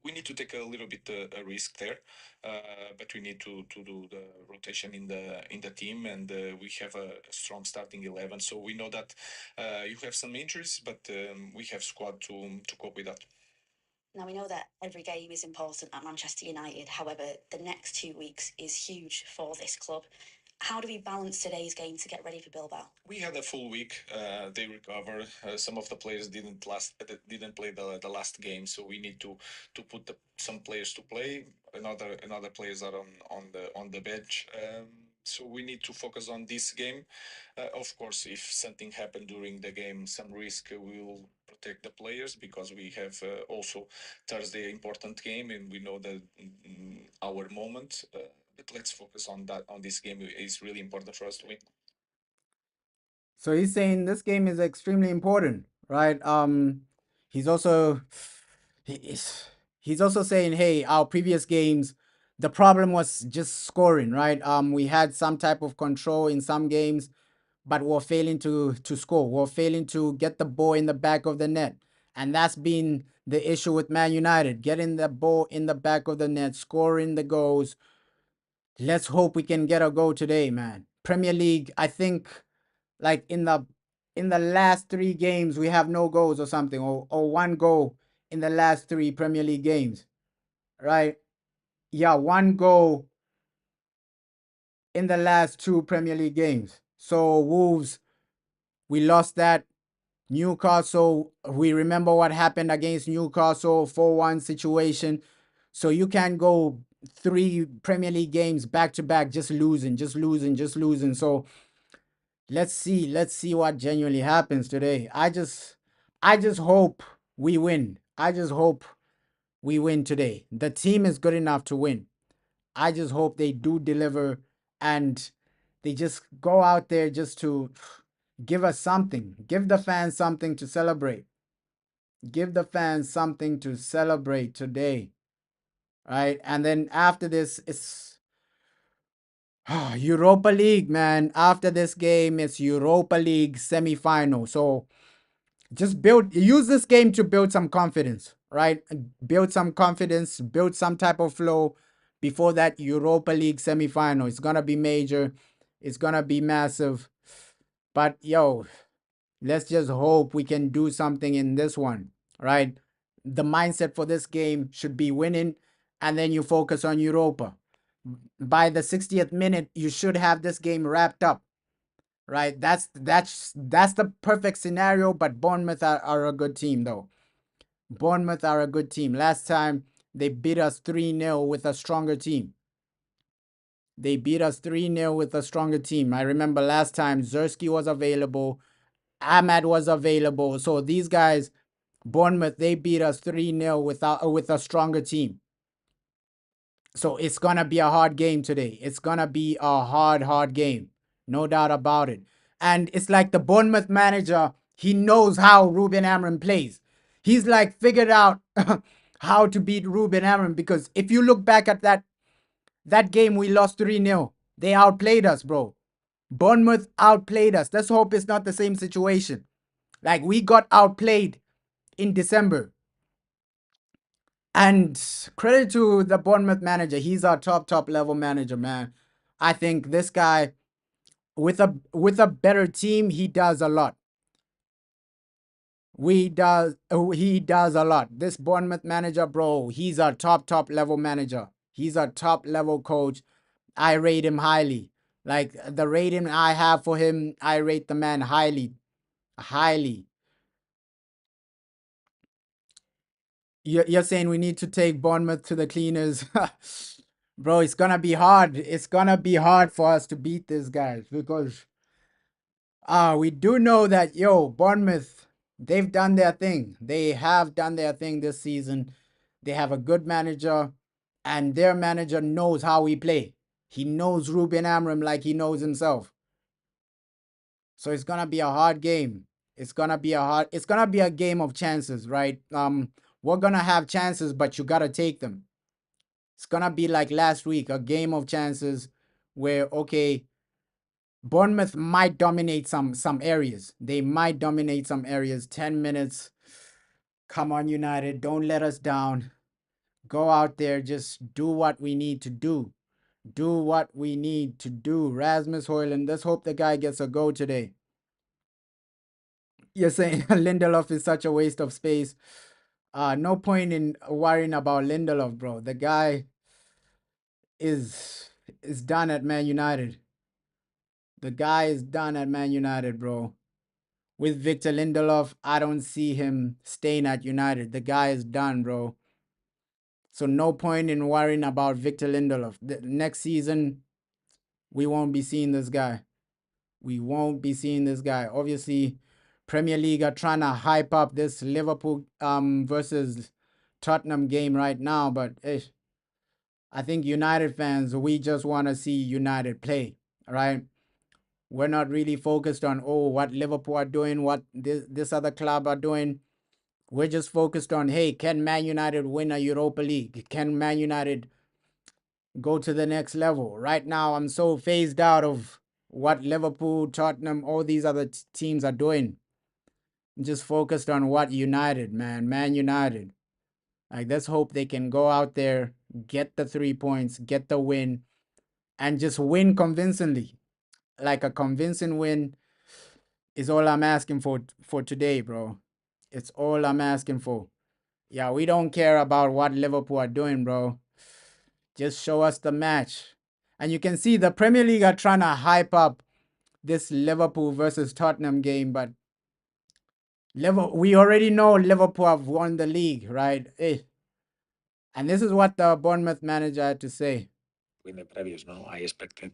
We need to take a little bit a risk there, but we need to do the rotation in the team, and we have a strong starting 11. So we know that you have some injuries, but we have squad to cope with that. Now, we know that every game is important at Manchester United. However, the next 2 weeks is huge for this club. How do we balance today's game to get ready for Bilbao? We had a full week. They recover. Some of the players didn't play the last game, so we need to put some players to play. Another players are on the bench. So we need to focus on this game. Of course, if something happened during the game, some risk, we will protect the players, because we have also Thursday important game, and we know that our moment. But let's focus on that. On this game, is really important for us to win. So he's saying this game is extremely important, right? He's also he's he's also saying, hey, our previous games, the problem was just scoring, right? We had some type of control in some games, but we're failing to score. We're failing to get the ball in the back of the net, and that's been the issue with Man United: getting the ball in the back of the net, scoring the goals. Let's hope we can get a goal today, man. Premier League, I think, like in the last 3 games we have no goals or something, or 1 goal in the last 3 Premier League games, right? Yeah, 1 goal in the last 2 Premier League games. So Wolves, we lost that. Newcastle, we remember what happened against Newcastle, 4-1 situation. So you can't go 3 Premier League games back to back just losing, just losing, just losing. So let's see what genuinely happens today. I just hope we win. I just hope we win today. The team is good enough to win. I just hope they do deliver, and they just go out there just to give us something. Give the fans something to celebrate. Give the fans something to celebrate today, right? And then after this, it's Europa League, man. After this game, it's Europa League semi-final. So just use this game to build some confidence, right? Build some confidence, build some type of flow before that Europa League semi-final. It's gonna be major, it's gonna be massive. But yo, let's just hope we can do something in this one, right? The mindset for this game should be winning, and then you focus on Europa. By the 60th minute, you should have this game wrapped up, right? That's the perfect scenario. But Bournemouth are a good team, though. Bournemouth are a good team. Last time they beat us 3-0 with a stronger team. They beat us 3-0 with a stronger team. I remember last time Zerski was available, Ahmad was available. So these guys, Bournemouth, they beat us 3-0 with a stronger team. So it's gonna be a hard game today. It's gonna be a hard game. No doubt about it. And it's like the Bournemouth manager, he knows how Ruben Amorim plays. He's like figured out how to beat Ruben Amorim, because if you look back at that game we lost 3-0, they outplayed us, bro. Bournemouth outplayed us. Let's hope it's not the same situation. Like, we got outplayed in December. And credit to the Bournemouth manager. He's our top level manager, man. I think this guy, with a better team, he does a lot. He does a lot. This Bournemouth manager, bro, he's a top level manager. He's a top level coach. I rate him highly. Like, the rating I have for him, I rate the man highly. Highly. You're saying we need to take Bournemouth to the cleaners. Bro, it's gonna be hard. It's gonna be hard for us to beat these guys because we do know that Bournemouth, they've done their thing. They have done their thing this season. They have a good manager, and their manager knows how we play. He knows Ruben Amram like he knows himself. So it's gonna be a hard game. It's gonna be a game of chances, right? We're gonna have chances, but you gotta take them. It's gonna be like last week, a game of chances where okay, Bournemouth might dominate some areas. They might dominate some areas. 10 minutes. Come on, United. Don't let us down. Go out there. Just do what we need to do. Do what we need to do. Rasmus Højlund. Let's hope the guy gets a go today. You're saying Lindelof is such a waste of space. No point in worrying about Lindelof, bro. The guy is done at Man United. The guy is done at Man United, bro. With Victor Lindelof, I don't see him staying at United. The guy is done, bro. So no point in worrying about Victor Lindelof. The next season, we won't be seeing this guy. We won't be seeing this guy. Obviously, Premier League are trying to hype up this Liverpool versus Tottenham game right now, but I think United fans, we just want to see United play, right? We're not really focused on what Liverpool are doing, what this other club are doing. We're just focused on, hey, can Man United win a Europa League? Can Man United go to the next level? Right now, I'm so phased out of what Liverpool, Tottenham, all these other teams are doing. I'm just focused on what United, man. Man United. Like, let's hope they can go out there, get the 3 points, get the win, and just win convincingly. Like a convincing win is all I'm asking for today, bro. It's all I'm asking for. Yeah, we don't care about what Liverpool are doing, bro. Just show us the match. And you can see the Premier League are trying to hype up this Liverpool versus Tottenham game, but we already know Liverpool have won the league, right? And this is what the Bournemouth manager had to say. With the previous, no, I expected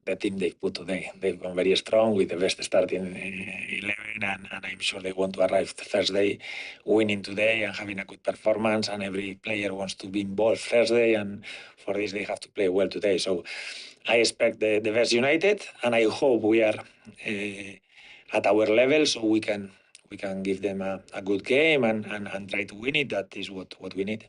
the team they've put today. They've gone very strong with the best starting 11, and I'm sure they want to arrive Thursday winning today and having a good performance. And every player wants to be involved Thursday, and for this they have to play well today. So I expect the best United, and I hope we are at our level so we can give them a good game and try to win it. That is what we need.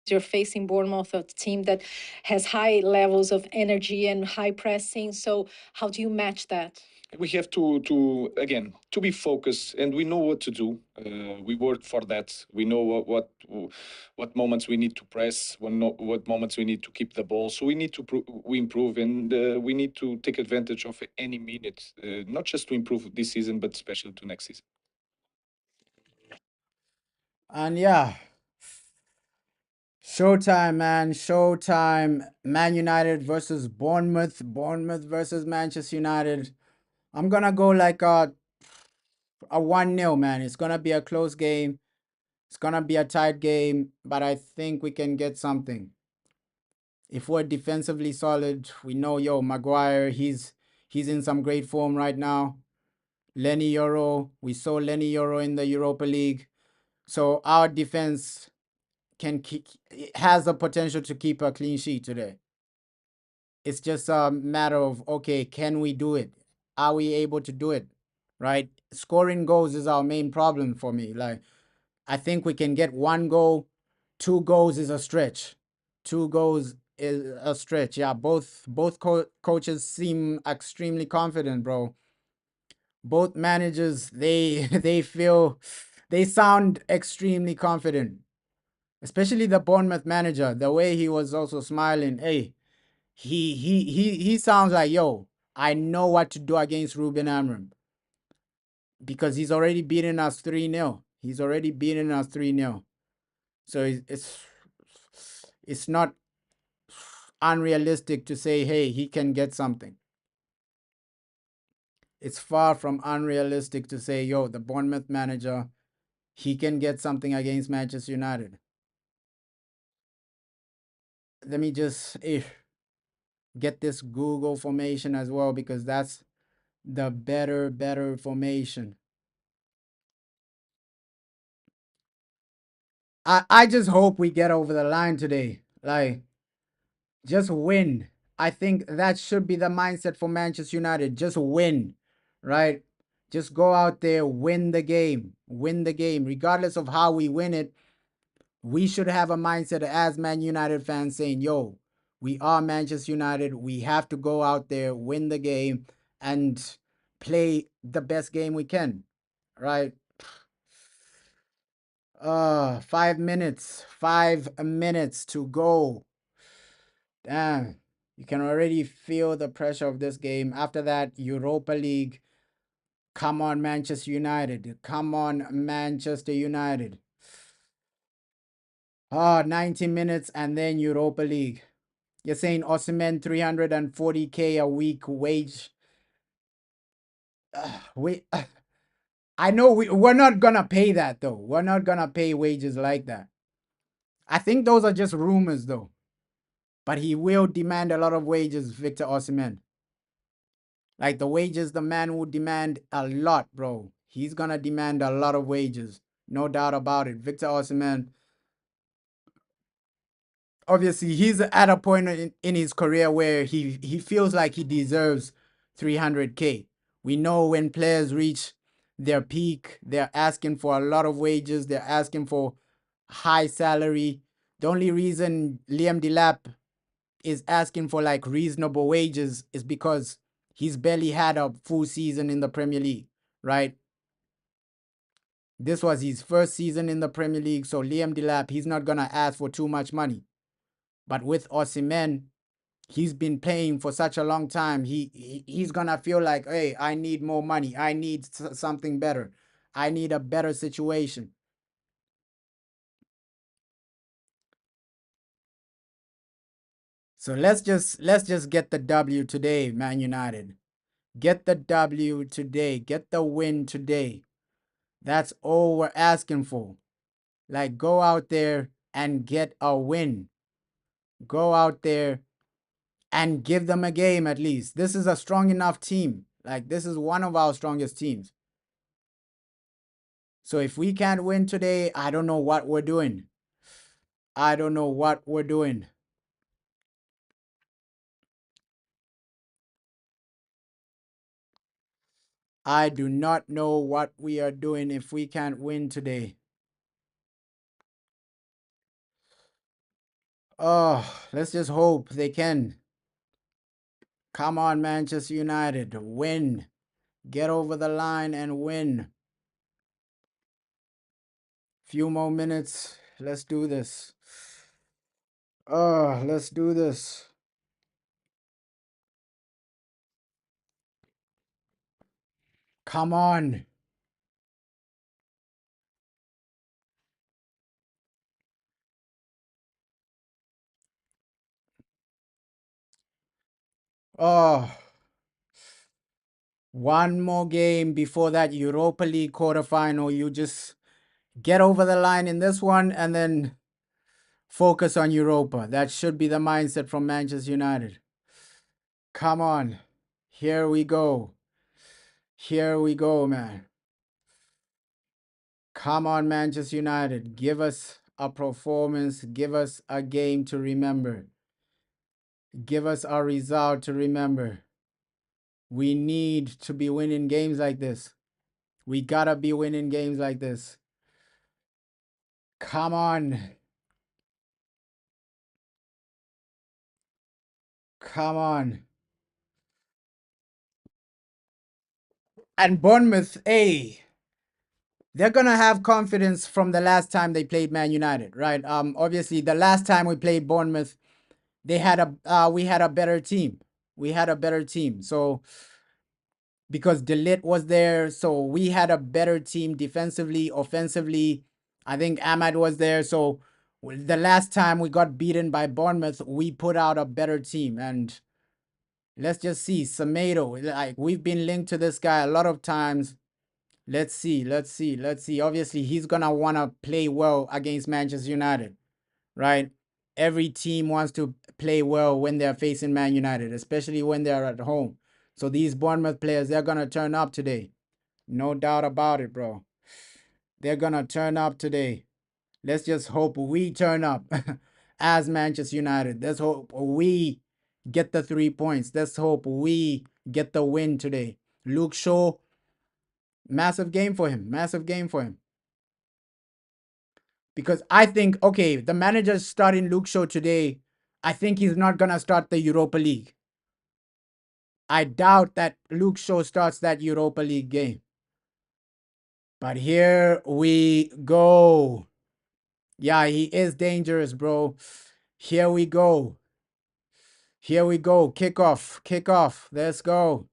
You're facing Bournemouth, a team that has high levels of energy and high pressing. So how do you match that? We have to again to be focused, and we know what to do. We work for that. We know what moments we need to press, what moments we need to keep the ball. So we need to we improve, and we need to take advantage of any minute, not just to improve this season, but especially to next season. And yeah, showtime, man. Showtime. Man United versus Bournemouth. Bournemouth versus Manchester United. I'm going to go like a 1-0, man. It's going to be a close game. It's going to be a tight game, but I think we can get something. If we're defensively solid, we know, Maguire, he's in some great form right now. Lenny Euro, we saw Lenny Euro in the Europa League. So our defense has the potential to keep a clean sheet today. It's just a matter of, okay, can we do it? Are we able to do it? Right? Scoring goals is our main problem for me. Like, I think we can get 1 goal. 2 goals is a stretch. 2 goals is a stretch. Yeah, both coaches seem extremely confident, bro. Both managers, they they sound extremely confident. Especially the Bournemouth manager, the way he was also smiling. Hey, he sounds like, I know what to do against Ruben Amram. Because he's already beaten us 3-0. He's already beaten us 3-0. So it's not unrealistic to say, hey, he can get something. It's far from unrealistic to say, the Bournemouth manager, he can get something against Manchester United. Let me just get this Google formation as well, because that's the better formation. I just hope we get over the line today. Like, just win. I think that should be the mindset for Manchester United. Just win, right? Just go out there, win the game. Win the game. Regardless of how we win it, we should have a mindset as Man United fans saying, yo, we are Manchester United. We have to go out there, win the game, and play the best game we can, right? 5 minutes. 5 minutes to go. Damn. You can already feel the pressure of this game. After that, Europa League. Come on, Manchester United. Come on, Manchester United. 90 minutes and then Europa League. You're saying Osimhen 340K a week wage. I know we're not gonna pay that though. We're not gonna pay wages like that. I think those are just rumors though. But he will demand a lot of wages, Victor Osimhen. Like the wages, the man would demand a lot, bro. He's gonna demand a lot of wages. No doubt about it. Victor Osimhen, obviously, he's at a point in his career where he feels like he deserves 300K. We know when players reach their peak, they're asking for a lot of wages. They're asking for high salary. The only reason Liam Delap is asking for like reasonable wages is because he's barely had a full season in the Premier League, right? This was his first season in the Premier League, so Liam Delap, he's not gonna ask for too much money. But with Osimhen, he's been playing for such a long time. He's gonna feel like, hey, I need more money. I need something better. I need a better situation. So let's just get the W today, Man United. Get the W today. Get the win today. That's all we're asking for. Like, go out there and get a win. Go out there and give them a game at least. This is a strong enough team. Like, this is one of our strongest teams. So if we can't win today, I don't know what we're doing. I don't know what we're doing. I do not know what we are doing if we can't win today. Oh, let's just hope they can. Come on, Manchester United. Win. Get over the line and win. Few more minutes. Let's do this. Oh, let's do this. Come on. Oh, one more game before that Europa League quarterfinal. You just get over the line in this one and then focus on Europa. That should be the mindset from Manchester United. Come on. Here we go. Here we go, man. Come on, Manchester United. Give us a performance. Give us a game to remember. Give us a result to remember. We need to be winning games like this. We gotta be winning games like this. Come on. Come on. And Bournemouth, hey, they're gonna have confidence from the last time they played Man United, right? Obviously, the last time we played Bournemouth, we had a better team. We had a better team. So because De Ligt was there, so we had a better team defensively, offensively. I think Ahmad was there. So the last time we got beaten by Bournemouth, we put out a better team. And let's just see, Semedo, like we've been linked to this guy a lot of times. Let's see. Let's see. Let's see. Obviously, he's gonna wanna play well against Manchester United, right? Every team wants to play well when they're facing Man United, especially when they're at home. So these Bournemouth players, they're gonna turn up today. No doubt about it, bro. They're gonna turn up today. Let's just hope we turn up as Manchester United. Let's hope we get the 3 points. Let's hope we get the win today. Luke Shaw, massive game for him. Massive game for him. Because I think, okay, the manager's starting Luke Shaw today. I think he's not going to start the Europa League. I doubt that Luke Shaw starts that Europa League game. But here we go. Yeah, he is dangerous, bro. Here we go. Here we go. Kickoff. Kickoff. Let's go.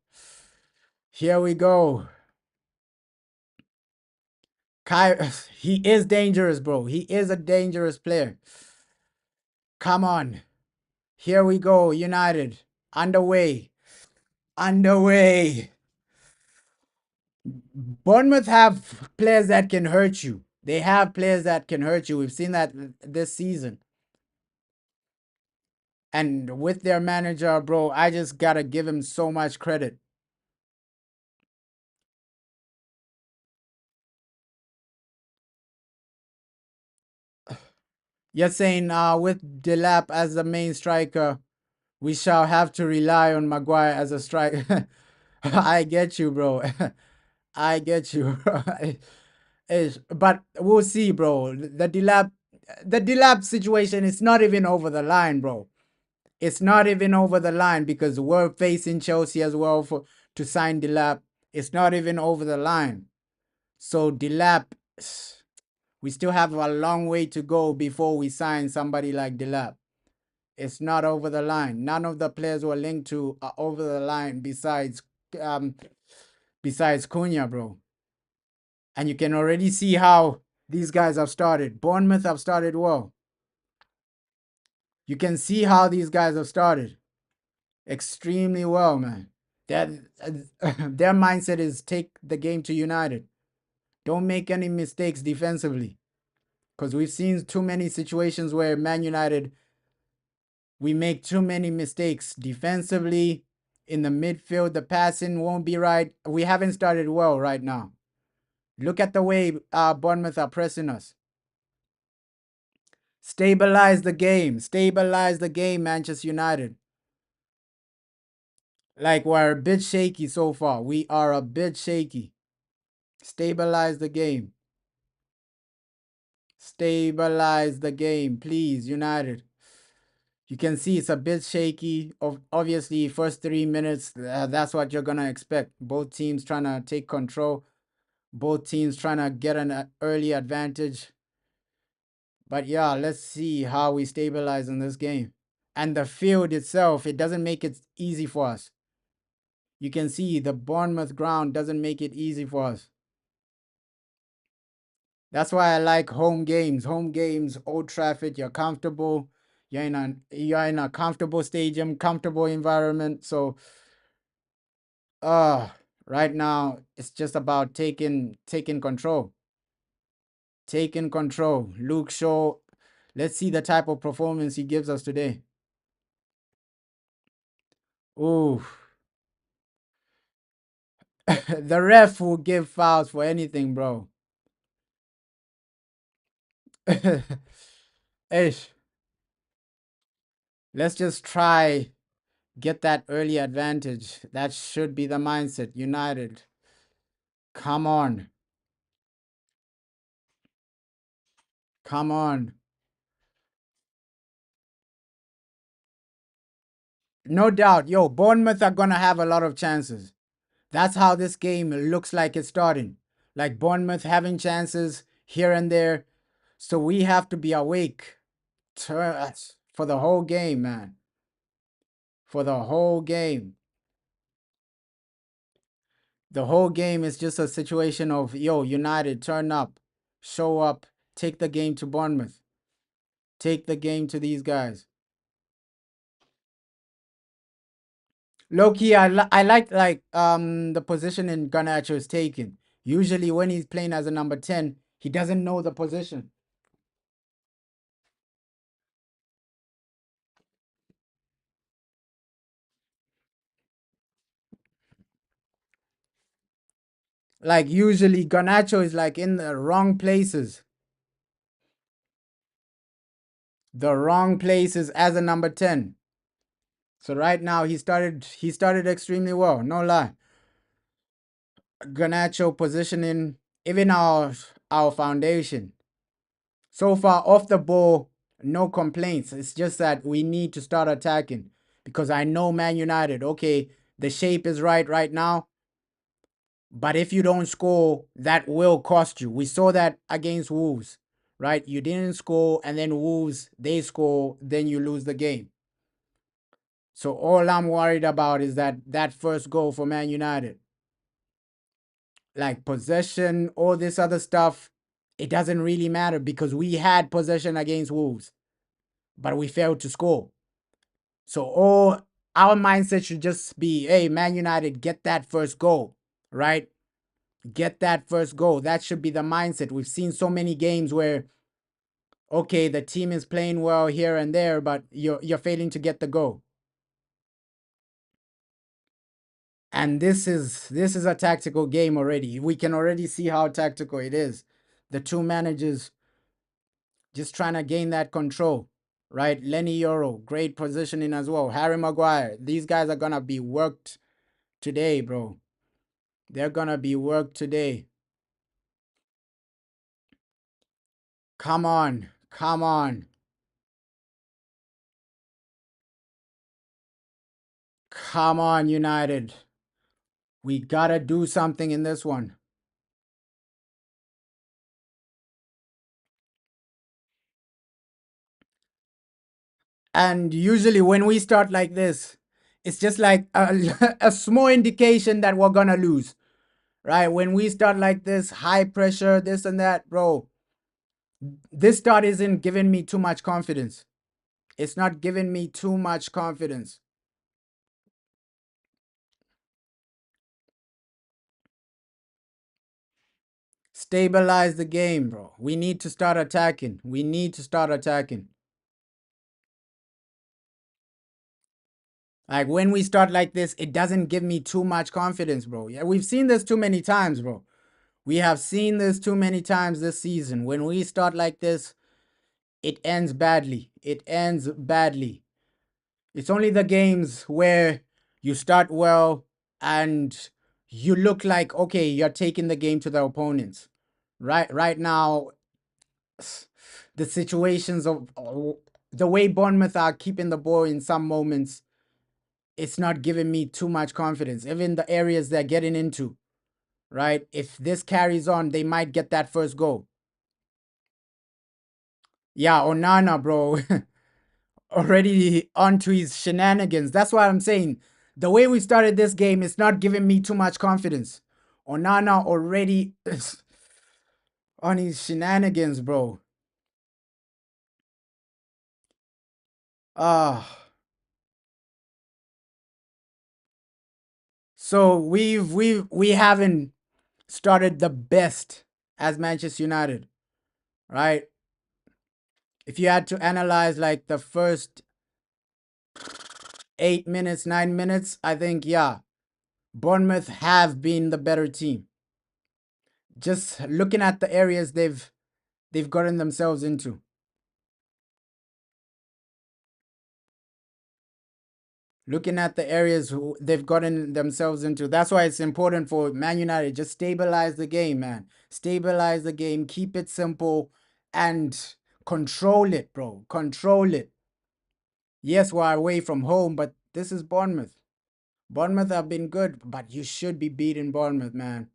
Here we go. He is dangerous, bro. He is a dangerous player. Come on. Here we go. United. Underway. Underway. Bournemouth have players that can hurt you. They have players that can hurt you. We've seen that this season. And with their manager, bro, I just gotta give him so much credit. You're saying with Delap as the main striker, we shall have to rely on Maguire as a striker. I get you, bro. I get you. But we'll see, bro. The Delap situation is not even over the line, bro. It's not even over the line because we're facing Chelsea as well for to sign Delap. It's not even over the line. So Delap, we still have a long way to go before we sign somebody like Delap. It's not over the line. None of the players we're linked to are over the line um besides Cunha, bro. And you can already see how these guys have started. Bournemouth have started well. You can see how these guys have started extremely well, man. Their mindset is take the game to United. Don't make any mistakes defensively. Because we've seen too many situations where Man United, we make too many mistakes defensively. In the midfield, the passing won't be right. We haven't started well right now. Look at the way Bournemouth are pressing us. Stabilize the game. Stabilize the game, Manchester United. Like, we're a bit shaky so far. We are a bit shaky. Stabilize the game. Stabilize the game, please, United. You can see it's a bit shaky. Obviously, first 3 minutes, that's what you're going to expect. Both teams trying to take control. Both teams trying to get an early advantage. But yeah, let's see how we stabilize in this game. And the field itself, it doesn't make it easy for us. You can see the Bournemouth ground doesn't make it easy for us. That's why I like home games. Home games, Old Trafford, you're comfortable. You're in a comfortable stadium, comfortable environment. So uh right now it's just about taking control. Taking control. Luke Shaw. Let's see the type of performance he gives us today. Ooh. The ref will give fouls for anything, bro. Ish. Let's just try get that early advantage. That should be the mindset. United. Come on. Come on. No doubt. Yo, Bournemouth are gonna have a lot of chances. That's how this game looks like it's starting. Like Bournemouth having chances here and there. So we have to be awake for the whole game, man. For the whole game. The whole game is just a situation of, yo, United, turn up, show up, take the game to Bournemouth, take the game to these guys. Low key, I like the position in Garnacho is taking. Usually when he's playing as a number 10, he doesn't know the position. Like usually Garnacho is like in the wrong places. The wrong places as a number 10. So right now he started extremely well, no lie. Garnacho positioning, even our foundation. So far off the ball, no complaints. It's just that we need to start attacking because I know Man United, okay, the shape is right now, but if you don't score, that will cost you. We saw that against Wolves, right? You didn't score and then Wolves, they score, then you lose the game. So all I'm worried about is that first goal for Man United. Like possession, all this other stuff, it doesn't really matter because we had possession against Wolves, but we failed to score. So all our mindset should just be, hey, Man United, get that first goal, right? Get that first goal. That should be the mindset. We've seen so many games where, okay, the team is playing well here and there, but you're failing to get the goal. And this is a tactical game already. We can already see how tactical it is. The two managers just trying to gain that control, right? Lenny Yoro, great positioning as well. Harry Maguire, these guys are gonna be worked today, bro. They're gonna be worked today. Come on, come on, come on, United. We gotta do something in this one. And usually when we start like this, it's just like a small indication that we're gonna lose, right? When we start like this, high pressure, this and that, bro, this start isn't giving me too much confidence. It's not giving me too much confidence. Stabilize the game, bro. We need to start attacking. We need to start attacking. Like when we start like this, it doesn't give me too much confidence, bro. Yeah, we've seen this too many times, bro. We have seen this too many times this season. When we start like this, it ends badly. It ends badly. It's only the games where you start well and you look like, okay, you're taking the game to the opponents. Right now, the situations of the way Bournemouth are keeping the ball in some moments, it's not giving me too much confidence. Even the areas they're getting into, right? If this carries on, they might get that first goal. Yeah, Onana, bro, already onto his shenanigans. That's what I'm saying. The way we started this game is not giving me too much confidence. Onana already on his shenanigans, bro. Ah. So we haven't started the best as Manchester United, right? If you had to analyze like the first 8 minutes, 9 minutes, I think yeah, Bournemouth have been the better team. Just looking at the areas they've gotten themselves into. Looking at the areas they've gotten themselves into. That's why it's important for Man United just stabilize the game, man. Stabilize the game, keep it simple, and control it, bro. Control it. Yes, we're away from home, but this is Bournemouth. Bournemouth have been good, but you should be beating Bournemouth, man.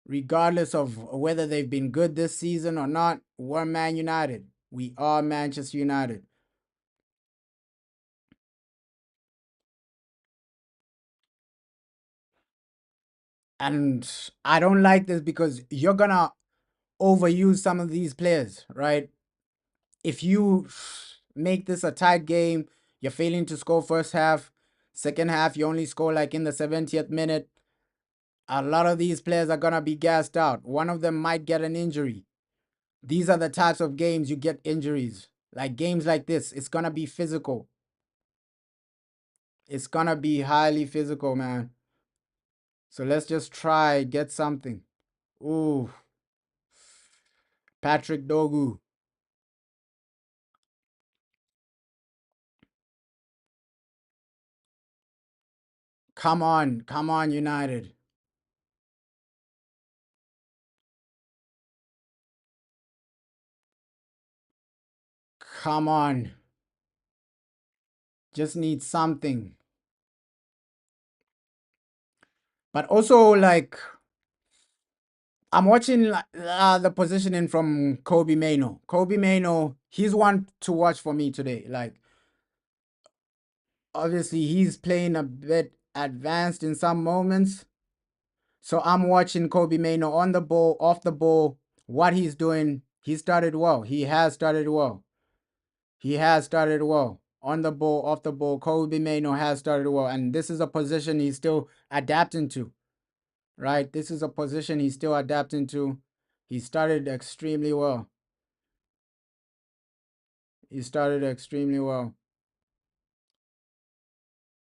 Regardless of whether they've been good this season or not, we're Man United. We are Manchester United. And I don't like this because you're gonna overuse some of these players, right? If you make this a tight game, you're failing to score first half, second half, you only score like in the 70th minute. A lot of these players are gonna be gassed out. One of them might get an injury. These are the types of games you get injuries. Like games like this, it's gonna be physical. It's gonna be highly physical, man. So let's just try get something. Ooh, Patrick Dogu. Come on, United. Come on. Just need something. But also, like, I'm watching the positioning from Kobe Mano. Kobe Mano, he's one to watch for me today. Like, obviously, he's playing a bit advanced in some moments. So I'm watching Kobe Mano on the ball, off the ball, what he's doing. He started well. He has started well. He has started well. On the ball, off the ball, Kobe Mano has started well. And this is a position he's still adapting to, right? This is a position he's still adapting to. He started extremely well. He started extremely well.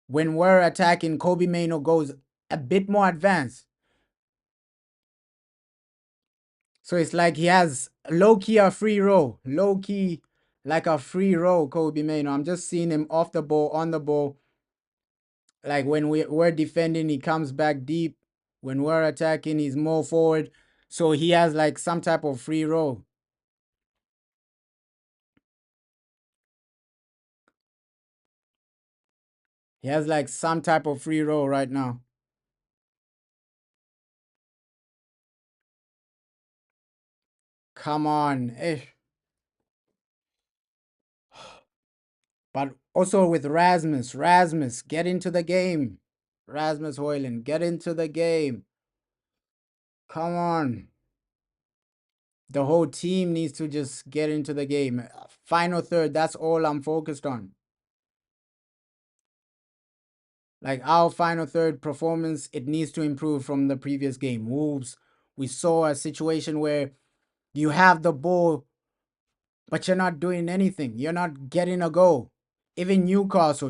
When we're attacking, Kobe Mano goes a bit more advanced. So it's like he has low key a free roll, low key like a free roll. Kobe Mano. I'm just seeing him off the ball, on the ball. Like when we're defending, he comes back deep. When we're attacking, he's more forward. So he has like some type of free roll. He has like some type of free roll right now. Come on. Eh. But also with Rasmus, get into the game. Rasmus Hoyland, get into the game. Come on. The whole team needs to just get into the game. Final third, that's all I'm focused on. Like our final third performance, it needs to improve from the previous game. Wolves, we saw a situation where you have the ball, but you're not doing anything. You're not getting a goal. Even Newcastle,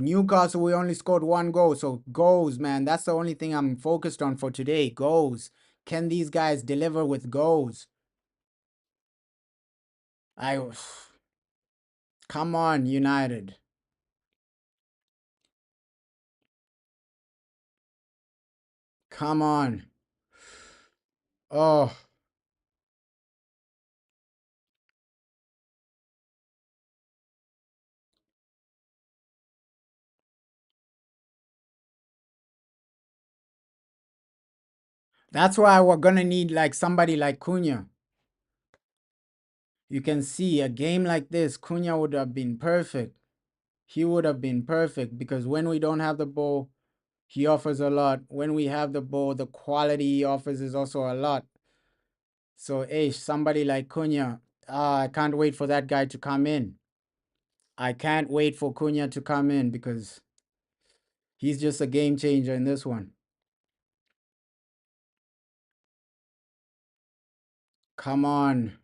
we only scored one goal. So goals, man, that's the only thing I'm focused on for today. Goals. Can these guys deliver with goals? I come on, United. Come on. Oh, that's why we're gonna need like somebody like Cunha. You can see a game like this, Cunha would have been perfect. He would have been perfect because when we don't have the ball, he offers a lot. When we have the ball, the quality he offers is also a lot. So, somebody like Cunha, I can't wait for that guy to come in. I can't wait for Cunha to come in because he's just a game changer in this one. Come on.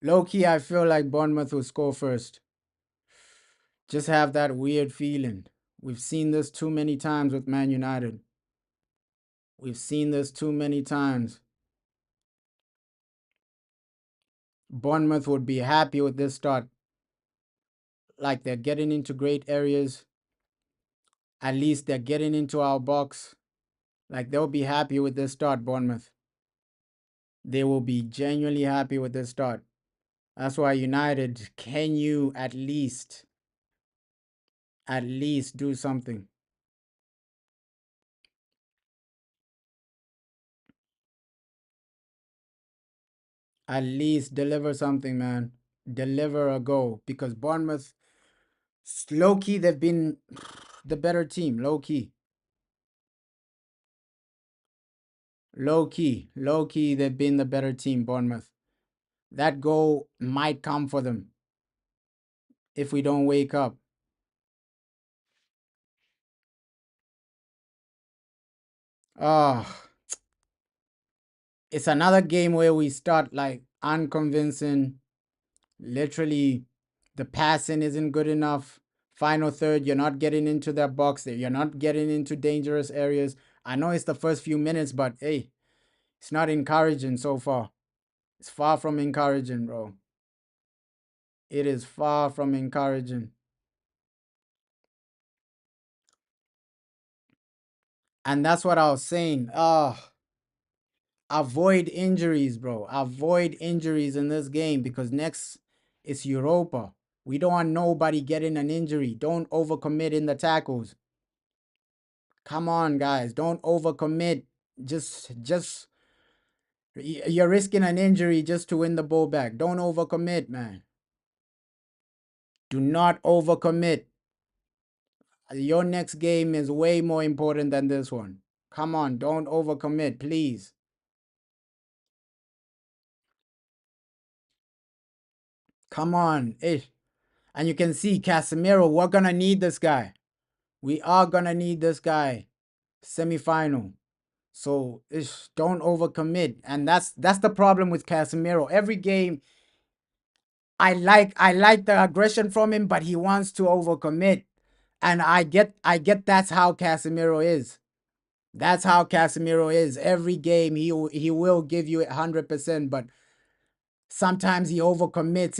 Low key, I feel like Bournemouth will score first. Just have that weird feeling. We've seen this too many times with Man United. We've seen this too many times. Bournemouth would be happy with this start. Like they're getting into great areas. At least they're getting into our box. Like they'll be happy with this start, Bournemouth. They will be genuinely happy with this start. That's why United, can you at least do something? At least deliver something, man. Deliver a goal. Because Bournemouth, low key, they've been the better team. Low key. Low key, they've been the better team, Bournemouth. That goal might come for them if we don't wake up. Oh, it's another game where we start like unconvincing. Literally, the passing isn't good enough. Final third, you're not getting into that box there. You're not getting into dangerous areas. I know it's the first few minutes, but hey, it's not encouraging so far. It's far from encouraging, bro. It is far from encouraging. And that's what I was saying. Avoid injuries, bro. Avoid injuries in this game because next it's Europa. We don't want nobody getting an injury. Don't overcommit in the tackles. Come on, guys. Don't overcommit. Just you're risking an injury just to win the ball back. Don't overcommit, man. Do not overcommit. Your next game is way more important than this one. Come on, don't overcommit, please. Come on. And you can see Casemiro, we're gonna need this guy. We are gonna need this guy. Semi-final. So don't overcommit. And that's the problem with Casemiro. Every game I like the aggression from him, but he wants to overcommit. And I get that's how Casemiro is. That's how Casemiro is. Every game he will give you 100%, but sometimes he overcommits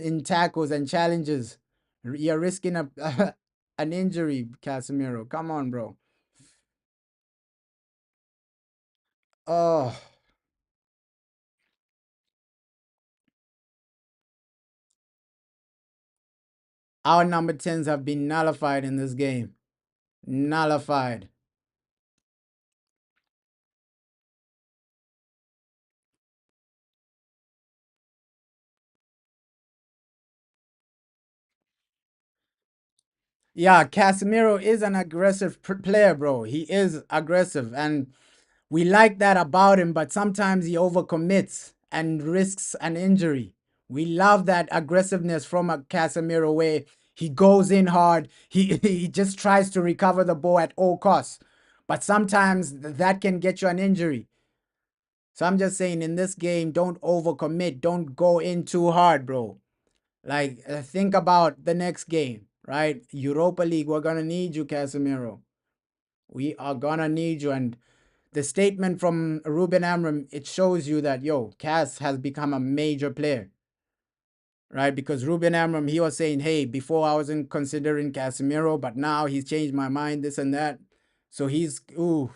in tackles and challenges. You're risking a an injury, Casemiro. Come on, bro. Oh, our number 10s have been nullified in this game. Nullified. Yeah, Casemiro is an aggressive player, bro. He is aggressive, and we like that about him, but sometimes he overcommits and risks an injury. We love that aggressiveness from a Casemiro where he goes in hard. He just tries to recover the ball at all costs. But sometimes that can get you an injury. So I'm just saying in this game, don't overcommit. Don't go in too hard, bro. Like, think about the next game, right? Europa League, we're going to need you, Casemiro. We are going to need you. And the statement from Ruben Amram, it shows you that, yo, Cass has become a major player, right? Because Ruben Amram, he was saying, hey, before I wasn't considering Casemiro, but now he's changed my mind, this and that. So he's going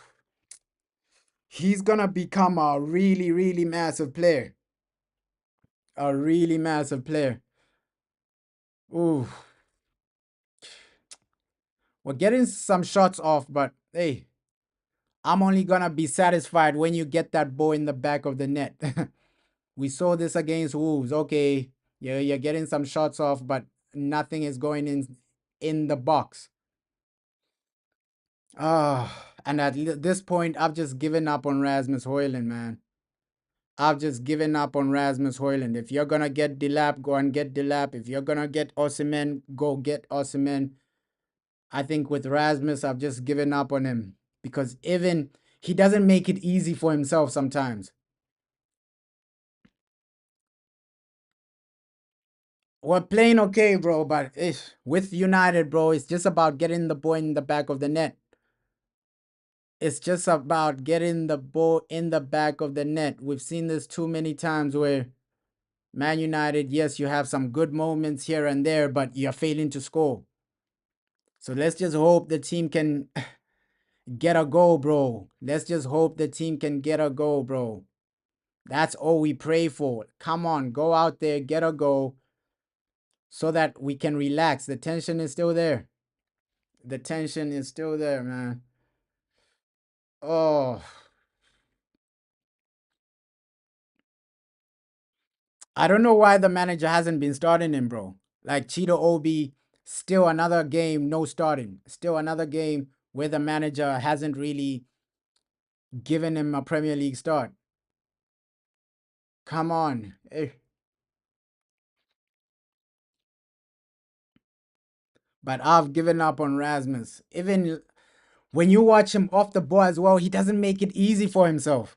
to become a really, really massive player. A really massive player. Ooh, we're getting some shots off, but hey, I'm only gonna be satisfied when you get that ball in the back of the net. We saw this against Wolves. Okay, you're getting some shots off, but nothing is going in the box. And at this point, I've just given up on Rasmus Højlund, man. I've just given up on Rasmus Højlund. If you're gonna get Delap, go and get Delap. If you're gonna get Osimhen, go get Osimhen. I think with Rasmus, I've just given up on him because even he doesn't make it easy for himself sometimes. We're playing okay, bro, but with United, bro, it's just about getting the ball in the back of the net. It's just about getting the ball in the back of the net. We've seen this too many times where Man United, yes, you have some good moments here and there, but you're failing to score. So let's just hope the team can get a goal, bro. Let's just hope the team can get a goal, bro. That's all we pray for. Come on, go out there, get a goal so that we can relax. The tension is still there. The tension is still there, man. Oh, I don't know why the manager hasn't been starting him, bro. Like Cheeto Obi, still another game, no starting. Still another game where the manager hasn't really given him a Premier League start. Come on. But I've given up on Rasmus. Even When you watch him off the ball as well, he doesn't make it easy for himself.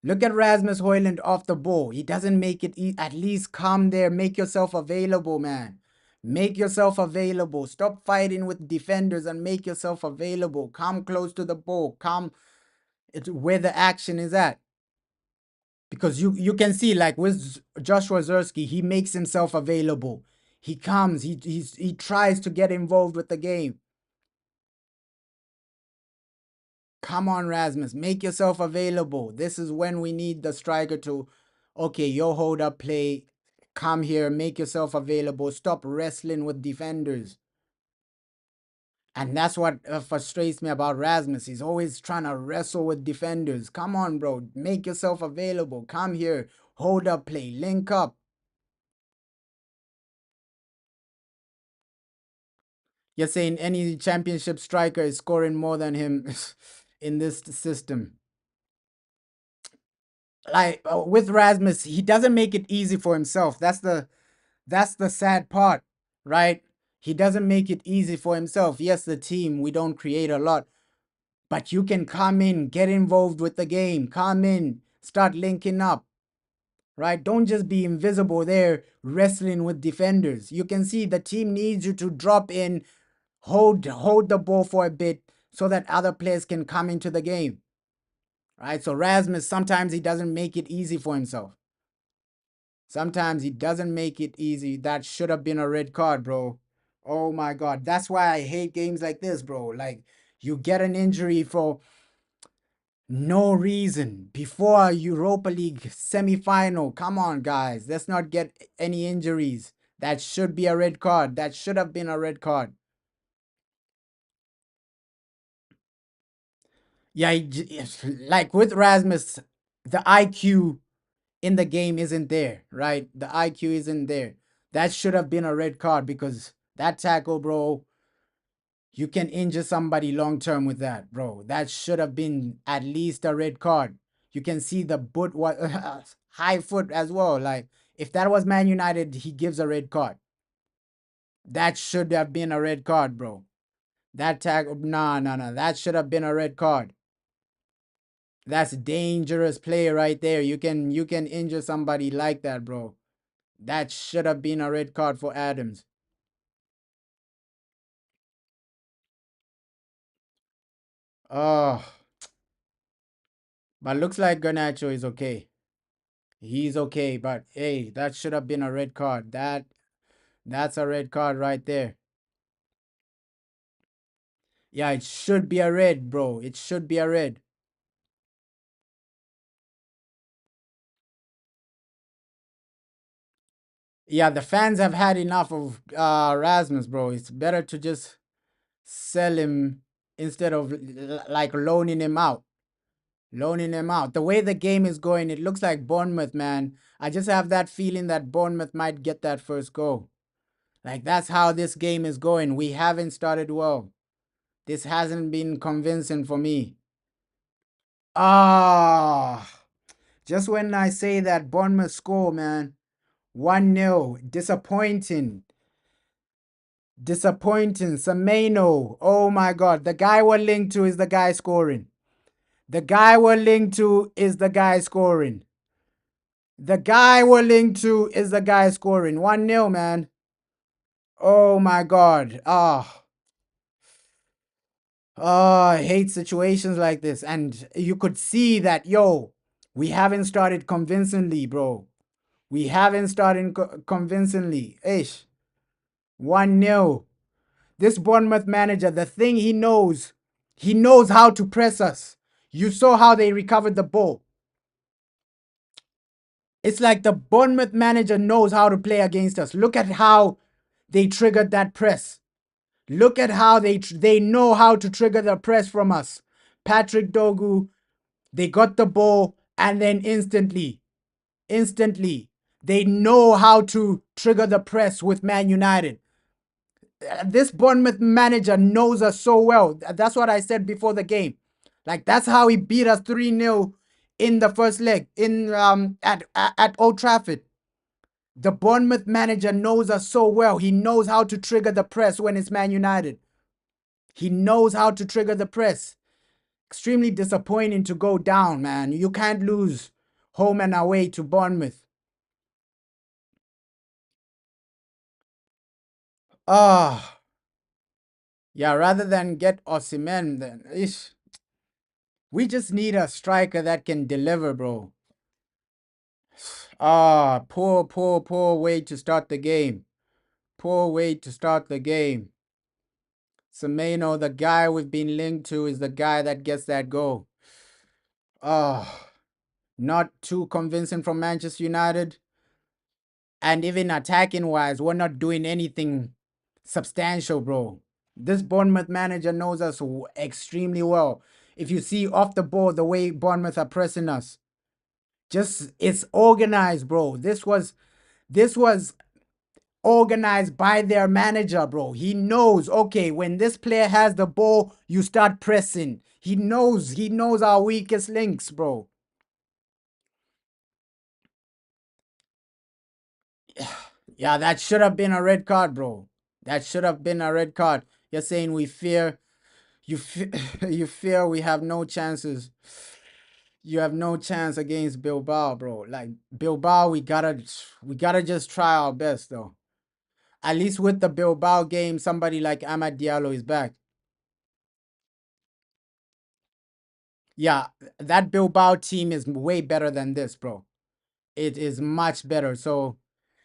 Look at Rasmus Højlund off the ball. He doesn't make it at least come there. Make yourself available, man. Make yourself available. Stop fighting with defenders and make yourself available. Come close to the ball. Come where the action is at. Because you can see, like with Joshua Zerski, he makes himself available. He comes, he tries to get involved with the game. Come on, Rasmus, make yourself available. This is when we need the striker to, okay, your hold up play, come here, make yourself available. Stop wrestling with defenders. And that's what frustrates me about Rasmus. He's always trying to wrestle with defenders. Come on, bro, make yourself available. Come here, hold up play, link up. You're saying any championship striker is scoring more than him in this system. Like with Rasmus, he doesn't make it easy for himself. That's the sad part, right? He doesn't make it easy for himself. Yes, the team, we don't create a lot, but you can come in, get involved with the game, come in, start linking up, right? Don't just be invisible there wrestling with defenders. You can see the team needs you to drop in, hold the ball for a bit so that other players can come into the game, right? So Rasmus, sometimes he doesn't make it easy for himself. Sometimes he doesn't make it easy. That should have been a red card, bro. Oh my God. That's why I hate games like this, bro. Like, you get an injury for no reason before a Europa League semi-final. Come on, guys. Let's not get any injuries. That should be a red card. That should have been a red card. Yeah, like with Rasmus, the IQ in the game isn't there, right? The IQ isn't there. That should have been a red card because that tackle, bro, you can injure somebody long term with that, bro. That should have been at least a red card. You can see the boot was high foot as well. Like if that was Man United, he gives a red card. That should have been a red card, bro. That tackle, nah. That should have been a red card. That's dangerous play right there. You can injure somebody like that, bro. That should have been a red card for Adams. Oh, but looks like Garnacho is okay. He's okay, but hey, that should have been a red card. That's a red card right there. Yeah, it should be a red, bro. It should be a red. Yeah, the fans have had enough of Rasmus, bro. It's better to just sell him instead of like loaning him out. Loaning him out. The way the game is going, it looks like Bournemouth, man. I just have that feeling that Bournemouth might get that first goal. Like, that's how this game is going. We haven't started well. This hasn't been convincing for me. Ah, just when I say that Bournemouth score, man. 1-0. Disappointing. Disappointing. Semenyo. Oh my God. The guy we're linked to is the guy scoring. The guy we're linked to is the guy scoring. The guy we're linked to is the guy scoring. 1-0, man. Oh my God. I hate situations like this. And you could see that, yo, we haven't started convincingly, bro. We haven't started convincingly. Ish. 1-0. This Bournemouth manager, the thing he knows how to press us. You saw how they recovered the ball. It's like the Bournemouth manager knows how to play against us. Look at how they triggered that press. Look at how they know how to trigger the press from us. Patrick Dogu, they got the ball and then instantly, they know how to trigger the press with Man United. This Bournemouth manager knows us so well. That's what I said before the game. Like, that's how he beat us 3-0 in the first leg at Old Trafford. The Bournemouth manager knows us so well. He knows how to trigger the press when it's Man United. He knows how to trigger the press. Extremely disappointing to go down, man. You can't lose home and away to Bournemouth. Ah, yeah, rather than get Osimhen, then we just need a striker that can deliver, bro. Ah, poor way to start the game. Poor way to start the game. Semenyo, the guy we've been linked to, is the guy that gets that goal. Ah, not too convincing from Manchester United. And even attacking wise, we're not doing anything substantial, bro. This Bournemouth manager knows us extremely well. If you see off the ball the way Bournemouth are pressing us, just it's organized, bro. This was organized by their manager, bro. He knows, okay, when this player has the ball, you start pressing. He knows our weakest links, bro. Yeah, that should have been a red card, bro. That should have been a red card. You're saying you fear, you fear we have no chances. You have no chance against Bilbao, bro. Like Bilbao, we gotta just try our best, though. At least with the Bilbao game, somebody like Amad Diallo is back. Yeah, that Bilbao team is way better than this, bro. It is much better. So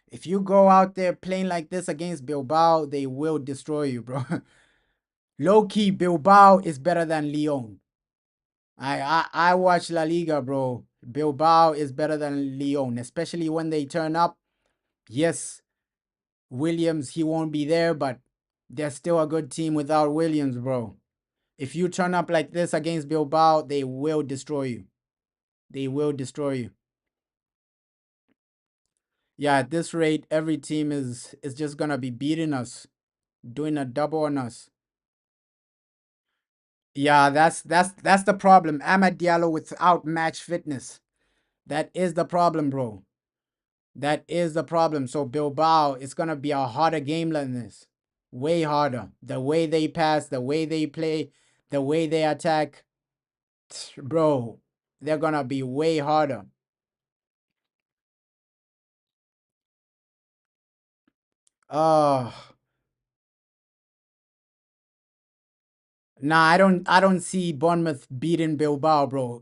if you go out there playing like this against Bilbao, they will destroy you, bro. Low key, Bilbao is better than Lyon. I watch La Liga, bro. Bilbao is better than Lyon, especially when they turn up. Yes, Williams, he won't be there, but they're still a good team without Williams, bro. If you turn up like this against Bilbao, they will destroy you. They will destroy you. Yeah, at this rate, every team is just gonna be beating us, doing a double on us. Yeah, that's the problem. Amad Diallo without match fitness. That is the problem, bro. That is the problem. So Bilbao, it's gonna be a harder game than this. Way harder. The way they pass, the way they play, the way they attack, bro, they're gonna be way harder. Oh, nah, I don't see Bournemouth beating Bilbao, bro.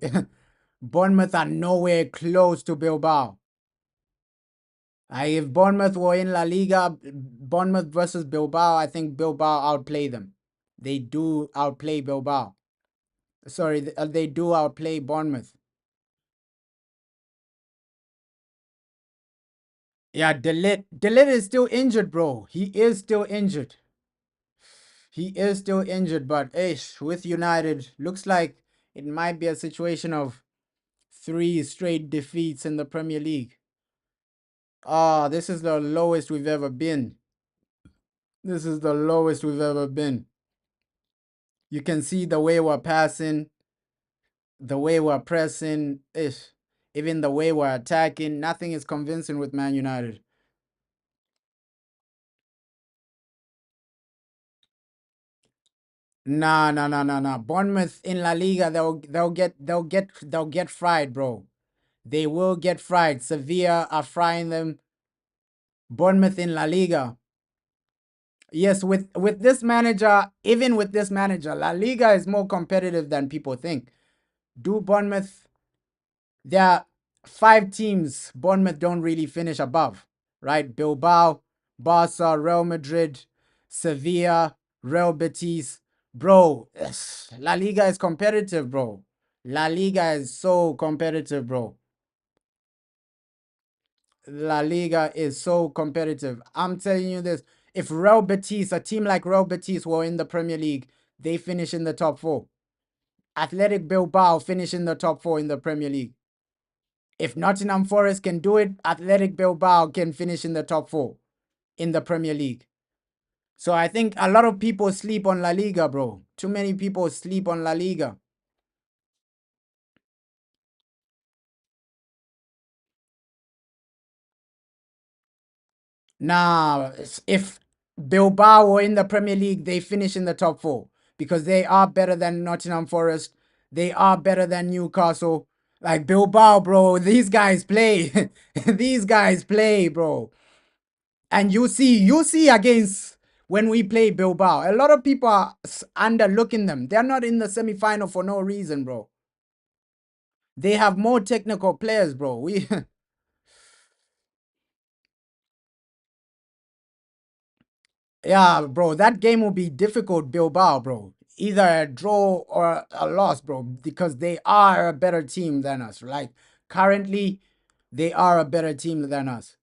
Bournemouth are nowhere close to Bilbao. If Bournemouth were in La Liga, Bournemouth versus Bilbao, I think Bilbao outplay them. They do outplay Bilbao. Sorry, they do outplay Bournemouth. Yeah, Delit is still injured, bro. He is still injured. He is still injured, but with United, looks like it might be a situation of 3 straight defeats in the Premier League. Ah, this is the lowest we've ever been. This is the lowest we've ever been. You can see the way we're passing, the way we're pressing, even the way we're attacking. Nothing is convincing with Man United. Nah, nah, nah, nah, nah. Bournemouth in La Liga, they'll get fried, bro. They will get fried. Sevilla are frying them. Bournemouth in La Liga. Yes, with this manager, even with this manager, La Liga is more competitive than people think. Do Bournemouth, there are 5 teams Bournemouth don't really finish above, right? Bilbao, Barca, Real Madrid, Sevilla, Real Betis. Bro, La Liga is competitive, bro. La Liga is so competitive, bro. La Liga is so competitive. I'm telling you this. If Real Betis, a team like Real Betis were in the Premier League, they finish in the top 4. Athletic Bilbao finish in the top 4 in the Premier League. If Nottingham Forest can do it, Athletic Bilbao can finish in the top 4 in the Premier League. So I think a lot of people sleep on La Liga, bro. Too many people sleep on La Liga. Nah, if Bilbao were in the Premier League, they finish in the top 4. because they are better than Nottingham Forest. They are better than Newcastle. Like Bilbao, bro. These guys play. These guys play, bro. And you see against when we play Bilbao, a lot of people are underlooking them. They're not in the semi-final for no reason, bro. They have more technical players, bro. We Yeah, bro, that game will be difficult, Bilbao, bro. Either a draw or a loss, bro, because they are a better team than us. Like currently, they are a better team than us.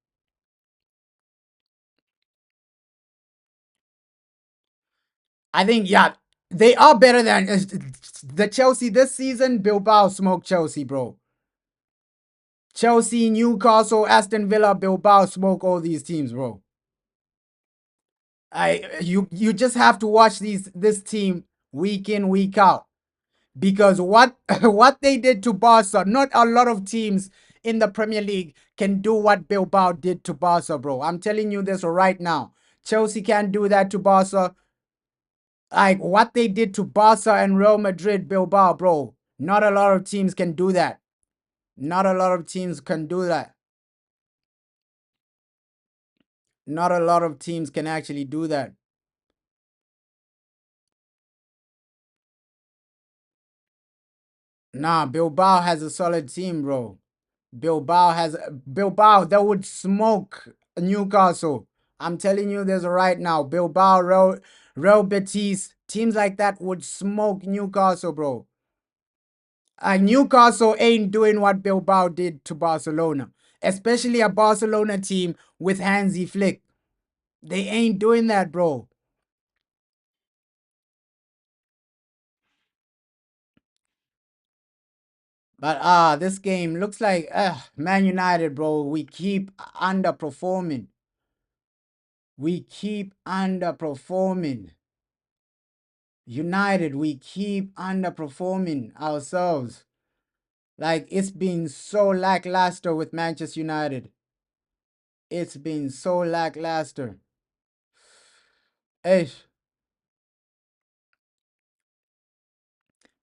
I think, yeah, they are better than the Chelsea this season. Bilbao smoked Chelsea, bro. Chelsea, Newcastle, Aston Villa, Bilbao smoke all these teams, bro. You just have to watch this team week in, week out. Because what what they did to Barca, not a lot of teams in the Premier League can do what Bilbao did to Barca, bro. I'm telling you this right now. Chelsea can't do that to Barca. Like what they did to Barca and Real Madrid, Bilbao, bro. Not a lot of teams can do that. Not a lot of teams can do that. Not a lot of teams can actually do that. Nah, Bilbao has a solid team, bro. Bilbao that would smoke Newcastle. I'm telling you this right now. Bilbao, Real Betis, teams like that would smoke Newcastle, bro. And Newcastle ain't doing what Bilbao did to Barcelona, especially a Barcelona team with Hansi Flick. They ain't doing that, bro. But this game looks like Man United, bro. We keep underperforming. We keep underperforming. United, we keep underperforming ourselves. Like it's been so lackluster with Manchester United. It's been so lackluster. Hey,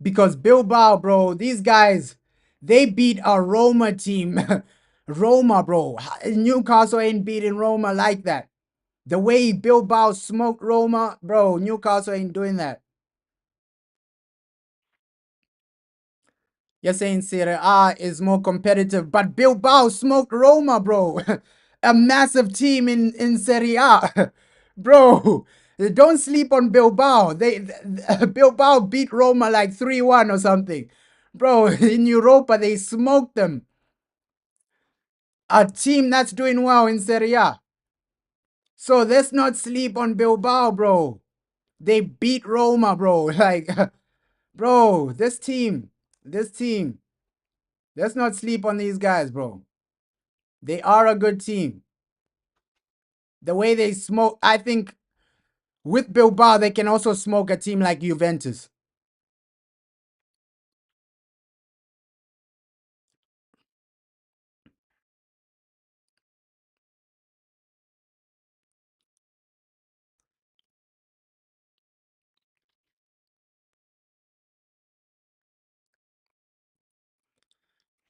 because Bilbao, bro, these guys, they beat a Roma team. Roma, bro. Newcastle ain't beating Roma like that. The way Bilbao smoked Roma, bro, Newcastle ain't doing that. You're saying Serie A is more competitive, but Bilbao smoked Roma, bro. A massive team in Serie A. Bro, don't sleep on Bilbao. Bilbao beat Roma like 3-1 or something. Bro, in Europa, they smoked them. A team that's doing well in Serie A. So let's not sleep on Bilbao, bro. They beat Roma, bro. Like, bro, this team. Let's not sleep on these guys, bro. They are a good team. The way they smoke, I think with Bilbao, they can also smoke a team like Juventus.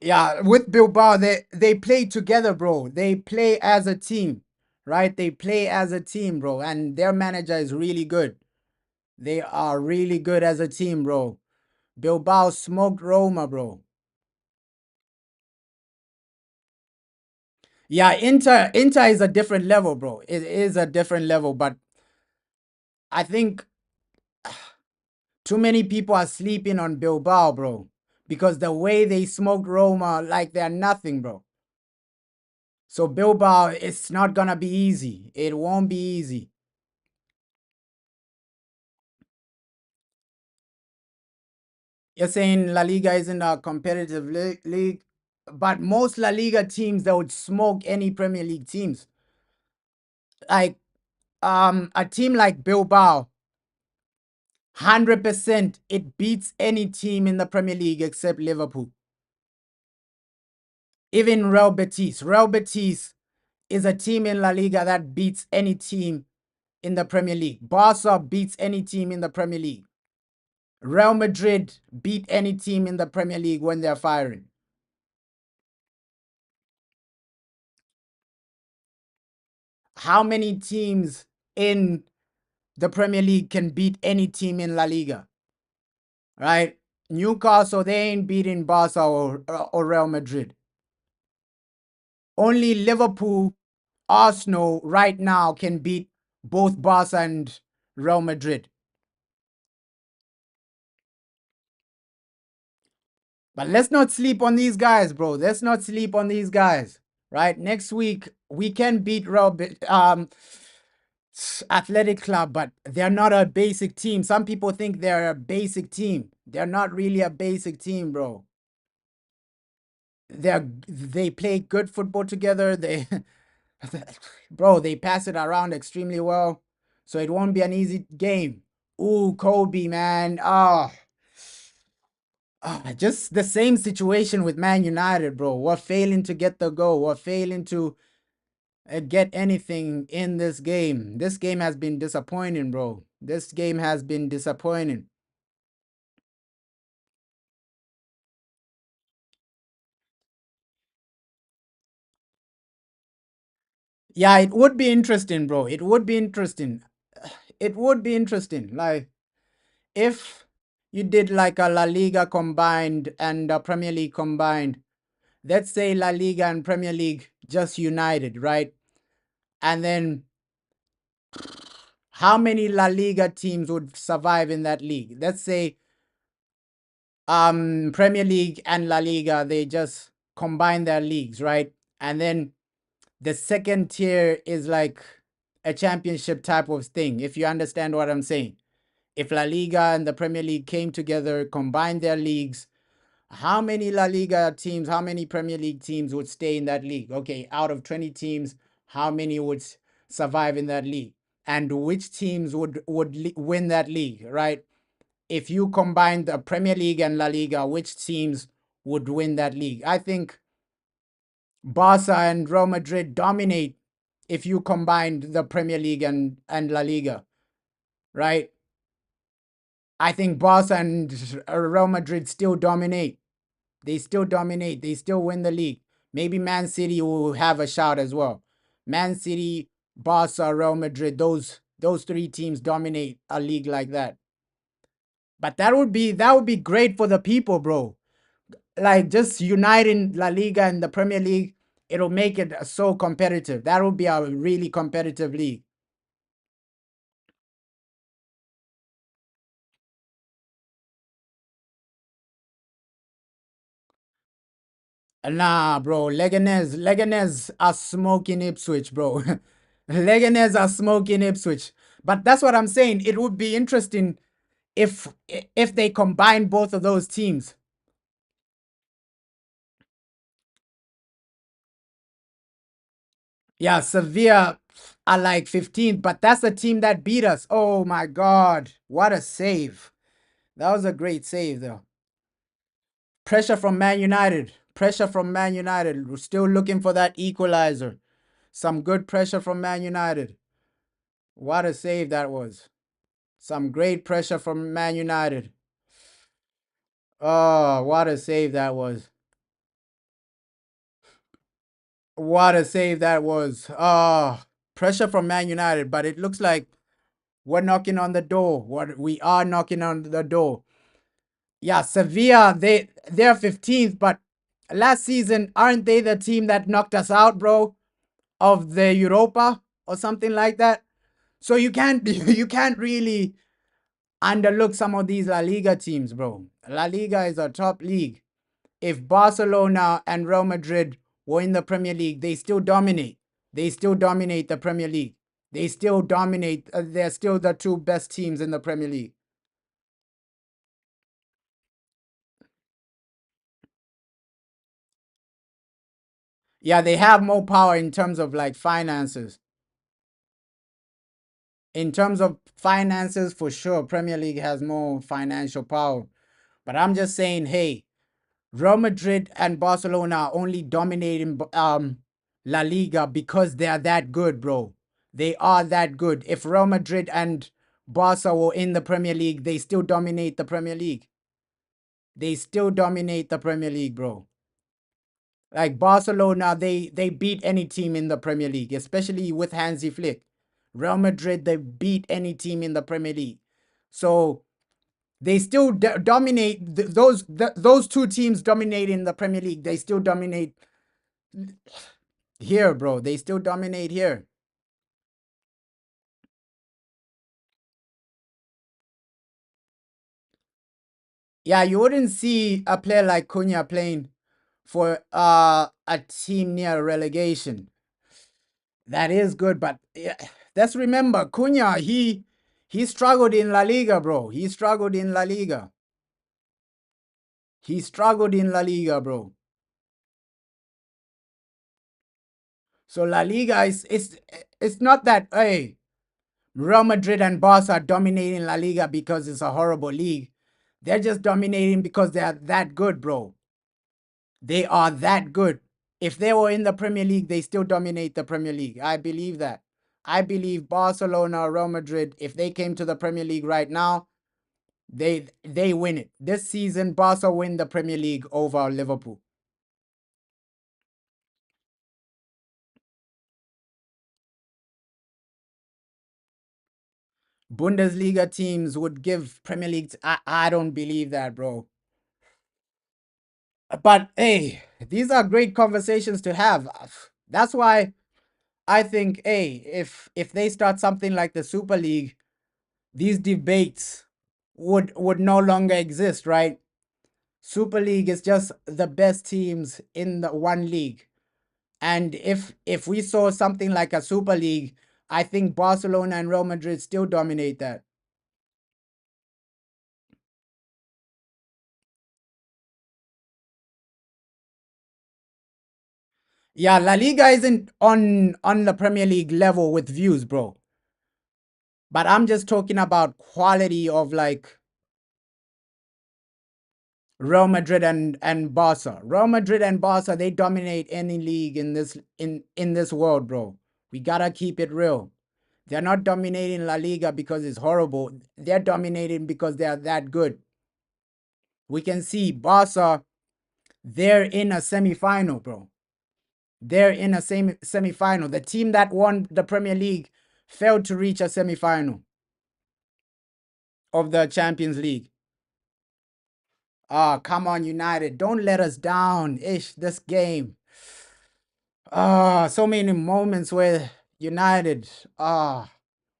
Yeah, with Bilbao, they play together, bro. They play as a team, right? They play as a team, bro. And their manager is really good. They are really good as a team, bro. Bilbao smoked Roma, bro. Yeah, Inter is a different level, bro. It is a different level, but I think too many people are sleeping on Bilbao, bro. Because the way they smoked Roma, like they're nothing, bro. So Bilbao, it's not gonna be easy. It won't be easy. You're saying La Liga isn't a competitive league, but most La Liga teams that would smoke any Premier League teams. Like a team like Bilbao, 100% it beats any team in the Premier League except Liverpool. Even Real Betis. Real Betis is a team in La Liga that beats any team in the Premier League. Barca beats any team in the Premier League. Real Madrid beat any team in the Premier League when they're firing? How many teams in the Premier League can beat any team in La Liga? Right? Newcastle, they ain't beating Barca or Real Madrid. Only Liverpool, Arsenal right now can beat both Barca and Real Madrid. But let's not sleep on these guys, bro. Let's not sleep on these guys. Right? Next week we can beat Athletic Club, but they're not a basic team. Some people think they're a basic team. They're not really a basic team, bro. They play good football together. They bro, they pass it around extremely well. So it won't be an easy game. Ooh, Kobe, man. Just the same situation with Man United, bro. We're failing to get the goal. We're failing to get anything in this game. This game has been disappointing, bro. This game has been disappointing. Yeah, it would be interesting, bro. It would be interesting. It would be interesting. Like, if you did like a La Liga combined and a Premier League combined, let's say La Liga and Premier League just united, right? And then how many La Liga teams would survive in that league? Let's say Premier League and La Liga, they just combine their leagues, right? And then the second tier is like a championship type of thing, if you understand what I'm saying. If La Liga and the Premier League came together, combined their leagues, how many La Liga teams, how many Premier League teams would stay in that league? Okay, out of 20 teams, how many would survive in that league? And which teams would win that league, right? If you combine the Premier League and La Liga, which teams would win that league? I think Barca and Real Madrid dominate if you combined the Premier League and La Liga, right? I think Barca and Real Madrid still dominate. They still dominate. They still win the league. Maybe Man City will have a shout as well. Man City, Barca, Real Madrid, those three teams dominate a league like that. But that would be great for the people, bro. Like, just uniting La Liga and the Premier League, it'll make it so competitive. That would be a really competitive league. Nah, bro. Leganes are smoking Ipswich, bro. Leganes are smoking Ipswich. But that's what I'm saying. It would be interesting if they combine both of those teams. Yeah, Sevilla are like 15th, but that's the team that beat us. Oh my God. What a save. That was a great save, though. Pressure from Man United. Pressure from Man United. We're still looking for that equalizer. Some good pressure from Man United. What a save that was. Some great pressure from Man United. Oh, what a save that was. What a save that was. Oh, pressure from Man United, but it looks like we're knocking on the door. We are knocking on the door. Yeah, Sevilla, they're 15th, but last season, aren't they the team that knocked us out, bro? Of the Europa or something like that. So you can't you can't really underlook some of these La Liga teams, bro. La Liga is a top league. If Barcelona and Real Madrid were in the Premier League, they still dominate. They still dominate the Premier League. They still dominate. They're still the two best teams in the Premier League. Yeah, they have more power in terms of like finances. In terms of finances, for sure, Premier League has more financial power. But I'm just saying, hey, Real Madrid and Barcelona are only dominating La Liga because they are that good, bro. They are that good. If Real Madrid and Barca were in the Premier League, they still dominate the Premier League. They still dominate the Premier League, bro. Like Barcelona, they beat any team in the Premier League, especially with Hansi Flick. Real Madrid, they beat any team in the Premier League. So they still dominate. Those two teams dominate in the Premier League. They still dominate here, bro. They still dominate here. Yeah, you wouldn't see a player like Cunha playing for a team near relegation. That is good, but yeah, let's remember Cunha. He struggled in La Liga, bro. He struggled in La Liga. He struggled in La Liga, bro. So La Liga is it's not that hey Real Madrid and Barca are dominating La Liga because it's a horrible league. They're just dominating because they're that good, bro. They are that good. If they were in the Premier League, they still dominate the Premier League. I believe that. I believe Barcelona, Real Madrid, if they came to the Premier League right now, they win it. This season, Barca win the Premier League over Liverpool. Bundesliga teams would give Premier League. I don't believe that, bro. But hey, these are great conversations to have. That's why I think, hey, if they start something like the Super League, these debates would no longer exist, right? Super League is just the best teams in the one league. And if we saw something like a Super League, I think Barcelona and Real Madrid still dominate that. Yeah, La Liga isn't on the Premier League level with views, bro. But I'm just talking about quality of like Real Madrid and Barca. Real Madrid and Barca, they dominate any league in this world, bro. We gotta keep it real. They're not dominating La Liga because it's horrible. They're dominating because they're that good. We can see Barca, they're in a semi-final, bro. They're in a semi-final. The team that won the Premier League failed to reach a semi-final of the Champions League. Ah, come on, United. Don't let us down. Ish, this game. Ah, so many moments where United,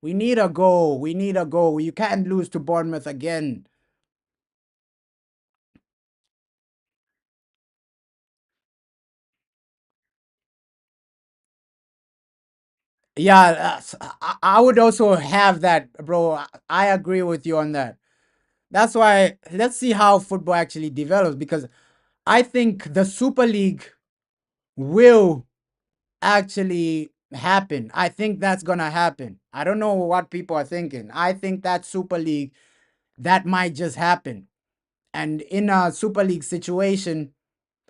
we need a goal. We need a goal. You can't lose to Bournemouth again. Yeah, I would also have that, bro. I agree with you on that. That's why let's see how football actually develops because I think the Super League will actually happen. I think that's gonna happen. I don't know what people are thinking. I think that Super League that might just happen. And in a Super League situation,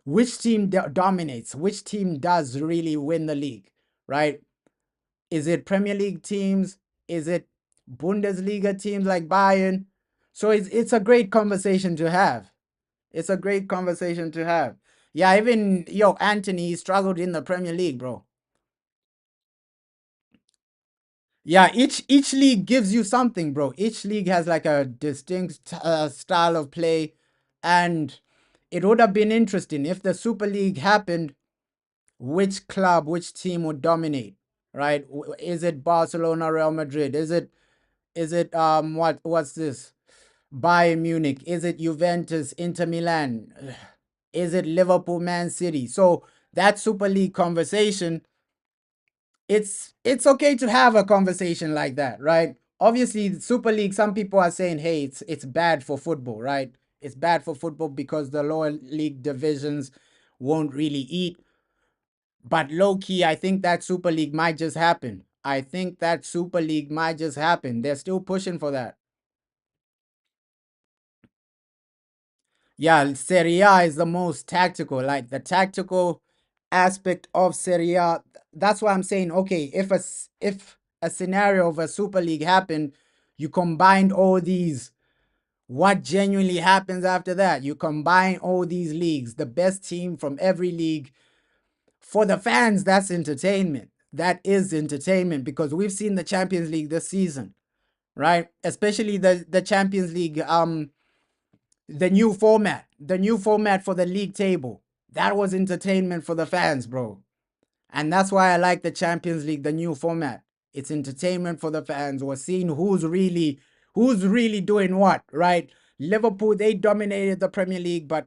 which team dominates? Which team does really win the league? Right? Is it Premier League teams? Is it Bundesliga teams like Bayern? So it's a great conversation to have. It's a great conversation to have. Yeah, even Anthony struggled in the Premier League, bro. Yeah, each league gives you something, bro. Each league has like a distinct style of play, and it would have been interesting if the Super League happened. Which club, which team would dominate? Right? Is it Barcelona, Real Madrid? Is it what's this? Bayern Munich? Is it Juventus, Inter Milan? Is it Liverpool, Man City? So that Super League conversation, it's okay to have a conversation like that, right? Obviously, the Super League, some people are saying, hey, it's bad for football, right? It's bad for football because the lower league divisions won't really eat. But low key, I think that Super League might just happen. I think that Super League might just happen. They're still pushing for that. Yeah, Serie A is the most tactical, like the tactical aspect of Serie A. That's why I'm saying, okay, if a scenario of a Super League happened, You combined all these. What genuinely happens after that? You combine all these leagues, the best team from every league. For the fans, that's entertainment. That is entertainment because we've seen the Champions League this season, right? Especially the Champions League, the new format, for the league table. That was entertainment for the fans, bro. And that's why I like the Champions League, the new format. It's entertainment for the fans. We're seeing who's really doing what, right? Liverpool, they dominated the Premier League, but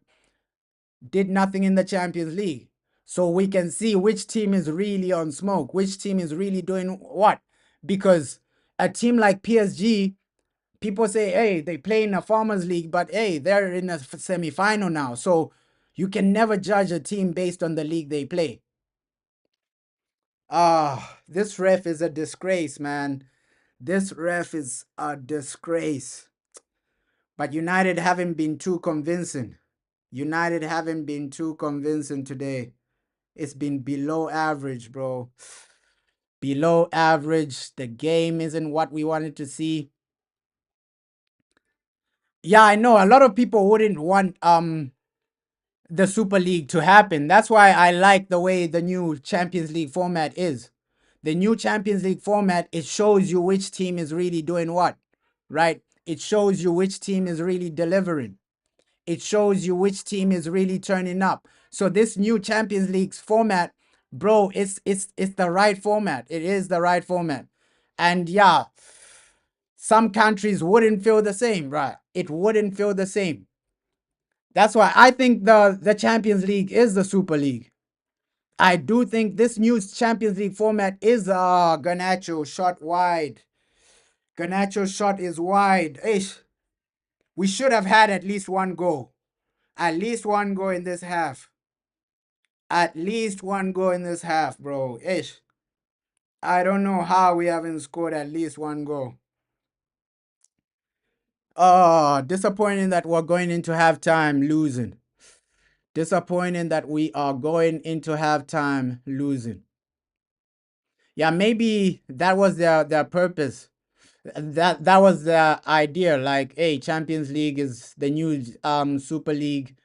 did nothing in the Champions League. So we can see which team is really on smoke, which team is really doing what. Because a team like PSG, people say, hey, they play in a Farmers League, but hey, they're in a semi-final now. So you can never judge a team based on the league they play. This ref is a disgrace, man. This ref is a disgrace. But United haven't been too convincing. United haven't been too convincing today. It's been below average, bro. Below average. The game isn't what we wanted to see. Yeah, I know a lot of people wouldn't want the Super League to happen. That's why I like the way the new Champions League format is. The new Champions League format, it shows you which team is really doing what, right? It shows you which team is really delivering. It shows you which team is really turning up. So this new Champions League format, bro, it's the right format. It is the right format. And yeah, some countries wouldn't feel the same, right? It wouldn't feel the same. That's why I think the Champions League is the Super League. I do think this new Champions League format is Garnacho shot wide. Garnacho shot is wide. Ish. We should have had at least one goal. At least one goal in this half. At least one goal in this half, bro. Ish. I don't know how we haven't scored at least one goal. Oh, disappointing that we're going into halftime losing. Disappointing that we are going into halftime losing. Yeah, maybe that was their purpose. That was the idea. Like, hey, Champions League is the new Super League,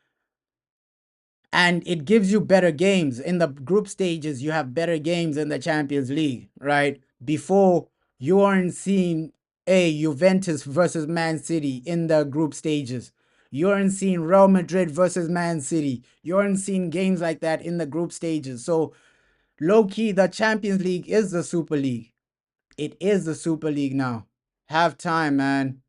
and it gives you better games in the group stages. You have better games in the Champions League, right? Before you aren't seeing a Juventus versus Man City in the group stages. You aren't seeing Real Madrid versus Man City. You aren't seeing games like that in the group stages. So low key, the Champions League is the Super League. It is the Super League now. Half time, man.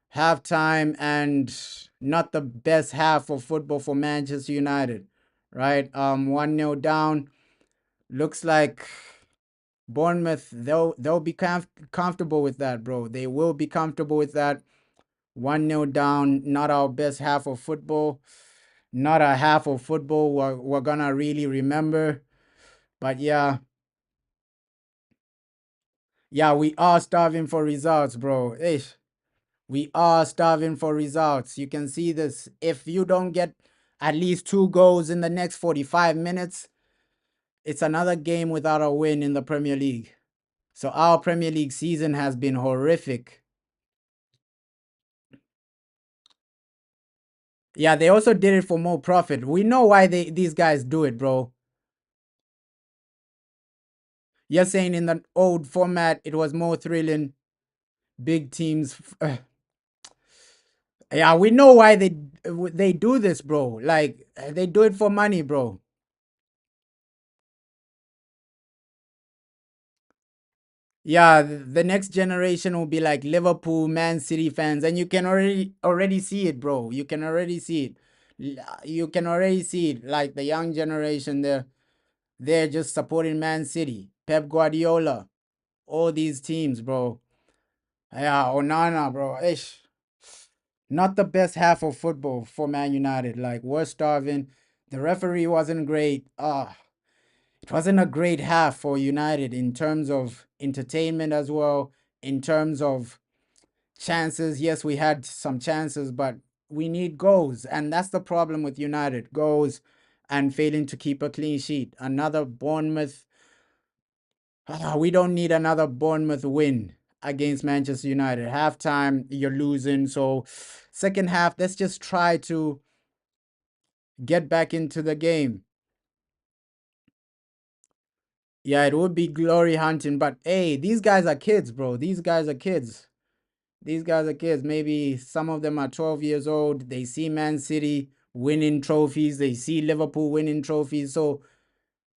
Half time, and not the best half of football for Manchester United, right? 1-0 down. Looks like Bournemouth, they'll be comfortable with that, bro. They will be comfortable with that. 1-0 down, not our best half of football. Not a half of football we're gonna really remember. But yeah, we are starving for results, bro. Ish. We are starving for results. You can see this. If you don't get at least 2 goals in the next 45 minutes, it's another game without a win in the Premier League. So our Premier League season has been horrific. Yeah, they also did it for more profit. We know why these guys do it, bro. You're saying in the old format, it was more thrilling. Big teams. Yeah, we know why they do this, bro. Like, they do it for money, bro. Yeah, the next generation will be like Liverpool, Man City fans, and you can already see it, bro. You can already see it. You can already see it. Like the young generation, they're just supporting Man City, Pep Guardiola, all these teams, bro. Yeah, Onana, bro. Ish. Not the best half of football for Man United. Like, we're starving. The referee wasn't great. It wasn't a great half for United in terms of entertainment as well, in terms of chances. Yes, we had some chances, but we need goals. And that's the problem with United, goals and failing to keep a clean sheet. Another Bournemouth. We don't need another Bournemouth win. against Manchester United. Halftime, you're losing. So, second half, let's just try to get back into the game. Yeah, it would be glory hunting, but hey, these guys are kids, bro. These guys are kids. These guys are kids. Maybe some of them are 12 years old. They see Man City winning trophies. They see Liverpool winning trophies. So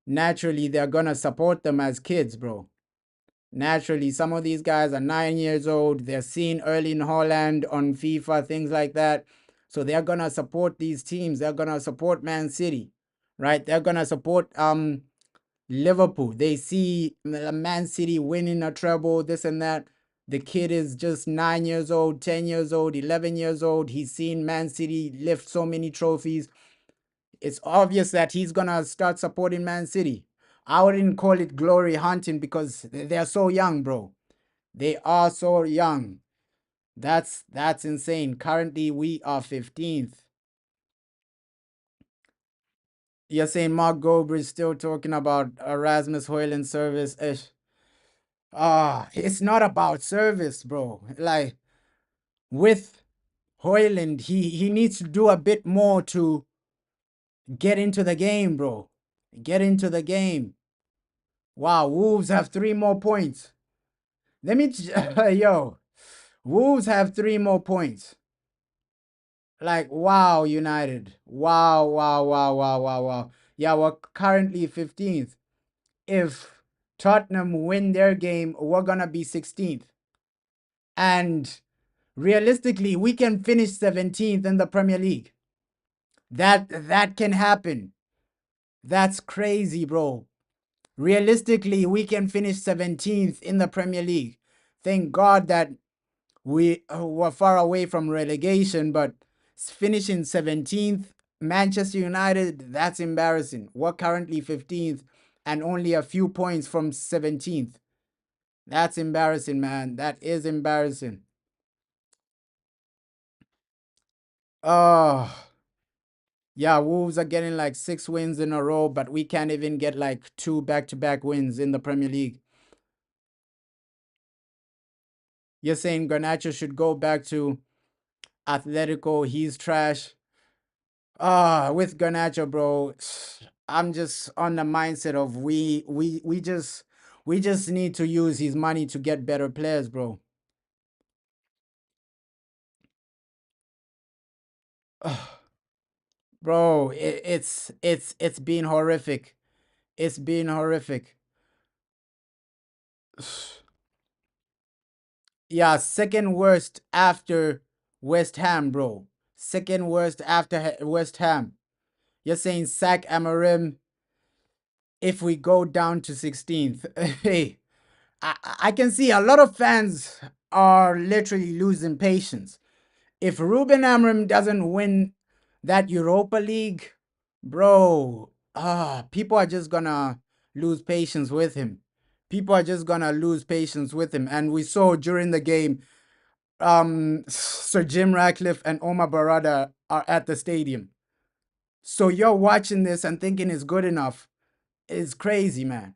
naturally, they're going to support them as kids, bro. Naturally, some of these guys are 9 years old. They're seeing Erling Haaland on FIFA, things like that. So they're going to support these teams. They're going to support Man City, right? They're going to support Liverpool. They see Man City winning a treble, this and that. The kid is just 9 years old, 10 years old, 11 years old. He's seen Man City lift so many trophies. It's obvious that he's going to start supporting Man City. I wouldn't call it glory hunting because they're so young, bro. They are so young. That's insane. Currently, we are 15th. You're saying Mark Gober is still talking about Erasmus Hoyland service. It's not about service, bro. Like with Hoyland, he needs to do a bit more to get into the game, bro. Get into the game. Wow, Wolves have 3 more points. Let me, yo, Wolves have 3 more points. Like, wow, United. Wow, wow, wow, wow, wow, wow. Yeah, we're currently 15th. If Tottenham win their game, we're gonna be 16th. And realistically, we can finish 17th in the Premier League. That can happen. That's crazy, bro. Realistically, we can finish 17th in the Premier League. Thank God that we were far away from relegation, but finishing 17th, Manchester United, that's embarrassing. We're currently 15th and only a few points from 17th. That's embarrassing, man. That is embarrassing. Oh, yeah, Wolves are getting like 6 wins in a row, but we can't even get like 2 back-to-back wins in the Premier League. You're saying Garnacho should go back to Atletico. He's trash. With Garnacho, bro, I'm just on the mindset of we just need to use his money to get better players, bro. Bro, it's been horrific. It's been horrific. Yeah, second worst after West Ham, bro. Second worst after West Ham. You're saying sack Amarim if we go down to 16th. Hey, I can see a lot of fans are literally losing patience. If Ruben Amorim doesn't win that Europa League, bro, people are just gonna lose patience with him. People are just gonna lose patience with him. And we saw during the game, Sir Jim Ratcliffe and Omar Barada are at the stadium. So you're watching this and thinking it's good enough. It's crazy, man.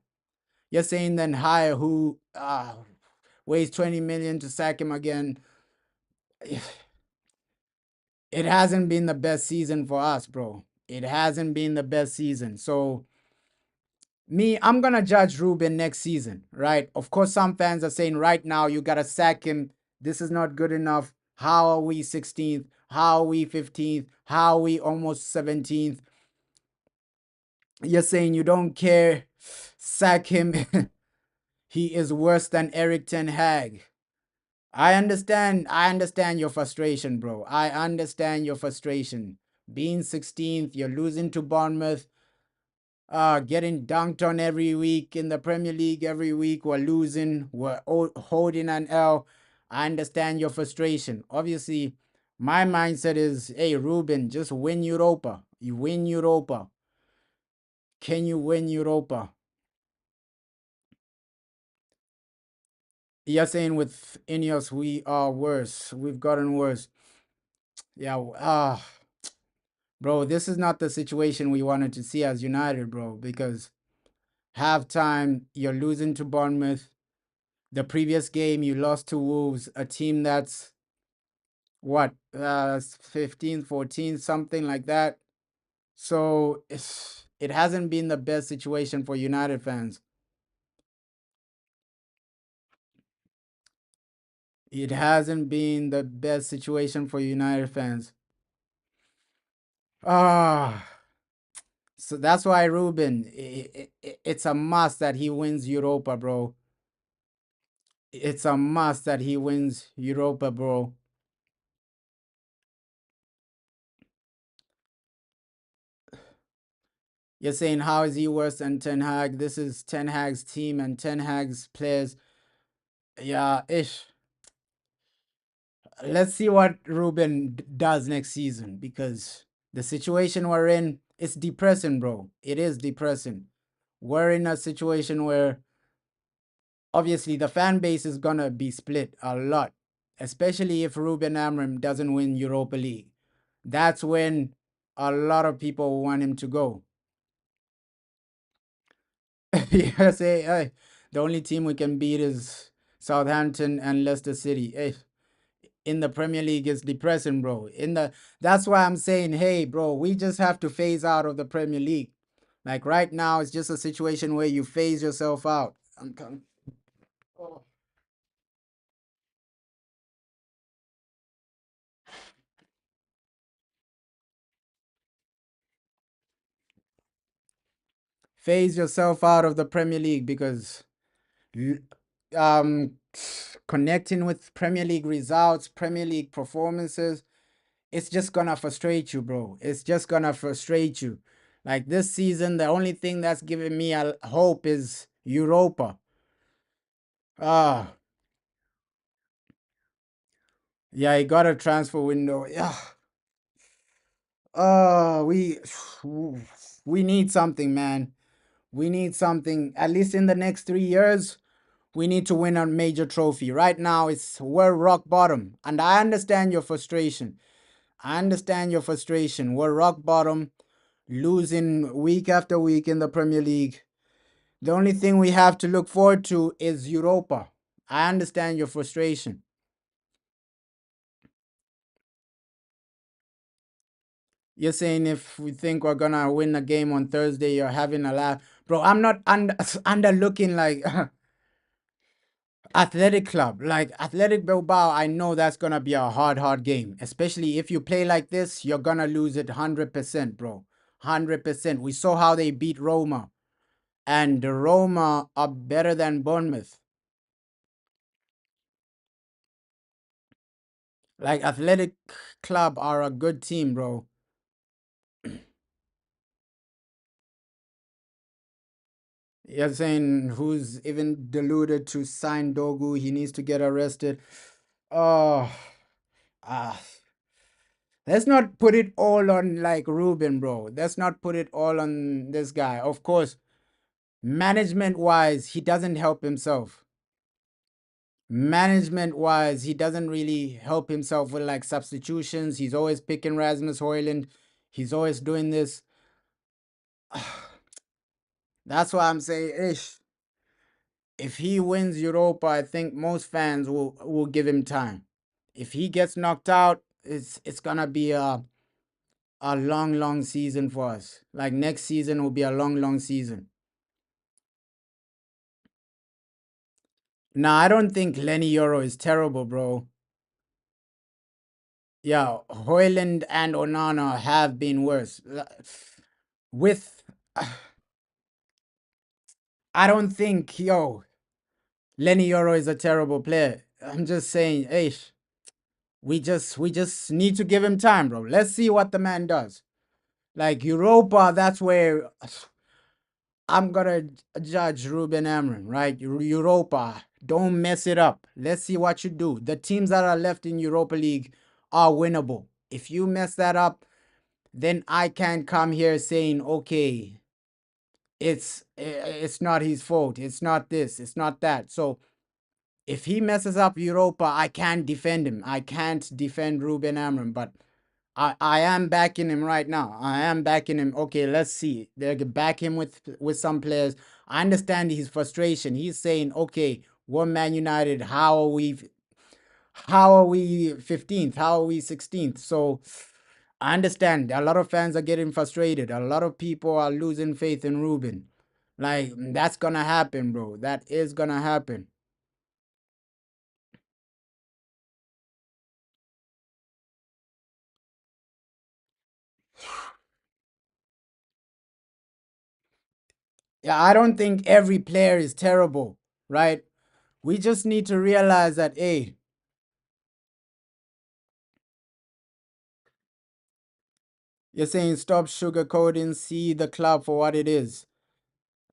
You're saying then hire who weighs 20 million to sack him again. It hasn't been the best season for us, bro. It hasn't been the best season. So I'm gonna judge Ruben next season, right? Of course, some fans are saying right now you gotta sack him. This is not good enough. How are we 16th? How are we 15th? How are we almost 17th? You're saying you don't care. Sack him. He is worse than Eric Ten Hag. I understand your frustration, bro. I understand your frustration. Being 16th, you're losing to Bournemouth, getting dunked on every week in the Premier League every week. We're losing, we're holding an L. I understand your frustration. Obviously, my mindset is, hey, Ruben, just win Europa. You win Europa. Can you win Europa? You're saying with Ineos, we are worse. We've gotten worse. Yeah, bro, this is not the situation we wanted to see as United, bro, because halftime, you're losing to Bournemouth. The previous game you lost to Wolves, a team that's what 15, 14, something like that. So it hasn't been the best situation for United fans. It hasn't been the best situation for United fans. Ah, so that's why Ruben, it's a must that he wins Europa, bro. It's a must that he wins Europa, bro. You're saying how is he worse than Ten Hag? This is Ten Hag's team and Ten Hag's players. Yeah, ish. Let's see what Ruben does next season because the situation we're in, it's depressing, bro. It is depressing. We're in a situation where obviously the fan base is gonna be split a lot, especially if Ruben Amorim doesn't win Europa League. That's when a lot of people want him to go. Yeah, say, hey, the only team we can beat is Southampton and Leicester City. Hey, in the Premier League is depressing, bro. That's why I'm saying, hey, bro, we just have to phase out of the Premier League. Like right now, it's just a situation where you phase yourself out. I'm coming. Oh. Phase yourself out of the Premier League because um connecting with Premier League results, Premier League performances, it's just gonna frustrate you, bro. It's just gonna frustrate you. Like this season, the only thing that's giving me a hope is Europa. Ah, yeah, he got a transfer window. Yeah. We we need something, man. We need something. At least in the next 3 years, we need to win a major trophy. Right now, we're rock bottom, and I understand your frustration. I understand your frustration. We're rock bottom, losing week after week in the Premier League. The only thing we have to look forward to is Europa. I understand your frustration. You're saying if we think we're gonna win a game on Thursday, you're having a laugh, bro. I'm not under looking like Athletic Club, like Athletic Bilbao. I know that's gonna be a hard game, especially if you play like this. You're gonna lose it 100%, bro. 100%. We saw how they beat Roma, and the Roma are better than Bournemouth. Like Athletic Club are a good team, bro. You're saying who's even deluded to sign Dogu? He needs to get arrested. Oh, ah. Let's not put it all on like Ruben, bro. Let's not put it all on this guy. Of course, management wise, he doesn't help himself. Management wise, he doesn't really help himself with like substitutions. He's always picking Rasmus Hoyland. He's always doing this. That's why I'm saying, ish. If he wins Europa, I think most fans will give him time. If he gets knocked out, it's gonna be a long season for us. Like next season will be a long season. Nah, I don't think Lenny Euro is terrible, bro. Yeah, Hoyland and Onana have been worse. With, I don't think, Lenny Euro is a terrible player. I'm just saying, hey, we just need to give him time, bro. Let's see what the man does. Like Europa, that's where I'm gonna judge Ruben Amorim, right? Europa, don't mess it up. Let's see what you do. The teams that are left in Europa League are winnable. If you mess that up, then I can't come here saying, okay, it's not his fault. It's not this. It's not that. So if he messes up Europa, I can't defend him. I can't defend Ruben Amorim, but I am backing him right now. I am backing him. Okay, let's see. They back him with some players. I understand his frustration. He's saying, okay, We're Man United. How are we 15th? How are we 16th? So I understand a lot of fans are getting frustrated. A lot of people are losing faith in Ruben. Like, that's gonna happen, bro. That is gonna happen. Yeah, I don't think every player is terrible, right? We just need to realize that, hey, you're saying stop sugarcoating, see the club for what it is.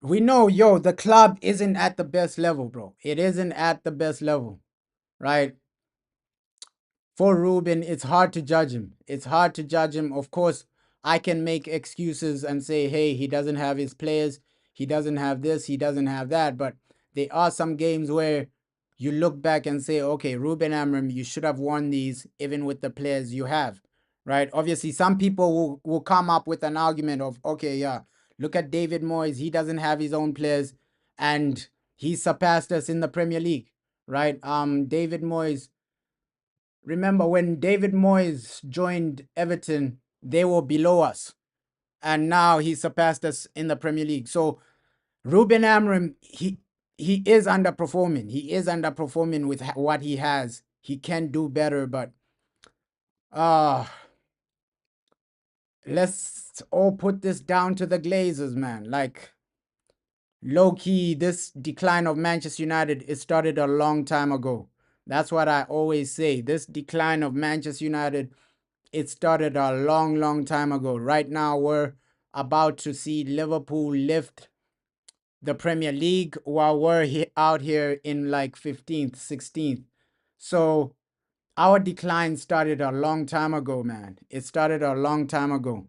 We know, yo, the club isn't at the best level, bro. It isn't at the best level, right? For Ruben, it's hard to judge him. It's hard to judge him. Of course, I can make excuses and say, hey, he doesn't have his players. He doesn't have this. He doesn't have that. But there are some games where you look back and say, okay, Ruben Amram, you should have won these even with the players you have, right? Obviously, some people will come up with an argument of, okay, yeah, look at David Moyes. He doesn't have his own players and he surpassed us in the Premier League, right? David Moyes, remember when David Moyes joined Everton, they were below us, and now he surpassed us in the Premier League. So Ruben Amram, he is underperforming. He is underperforming with what he has. He can do better, but uh let's all put this down to the Glazers, man. Like, low key, this decline of Manchester United, it started a long time ago. That's what I always say. This decline of Manchester United, it started a long, long time ago. Right now, we're about to see Liverpool lift the Premier League while we're out here in like 15th, 16th. So our decline started a long time ago, man. It started a long time ago.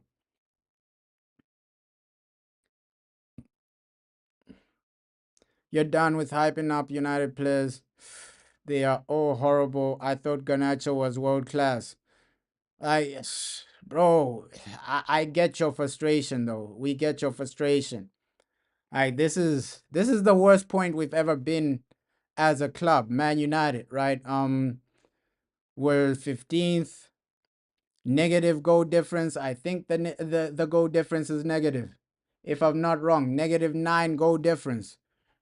You're done with hyping up United players. They are all horrible. I thought Garnacho was world class. I, bro, I get your frustration though. We get your frustration. Right, this is the worst point we've ever been as a club, Man United, right? We're 15th, negative goal difference. I think the goal difference is negative. If I'm not wrong, -9 goal difference.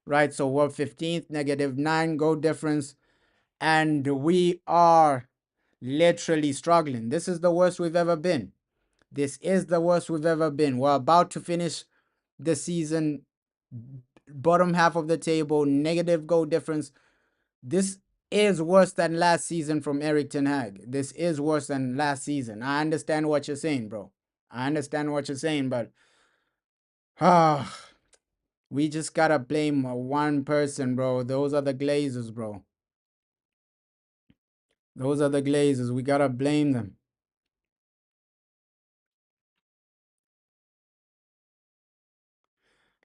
Right? So we're 15th, -9 goal difference, and we are literally struggling. This is the worst we've ever been. This is the worst we've ever been. We're about to finish the season bottom half of the table, negative goal difference. This is worse than last season from Eric Ten Hag. This is worse than last season. I understand what you're saying, bro. I understand what you're saying, but we just gotta blame one person, bro. Those are the Glazers, bro. Those are the Glazers. We gotta blame them.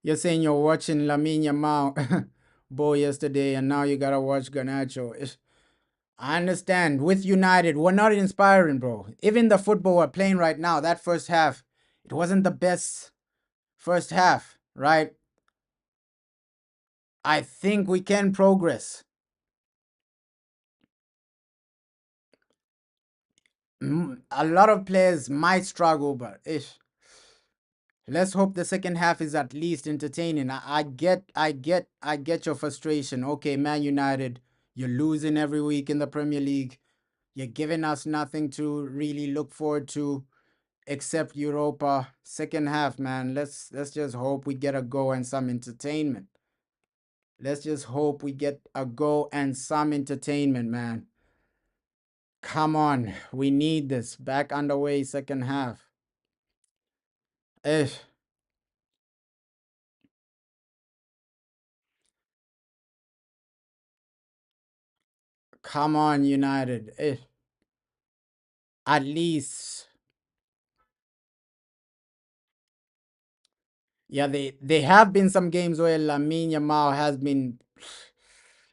You're saying you're watching Lamine Yamal ball yesterday, and now you gotta watch Garnacho. I understand. With United, we're not inspiring, bro. Even the football we're playing right now, that first half, it wasn't the best first half, right? I think we can progress. A lot of players might struggle, but let's hope the second half is at least entertaining. I get your frustration. Okay, Man United, you're losing every week in the Premier League. You're giving us nothing to really look forward to except Europa. Second half, man. Let's just hope we get a go and some entertainment. Let's just hope we get a go and some entertainment, man. Come on, we need this. Back underway, second half. Eh, come on, United. At least, yeah. They have been some games where Lamine Yamal has been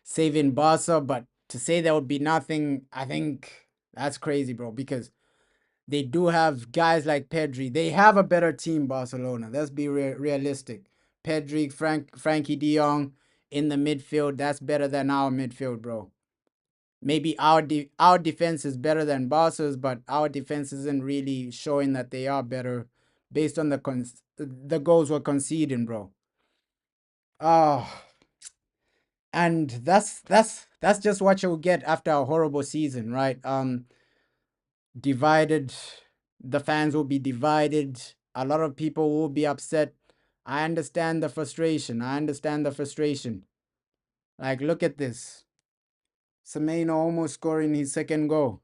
saving Barca, but to say there would be nothing, I think that's crazy, bro. Because they do have guys like Pedri. They have a better team, Barcelona. Let's be realistic. Pedri, Frankie De Jong. in the midfield, that's better than our midfield, bro. Maybe our defense is better than Barca's, but our defense isn't really showing that they are better based on the goals we're conceding, bro. Oh, and that's just what you'll get after a horrible season, right? Divided, the fans will be divided. A lot of people will be upset. I understand the frustration. I understand the frustration. Like, look at this. Semedo almost scoring his second goal.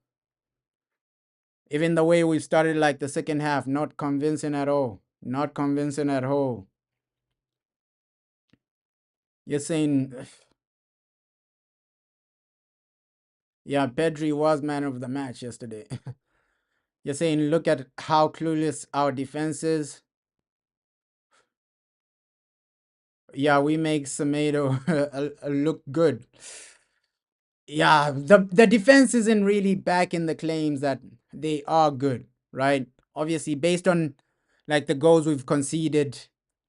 Even the way we started, like the second half, not convincing at all. Not convincing at all. You're saying, yeah, Pedri was man of the match yesterday. You're saying, look at how clueless our defense is. Yeah, we make Semedo look good. Yeah, the defense isn't really back in the claims that they are good, right? Obviously, based on like the goals we've conceded,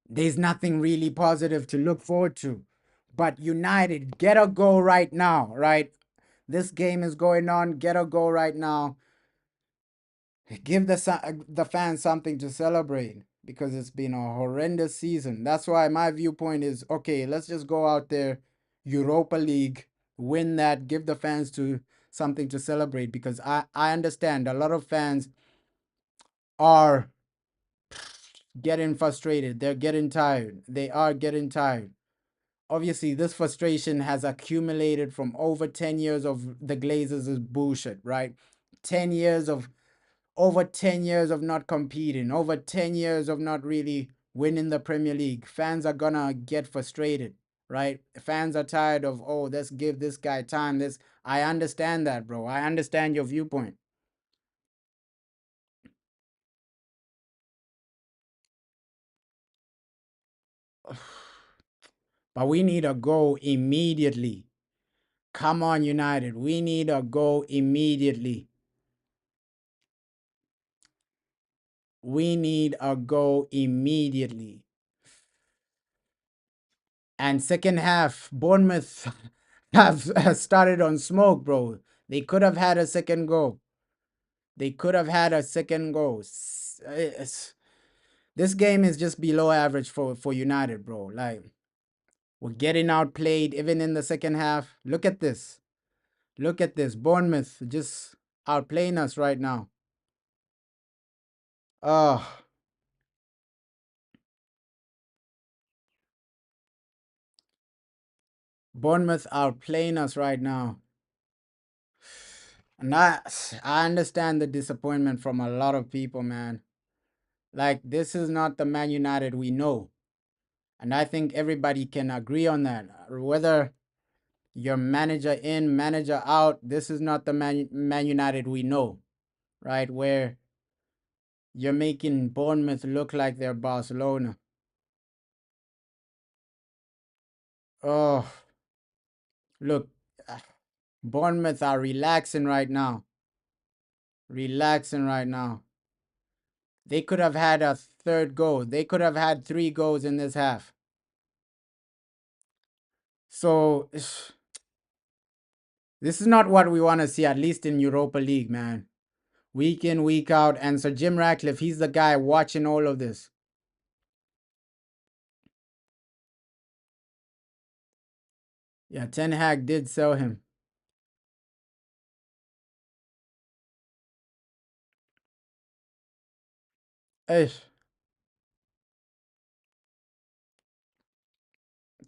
there's nothing really positive to look forward to. But United, get a goal right now, right? This game is going on. Get a goal right now. Give the fans something to celebrate because it's been a horrendous season. That's why my viewpoint is okay. Let's just go out there, Europa League, win that, give the fans to something to celebrate because I understand a lot of fans are getting frustrated. They're getting tired. They are getting tired. Obviously, this frustration has accumulated from over 10 years of the Glazers' bullshit, right? 10 years of over 10 years of not competing, over 10 years of not really winning the Premier League. Fans are gonna get frustrated, right? Fans are tired of, oh, let's give this guy time. This I understand that, bro. I understand your viewpoint. But we need a goal immediately. Come on, United. We need a goal immediately. We need a goal immediately. And second half, Bournemouth have started on smoke, bro. They could have had a second goal. They could have had a second goal. This game is just below average for United, bro. Like, we're getting outplayed even in the second half. Look at this. Look at this. Bournemouth just outplaying us right now. Oh, Bournemouth outplaying us right now. And I understand the disappointment from a lot of people, man. Like, this is not the Man United we know. And I think everybody can agree on that. Whether your manager in, manager out, this is not the Man United we know, right? Where you're making Bournemouth look like they're Barcelona. Oh, look, Bournemouth are relaxing right now. Relaxing right now. They could have had a third goal. They could have had 3 goals in this half. So this is not what we want to see, at least in Europa League, man. Week in, week out. And Sir Jim Ratcliffe, he's the guy watching all of this. Yeah, Ten Hag did sell him. Hey,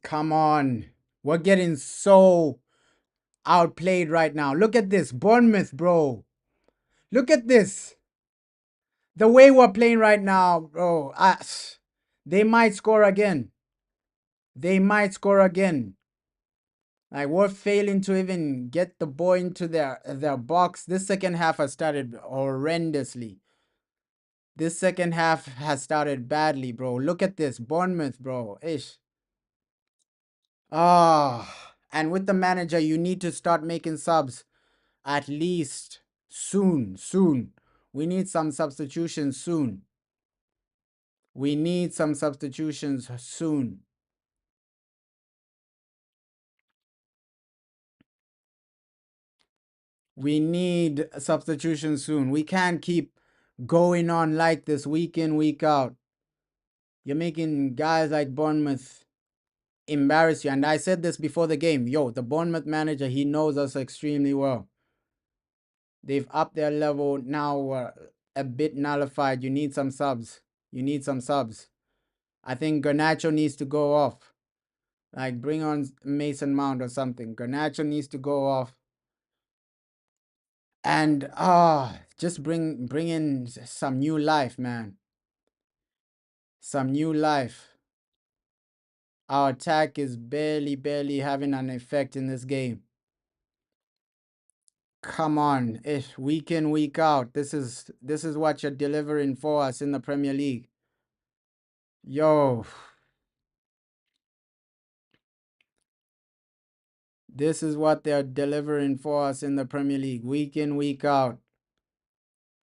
come on. We're getting so outplayed right now. Look at this. Bournemouth, bro. Look at this. The way we're playing right now, bro. They might score again. They might score again. Like, we're failing to even get the ball into their box. This second half has started horrendously. This second half has started badly, bro. Look at this. Bournemouth, bro. Ish. And with the manager, you need to start making subs at least soon. We need some substitutions soon. We need some substitutions soon. We need a substitution soon. We can't keep going on like this week in, week out. You're making guys like Bournemouth embarrass you. And I said this before the game. Yo, the Bournemouth manager, he knows us extremely well. They've upped their level. Now we're a bit nullified. You need some subs. You need some subs. I think Garnacho needs to go off. Like, bring on Mason Mount or something. Garnacho needs to go off. And just bring in some new life, man. Some new life. Our attack is barely having an effect in this game. Come on, week in, week out. This is what you're delivering for us in the Premier League. Yo, this is what they're delivering for us in the Premier League. Week in, week out.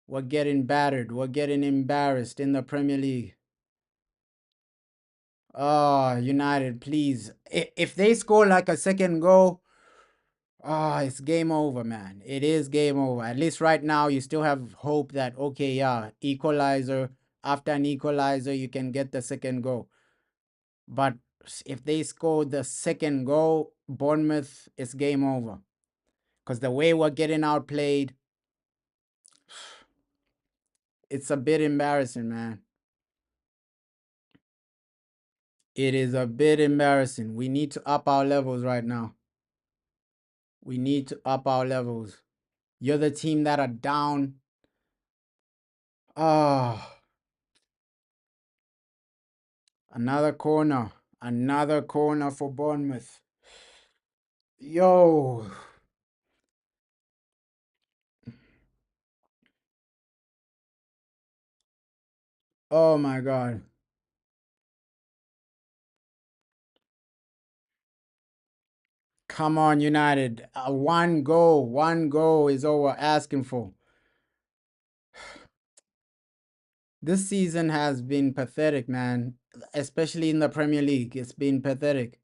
We're getting battered. We're getting embarrassed in the Premier League. Oh, United, please. If they score like a second goal, it's game over, man. It is game over. At least right now, you still have hope that, okay, yeah, equalizer. After an equalizer, you can get the second goal. But if they score the second goal, Bournemouth, it's game over. Because the way we're getting outplayed, it's a bit embarrassing, man. It is a bit embarrassing. We need to up our levels right now. We need to up our levels. You're the team that are down. Oh, another corner. Another corner for Bournemouth. Yo. Oh my God. Come on, United. One goal is all we're asking for. This season has been pathetic, man. Especially in the Premier League. It's been pathetic.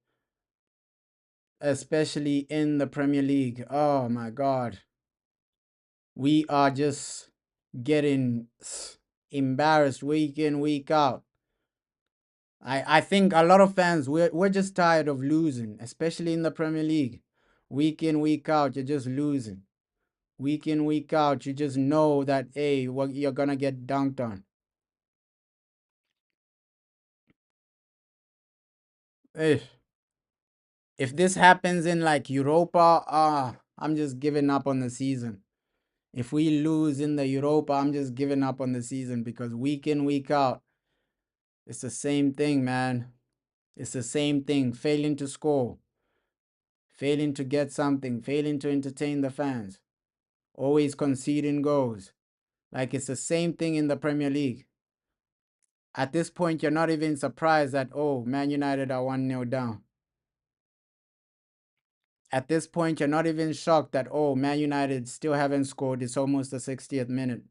Especially in the Premier League. Oh my God. We are just getting embarrassed week in, week out. I think a lot of fans, we're just tired of losing, especially in the Premier League. Week in, week out, you're just losing. Week in, week out, you just know that, hey, you're going to get dunked on. Hey, if this happens in like Europa, I'm just giving up on the season. If we lose in the Europa, I'm just giving up on the season because week in, week out, it's the same thing, man. It's the same thing. Failing to score, failing to get something, failing to entertain the fans, always conceding goals. Like it's the same thing in the Premier League. At this point, you're not even surprised that, oh, Man United are 1-0 down. At this point, you're not even shocked that, oh, Man United still haven't scored. It's almost the 60th minute.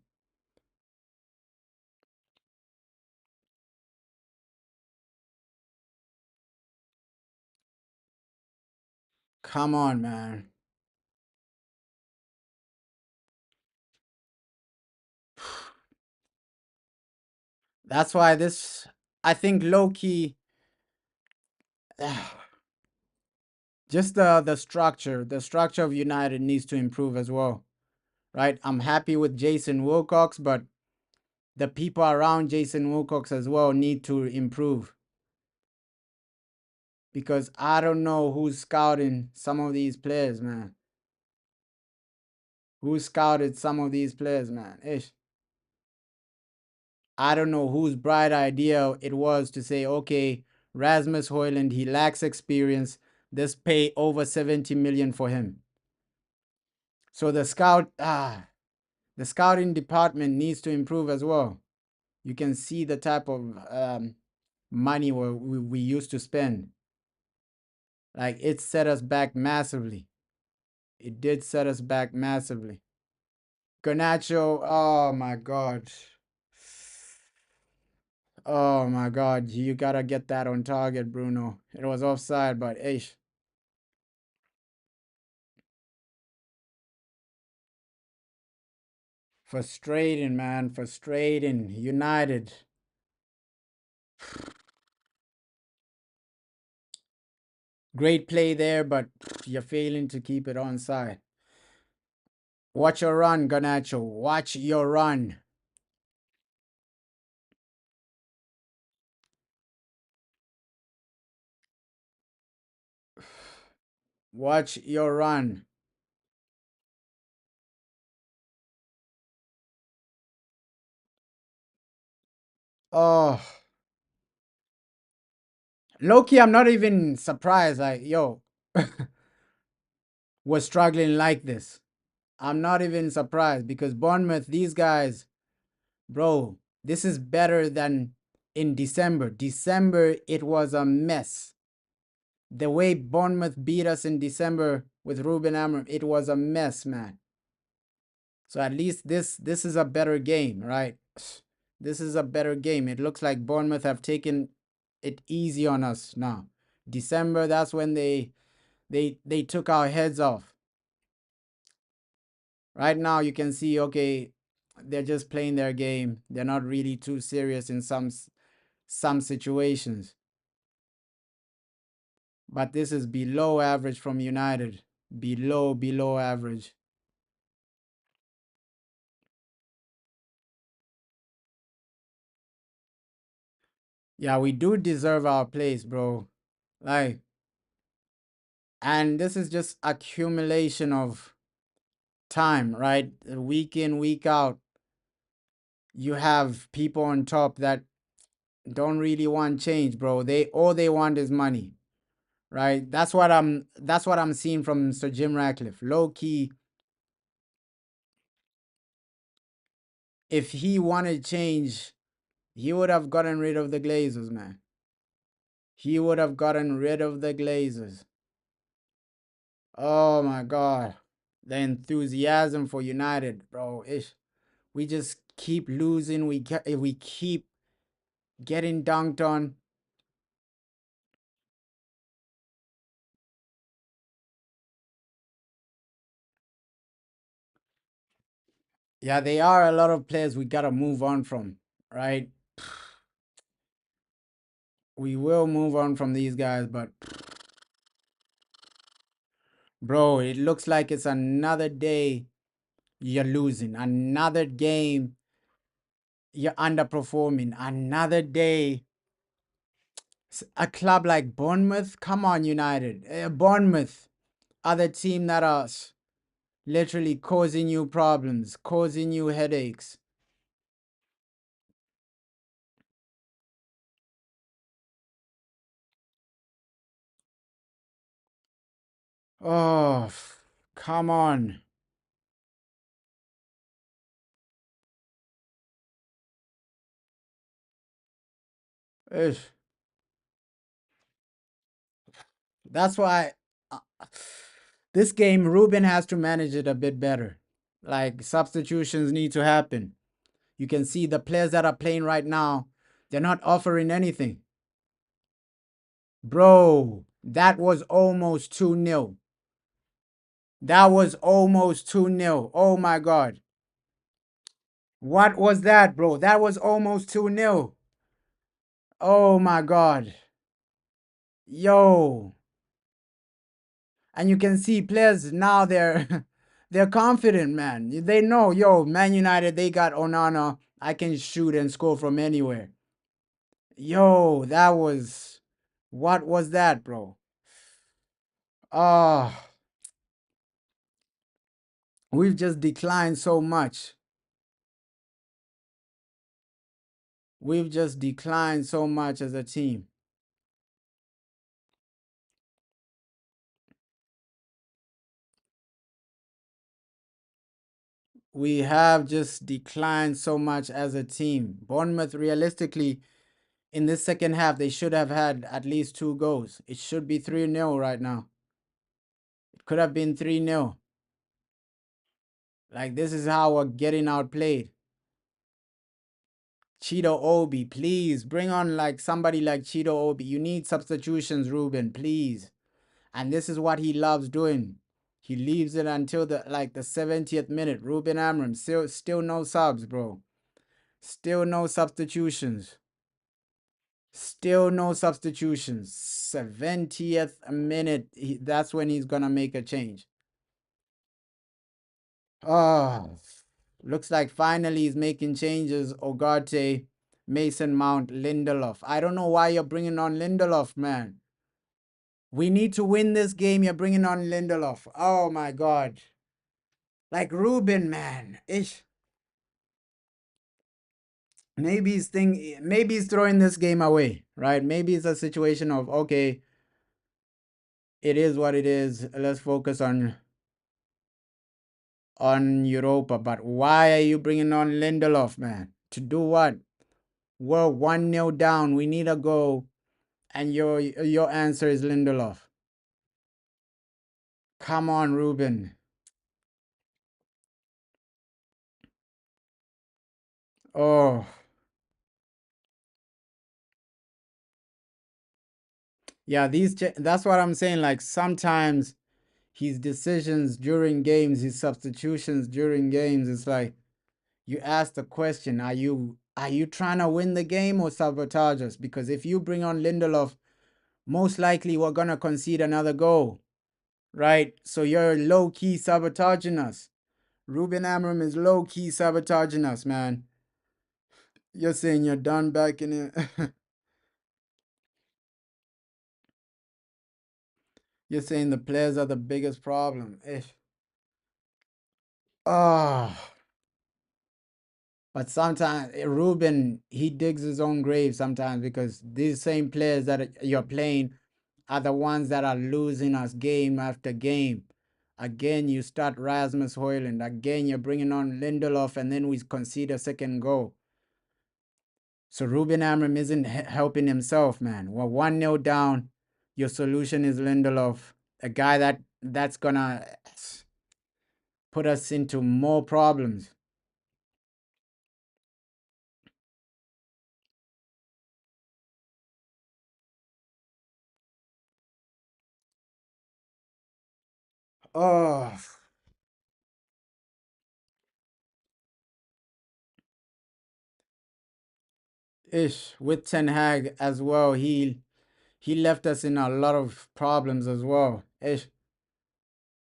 Come on, man. That's why I think low key, just the structure of United needs to improve as well, right? I'm happy with Jason Wilcox, but the people around Jason Wilcox as well need to improve because I don't know who's scouting some of these players, man. Who scouted some of these players, man? Ish. I don't know whose bright idea it was to say, okay, Rasmus Hoyland, he lacks experience. Let's pay over 70 million for him. So the scouting department needs to improve as well. You can see the type of money we used to spend. Like it set us back massively. It did set us back massively. Garnacho, oh my God. Oh my God, you gotta get that on target, Bruno. It was offside, but ish. Frustrating, man. Frustrating. United. Great play there, but you're failing to keep it on side. Watch your run, Garnacho. Watch your run. Watch your run. Oh, Loki, I'm not even surprised. Like, yo, we're struggling like this. I'm not even surprised because Bournemouth, these guys, bro, this is better than in December. December, it was a mess. The way Bournemouth beat us in December with Ruben Amorim, it was a mess, man. So at least this is a better game, right? This is a better game. It looks like Bournemouth have taken it easy on us now. December, that's when they took our heads off. Right now you can see, okay, they're just playing their game. They're not really too serious in some situations. But this is below average from United. Below average. Yeah, we do deserve our place, bro. Like, and this is just accumulation of time, right? Week in, week out, you have people on top that don't really want change, bro. They all they want is money, right? That's what I'm seeing from Sir Jim Ratcliffe. Low key, if he wanted change, he would have gotten rid of the Glazers, man. He would have gotten rid of the Glazers. Oh my god. The enthusiasm for United, bro. We just keep losing. We keep getting dunked on. Yeah, they are a lot of players we gotta move on from, right? We will move on from these guys, but bro, it looks like it's another day you're losing. Another game you're underperforming. Another day. A club like Bournemouth, come on, United. Bournemouth are the team that are literally causing you problems, causing you headaches. Oh, come on. Ish. That's why uh, this game, Ruben has to manage it a bit better. Like, substitutions need to happen. You can see the players that are playing right now, they're not offering anything. Bro, that was almost 2-0. That was almost 2-0. Oh my God. What was that, bro? That was almost 2-0. Oh my God. Yo. And you can see players now they're they're confident, man. They know, yo, Man United, they got Onana. I can shoot and score from anywhere. Yo, that was what was that, bro? Oh, we've just declined so much. We've just declined so much as a team. We have just declined so much as a team. Bournemouth, realistically, in this second half, they should have had at least 2 goals. It should be 3-0 right now. It could have been 3-0. Like, this is how we're getting outplayed. Cheeto Obi, please bring on like somebody like Cheeto Obi. You need substitutions, Ruben, please. And this is what he loves doing. He leaves it until the 70th minute. Ruben Amram still no subs, bro. Still no substitutions. Still no substitutions. 70th minute. That's when he's gonna make a change. Oh, looks like finally he's making changes. Ogarte, Mason Mount, Lindelof. I don't know why you're bringing on Lindelof, man. We need to win this game. You're bringing on Lindelof. Oh my God. Like Ruben, man. Ish. Maybe he's throwing this game away, right? Maybe it's a situation of, okay, it is what it is. Let's focus on Europa. But why are you bringing on Lindelof, man? To do what? We're 1-0 down. We need a goal. And your answer is Lindelof. Come on, Ruben. Oh, yeah, that's what I'm saying. Like sometimes his decisions during games, his substitutions during games, it's like you ask the question, are you trying to win the game or sabotage us? Because if you bring on Lindelof, most likely we're gonna concede another goal, right? So you're low key sabotaging us. Ruben Amram is low key sabotaging us, man. You're saying you're done back in it. You're saying the players are the biggest problem. Oh, but sometimes Ruben, he digs his own grave sometimes because these same players that you're playing are the ones that are losing us game after game. Again, you start Rasmus Højlund. Again, you're bringing on Lindelof, and then we concede a second goal. So Ruben Amram isn't helping himself, man. We're 1-0 down. Your solution is Lindelof, a guy that's gonna put us into more problems. Oh, ish. With Ten Hag as well, he left us in a lot of problems as well. Ish.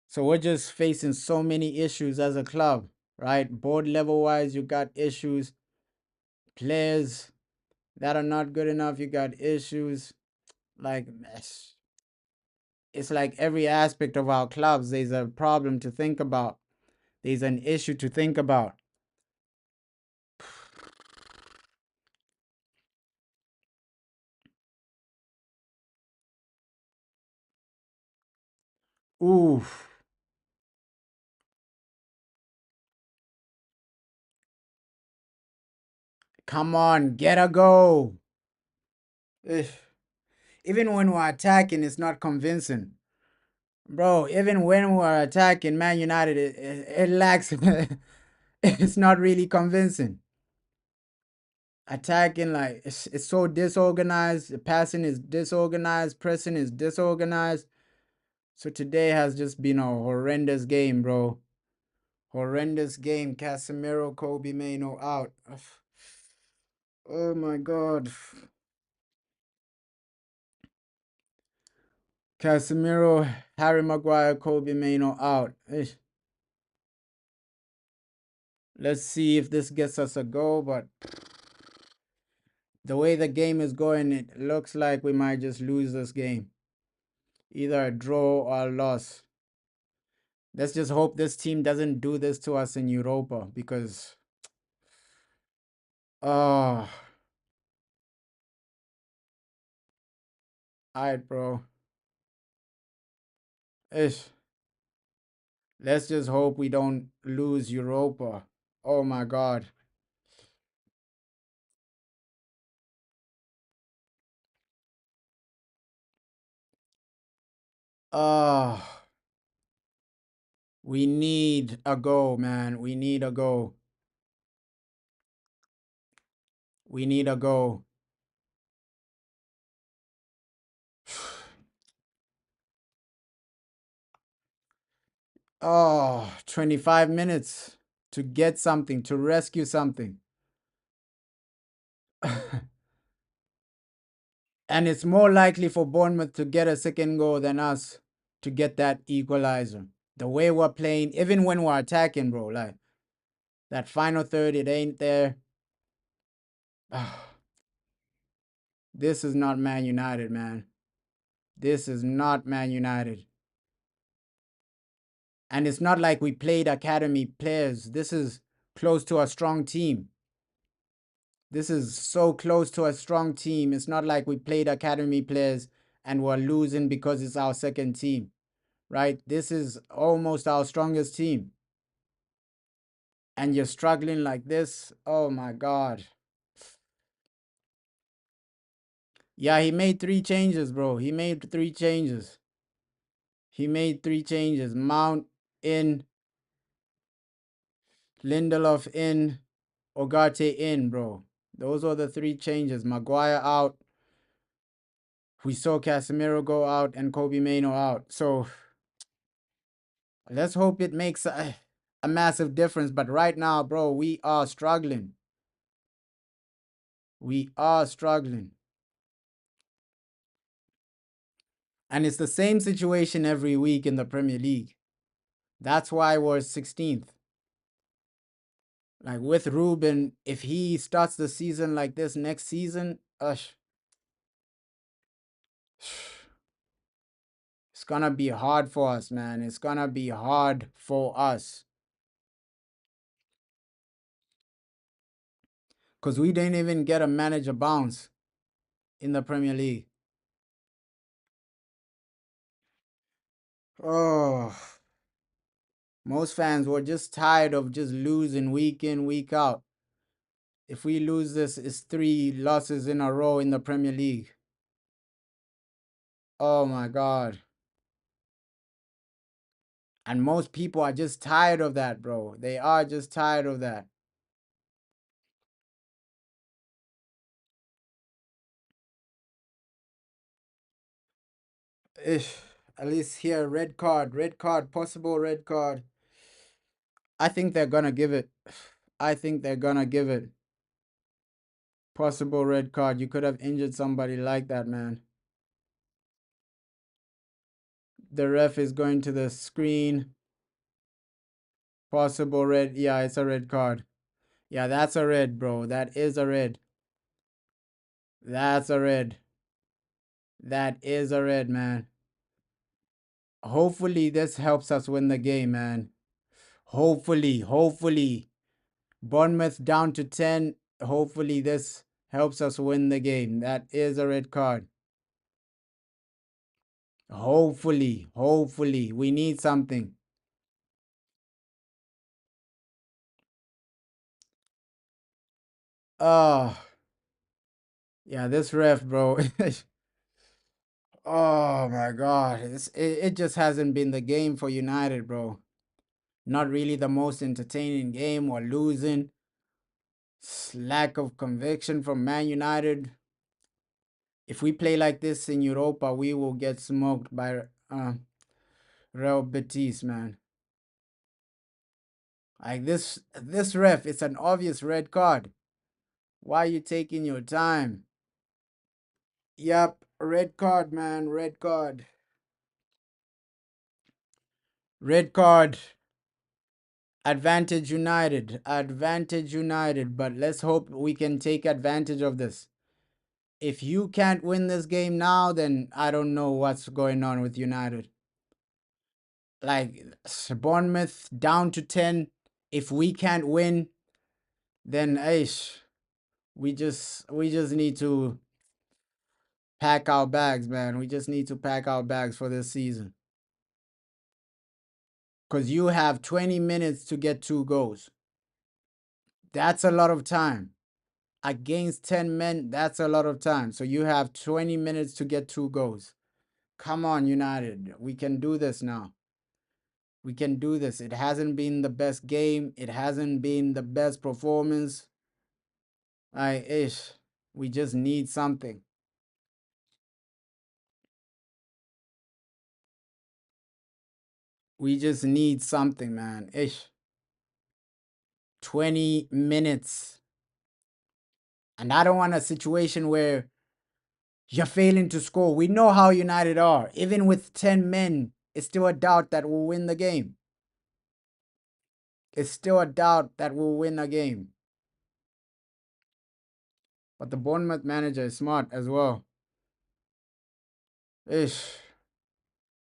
So we're just facing so many issues as a club, right? Board level wise, you got issues. Players that are not good enough, you got issues. Like, it's like every aspect of our clubs, there's a problem to think about. There's an issue to think about. Oof. Come on, get a goal. Ugh. Even when we're attacking, it's not convincing. Bro, even when we're attacking Man United, it lacks. It's not really convincing. Attacking, like, it's so disorganized. The passing is disorganized. Pressing is disorganized. So today has just been a horrendous game, bro. Horrendous game. Casemiro, Kobe Mano out. Oh my God. Casemiro, Harry Maguire, Kobe Mano out. Let's see if this gets us a goal, but the way the game is going, it looks like we might just lose this game. Either a draw or a loss. Let's just hope this team doesn't do this to us in Europa because, oh, alright, bro. Ish. Let's just hope we don't lose Europa. Oh my God. Ah, we need a goal, man. We need a goal. We need a goal. Oh, 25 minutes to get something, to rescue something. And it's more likely for Bournemouth to get a second goal than us to get that equalizer. The way we're playing, even when we're attacking, bro, like that final third, it ain't there. This is not Man United, man. This is not Man United. And it's not like we played academy players. This is close to a strong team. This is so close to a strong team. It's not like we played academy players and we're losing because it's our second team, right? This is almost our strongest team. And you're struggling like this. Oh my God. Yeah, he made 3 changes, bro. He made 3 changes. He made 3 changes. Mount in, Lindelof in, Ogate in, bro. Those are the 3 changes. Maguire out. We saw Casemiro go out and Kobe Mano out. So let's hope it makes a massive difference. But right now, bro, we are struggling. We are struggling. And it's the same situation every week in the Premier League. That's why we're 16th. Like with Ruben, if he starts the season like this next season, it's gonna be hard for us, man. It's gonna be hard for us. Because we didn't even get a manager bounce in the Premier League. Oh, most fans were just tired of just losing week in, week out. If we lose this, it's 3 losses in a row in the Premier League. Oh my God. And most people are just tired of that, bro. They are just tired of that. Ish. At least here, red card, possible red card. I think they're gonna give it. I think they're gonna give it. Possible red card. You could have injured somebody like that, man. The ref is going to the screen. Possible red. Yeah, it's a red card. Yeah, that's a red, bro. That is a red. That's a red. That is a red, man. Hopefully, this helps us win the game, man. Hopefully. Bournemouth down to 10. Hopefully, this helps us win the game. That is a red card. Hopefully. We need something. Oh, yeah, this ref, bro. Oh my God. It just hasn't been the game for United, bro. Not really the most entertaining game. We're losing. Lack of conviction from Man United. If we play like this in Europa, we will get smoked by Real Betis, man. Like this ref, it's an obvious red card. Why are you taking your time? Yep, red card, man, red card. Red card. Advantage United. Advantage United. But let's hope we can take advantage of this. If you can't win this game now, then I don't know what's going on with United. Like Bournemouth down to 10. If we can't win, then we just need to pack our bags, man. We just need to pack our bags for this season. Cause you have 20 minutes to get 2 goals. That's a lot of time. Against 10 men, that's a lot of time. So you have 20 minutes to get 2 goals. Come on, United. We can do this now. We can do this. It hasn't been the best game. It hasn't been the best performance. We just need something. We just need something, man. Ish. 20 minutes. And I don't want a situation where you're failing to score. We know how United are. Even with 10 men, it's still a doubt that we'll win the game. It's still a doubt that we'll win a game. But the Bournemouth manager is smart as well. Ish.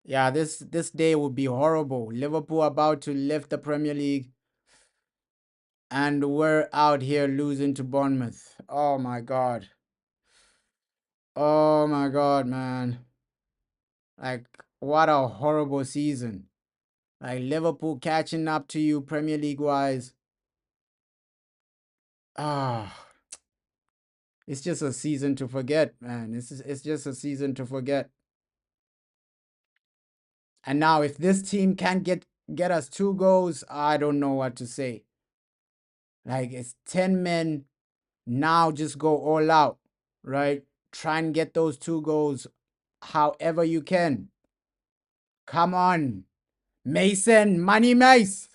Yeah, this day will be horrible. Liverpool about to lift the Premier League, and we're out here losing to Bournemouth. Oh my god. Oh my god, man. Like, what a horrible season. Like, Liverpool catching up to you Premier League wise. Ah, it's just a season to forget, man. It's just a season to forget. And now if this team can't get us 2 goals, I don't know what to say. Like, it's 10 men. Now just go all out, right? Try and get those 2 goals however you can. Come on. Mason, Money Mace.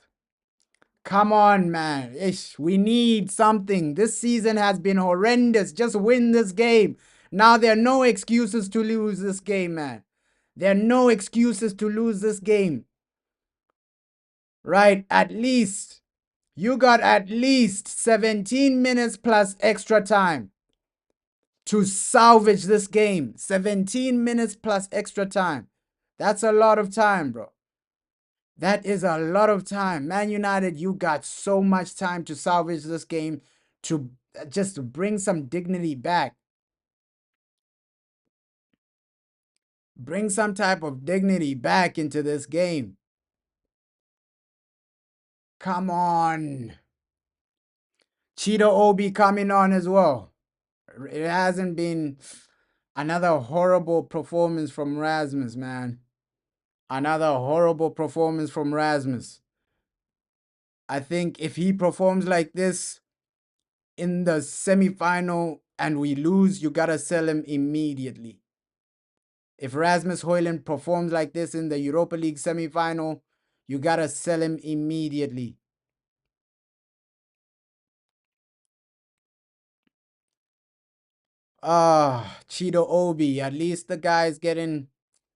Come on, man. Ish, we need something. This season has been horrendous. Just win this game. Now there are no excuses to lose this game, man. There are no excuses to lose this game. Right? At least you got at least 17 minutes plus extra time to salvage this game. 17 minutes plus extra time. That's a lot of time, bro. That is a lot of time. Man United, you got so much time to salvage this game, to just bring some dignity back. Bring some type of dignity back into this game. Come on. Cheetah Obi coming on as well. It hasn't been another horrible performance from Rasmus, man. Another horrible performance from Rasmus. I think if he performs like this in the semi-final and we lose, you gotta sell him immediately. If Rasmus Højlund performs like this in the Europa League semi-final, you gotta sell him immediately. Cheeto Obi. At least the guy's getting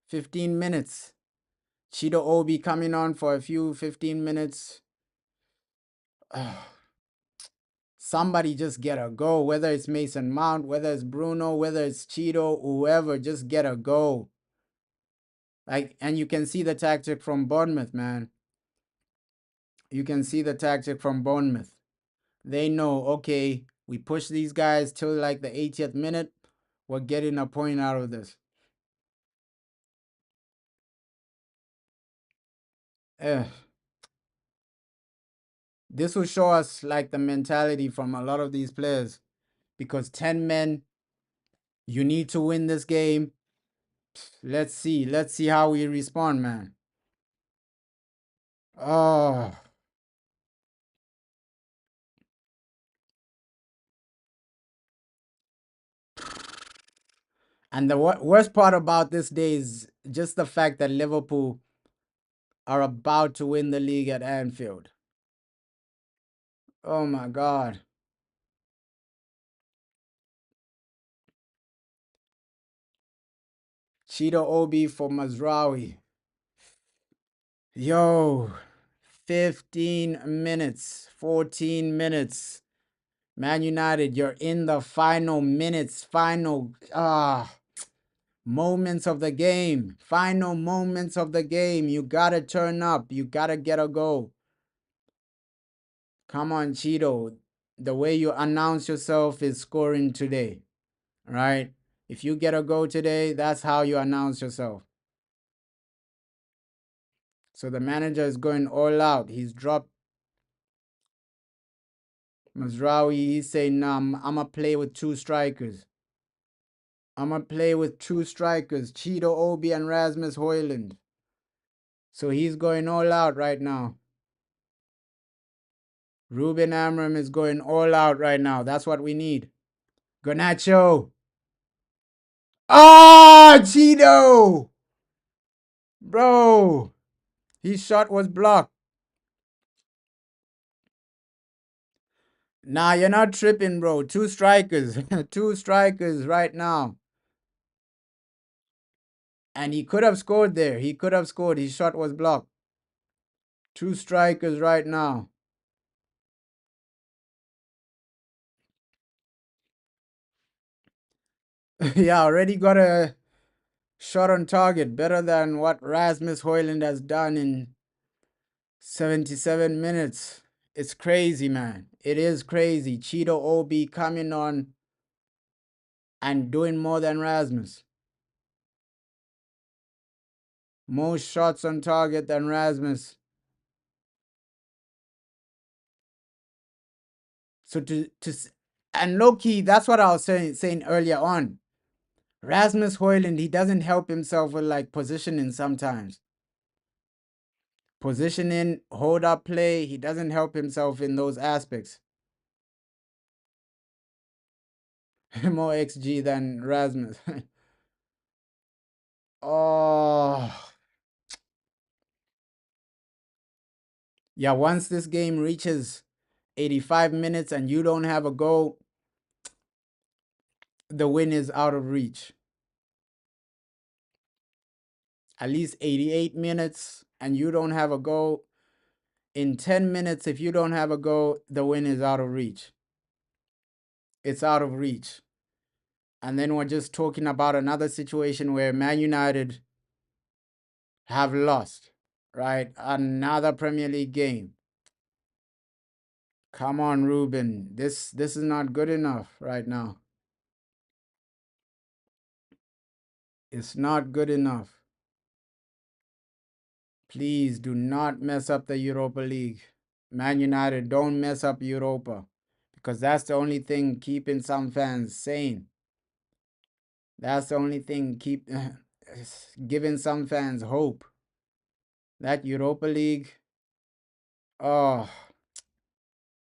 15 minutes. Cheeto Obi coming on for a few 15 minutes. Somebody just get a go. Whether it's Mason Mount, whether it's Bruno, whether it's Cheeto, whoever, just get a go. Like, and you can see the tactic from Bournemouth, man. You can see the tactic from Bournemouth. They know, okay, we push these guys till like the 80th minute. We're getting a point out of this. This will show us like the mentality from a lot of these players. Because 10 men, you need to win this game. Let's see. Let's see how we respond, man. Oh. And the worst part about this day is just the fact that Liverpool are about to win the league at Anfield. Oh my God. Cheetah Obi for Mazraoui. Yo, 15 minutes, 14 minutes. Man United, you're in the final minutes, final moments of the game. Final moments of the game. You gotta turn up. You gotta get a goal. Come on, Cheeto. The way you announce yourself is scoring today, right? If you get a goal today, that's how you announce yourself. So the manager is going all out. He's dropped Mazraoui. He's saying, nah, I'm going to play with 2 strikers. I'm going to play with 2 strikers, Cheeto Obi and Rasmus Højlund. So he's going all out right now. Ruben Amram is going all out right now. That's what we need. Garnacho. Ah, Cheeto! Bro. His shot was blocked. Nah, you're not tripping, bro. Two strikers. Two strikers right now. And he could have scored there. He could have scored. His shot was blocked. Two strikers right now. Yeah, already got a shot on target. Better than what Rasmus Højlund has done in 77 minutes. It's crazy, man. It is crazy. Cheeto Obi coming on and doing more than Rasmus. More shots on target than Rasmus. So and low key, that's what I was saying earlier on. Rasmus Højlund, he doesn't help himself with like positioning sometimes. Positioning, hold up play, he doesn't help himself in those aspects. More XG than Rasmus. Oh. Yeah, once this game reaches 85 minutes and you don't have a goal, the win is out of reach. At least 88 minutes and you don't have a goal. In 10 minutes, if you don't have a goal, the win is out of reach. It's out of reach. And then we're just talking about another situation where Man United have lost, right? Another Premier League game. Come on, Ruben. This is not good enough right now. It's not good enough. Please do not mess up the Europa League. Man United, don't mess up Europa. Because that's the only thing keeping some fans sane. That's the only thing giving some fans hope. That Europa League, oh,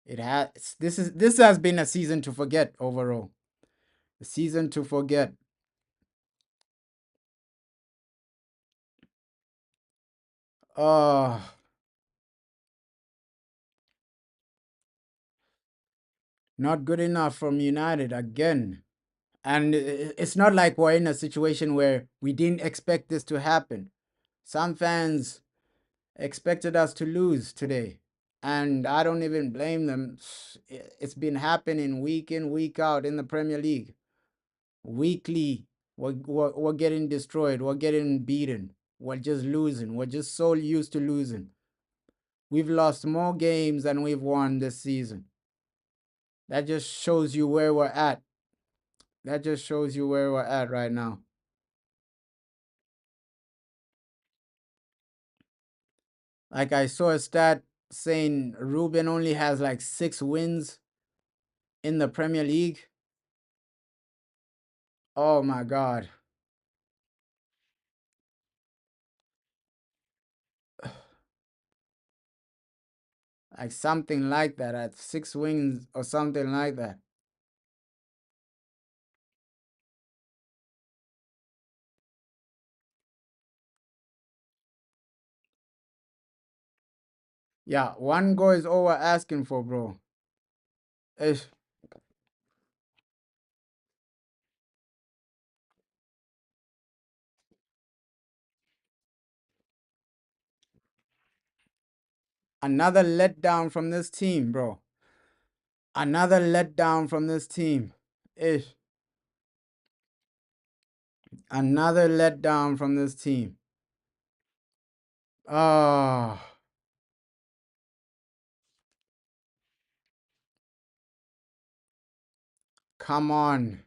this has been a season to forget overall. A season to forget. Oh, not good enough from United again. And it's not like we're in a situation where we didn't expect this to happen. Some fans expected us to lose today. And I don't even blame them. It's been happening week in, week out in the Premier League. Weekly, we're getting destroyed. We're getting beaten. We're just losing. We're just so used to losing. We've lost more games than we've won this season. That just shows you where we're at. That just shows you where we're at right now. Like I saw a stat saying Ruben only has like 6 wins in the Premier League. Oh my God. Like something like that at 6 wins or something like that. Yeah, 1 goal is all we're asking for, bro. Ish. Another letdown from this team, bro. Another letdown from this team. Ish. Another letdown from this team. Oh, come on.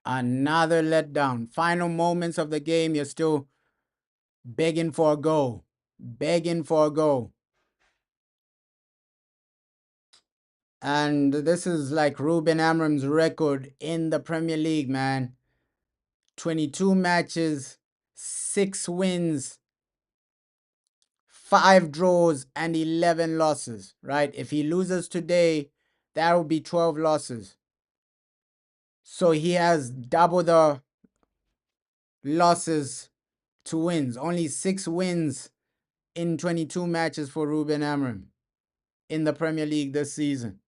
Another letdown. Final moments of the game, you're still begging for a goal. Begging for a goal. And this is like Ruben Amram's record in the Premier League, man. 22 matches, 6 wins, 5 draws, and 11 losses, right? If he loses today, that will be 12 losses. So he has double the losses to wins. Only 6 wins in 22 matches for Ruben Amorim in the Premier League this season.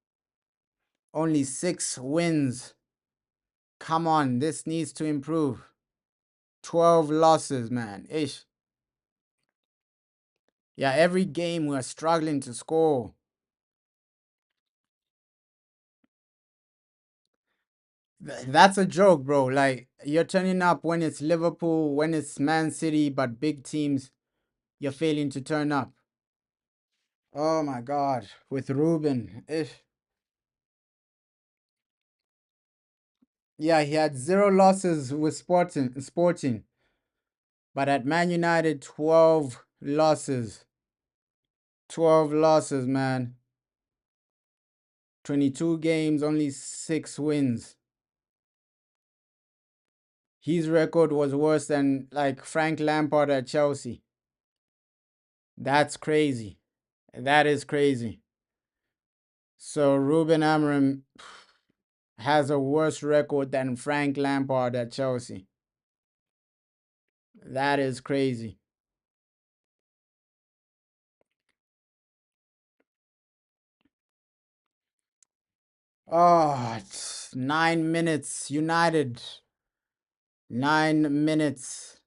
Only 6 wins. Come on, this needs to improve. 12 losses, man. Ish. Yeah, every game we're struggling to score. That's a joke, bro. Like, you're turning up when it's Liverpool, when it's Man City, but big teams, you're failing to turn up. Oh my God. With Ruben. Ish. Yeah, he had 0 losses with Sporting. But at Man United, 12 losses. 12 losses, man. 22 games, only 6 wins. His record was worse than like Frank Lampard at Chelsea. That's crazy. That is crazy. So Ruben Amorim has a worse record than Frank Lampard at Chelsea. That is crazy. Oh, 9 minutes. United. 9 minutes.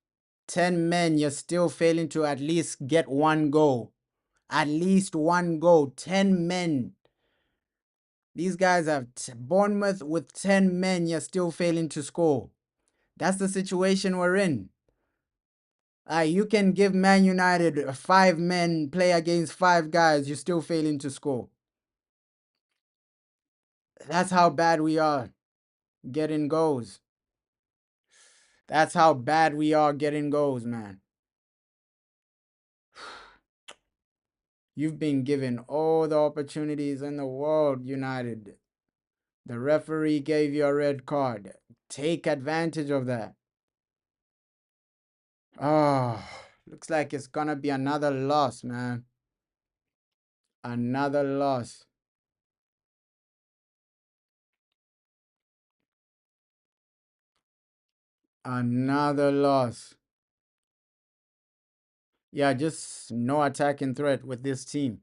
10 men. You're still failing to at least get 1 goal. At least 1 goal. 10 men. These guys have Bournemouth with 10 men. You're still failing to score. That's the situation we're in. You can give Man United 5 men, play against 5 guys. You're still failing to score. That's how bad we are getting goals. That's how bad we are getting goals, man. You've been given all the opportunities in the world, United. The referee gave you a red card. Take advantage of that. Oh, looks like it's gonna be another loss, man. Another loss. Another loss. Yeah, just no attacking threat with this team.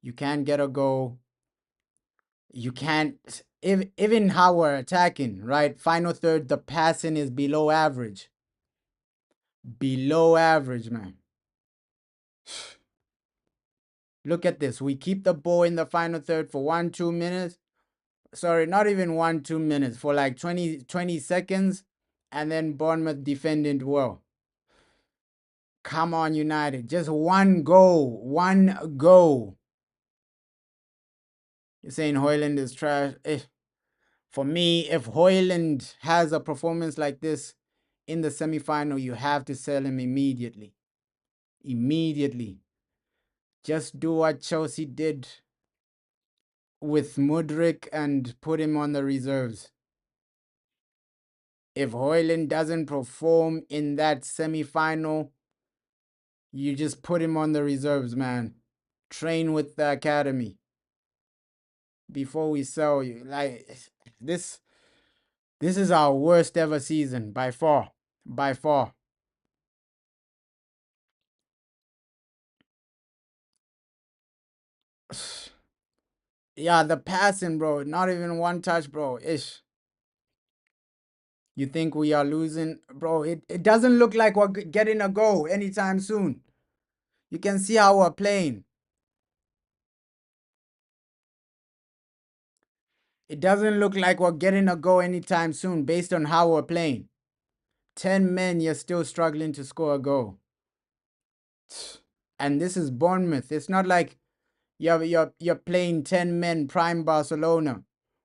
You can't get a goal. You can't, even how we're attacking, right? Final third, the passing is below average. Below average, man. Look at this. We keep the ball in the final third for 1-2 minutes. Sorry, not even 1-2 minutes, for like 20 seconds, and then Bournemouth defended well. Come on, United. Just 1 goal. 1 goal. You're saying Hoyland is trash? For me, if Hoyland has a performance like this in the semi-final, you have to sell him immediately. Immediately. Just do what Chelsea did with Mudryk and put him on the reserves. If Hoyland doesn't perform in that semi-final, you just put him on the reserves, man. Train with the academy before we sell you. Like, this is our worst ever season by far. By far. Yeah, the passing, bro. Not even 1 touch, bro. Ish. You think we are losing? Bro, it doesn't look like we're getting a goal anytime soon. You can see how we're playing. It doesn't look like we're getting a goal anytime soon based on how we're playing. 10 men, you're still struggling to score a goal. And this is Bournemouth. It's not like you're playing 10 men prime Barcelona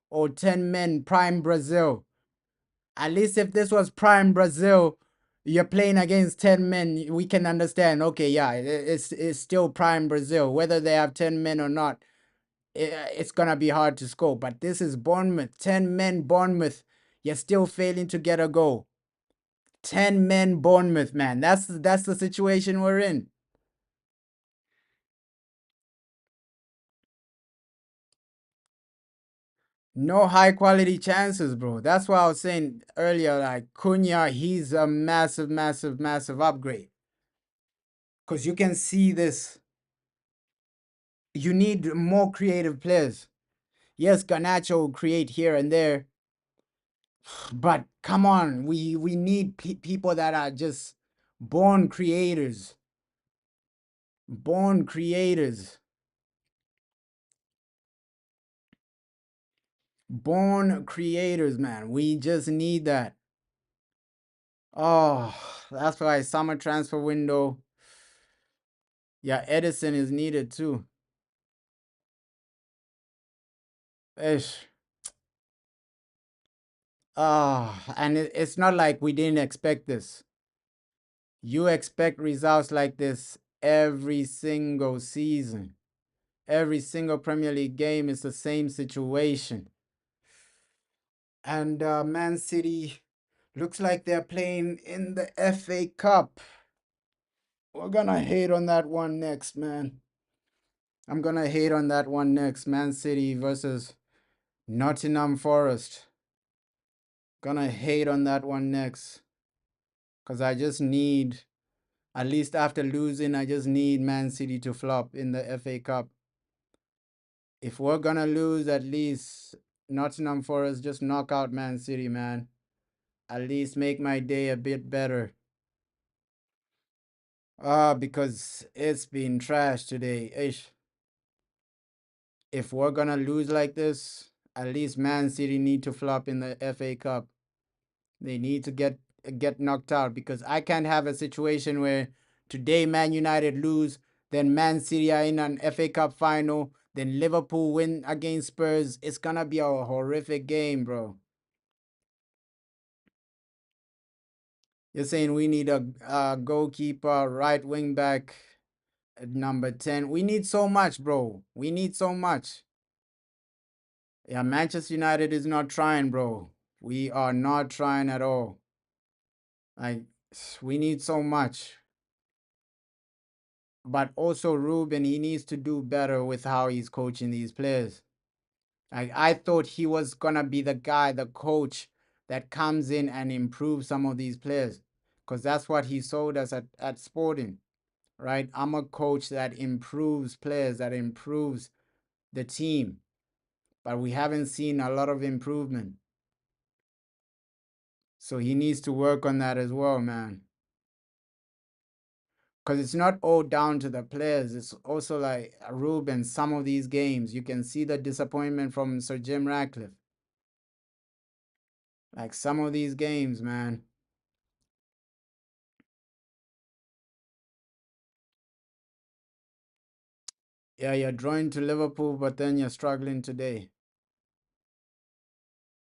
or 10 men prime Brazil. At least if this was prime Brazil, you're playing against 10 men, we can understand. Okay, yeah, it's still prime Brazil. Whether they have 10 men or not, it's going to be hard to score. But this is Bournemouth. 10 men Bournemouth. You're still failing to get a goal. 10 men Bournemouth, man. That's the situation we're in. No high quality chances, bro. That's why I was saying earlier, like Cunha, he's a massive, massive, massive upgrade. Because you can see this. You need more creative players. Yes, Garnacho will create here and there, but come on, we need people that are just born creators. Born creators. Born creators, man. We just need that. Oh, that's why summer transfer window. Yeah, Edison is needed too. Ish. And it's not like we didn't expect this. You expect results like this every single season. Every single Premier League game is the same situation. And Man City looks like they're playing in the FA Cup. We're gonna hate on that one next, man. I'm gonna hate on that one next. Man City versus Nottingham Forest. Gonna hate on that one next. Because I just need, at least after losing, I just need Man City to flop in the FA Cup. If we're gonna lose, at least Nottingham Forest just knock out Man City, man. At least make my day a bit better. Because it's been trash today. Ish. If we're gonna lose like this, at least Man City need to flop in the FA Cup. They need to get knocked out because I can't have a situation where today Man United lose, then Man City are in an FA Cup final, then Liverpool win against Spurs. It's gonna be a horrific game, bro. You're saying we need a goalkeeper, right wing back, number 10. We need so much, bro. We need so much. Yeah, Manchester United is not trying, bro. We are not trying at all. Like, we need so much. But also Ruben, he needs to do better with how he's coaching these players. Like, I thought he was gonna be the guy, the coach that comes in and improves some of these players. Because that's what he sold us at Sporting, right? I'm a coach that improves players, that improves the team. But we haven't seen a lot of improvement. So he needs to work on that as well, man. Because it's not all down to the players. It's also like Ruben, some of these games, you can see the disappointment from Sir Jim Ratcliffe. Like some of these games, man. Yeah, you're drawing to Liverpool, but then you're struggling today.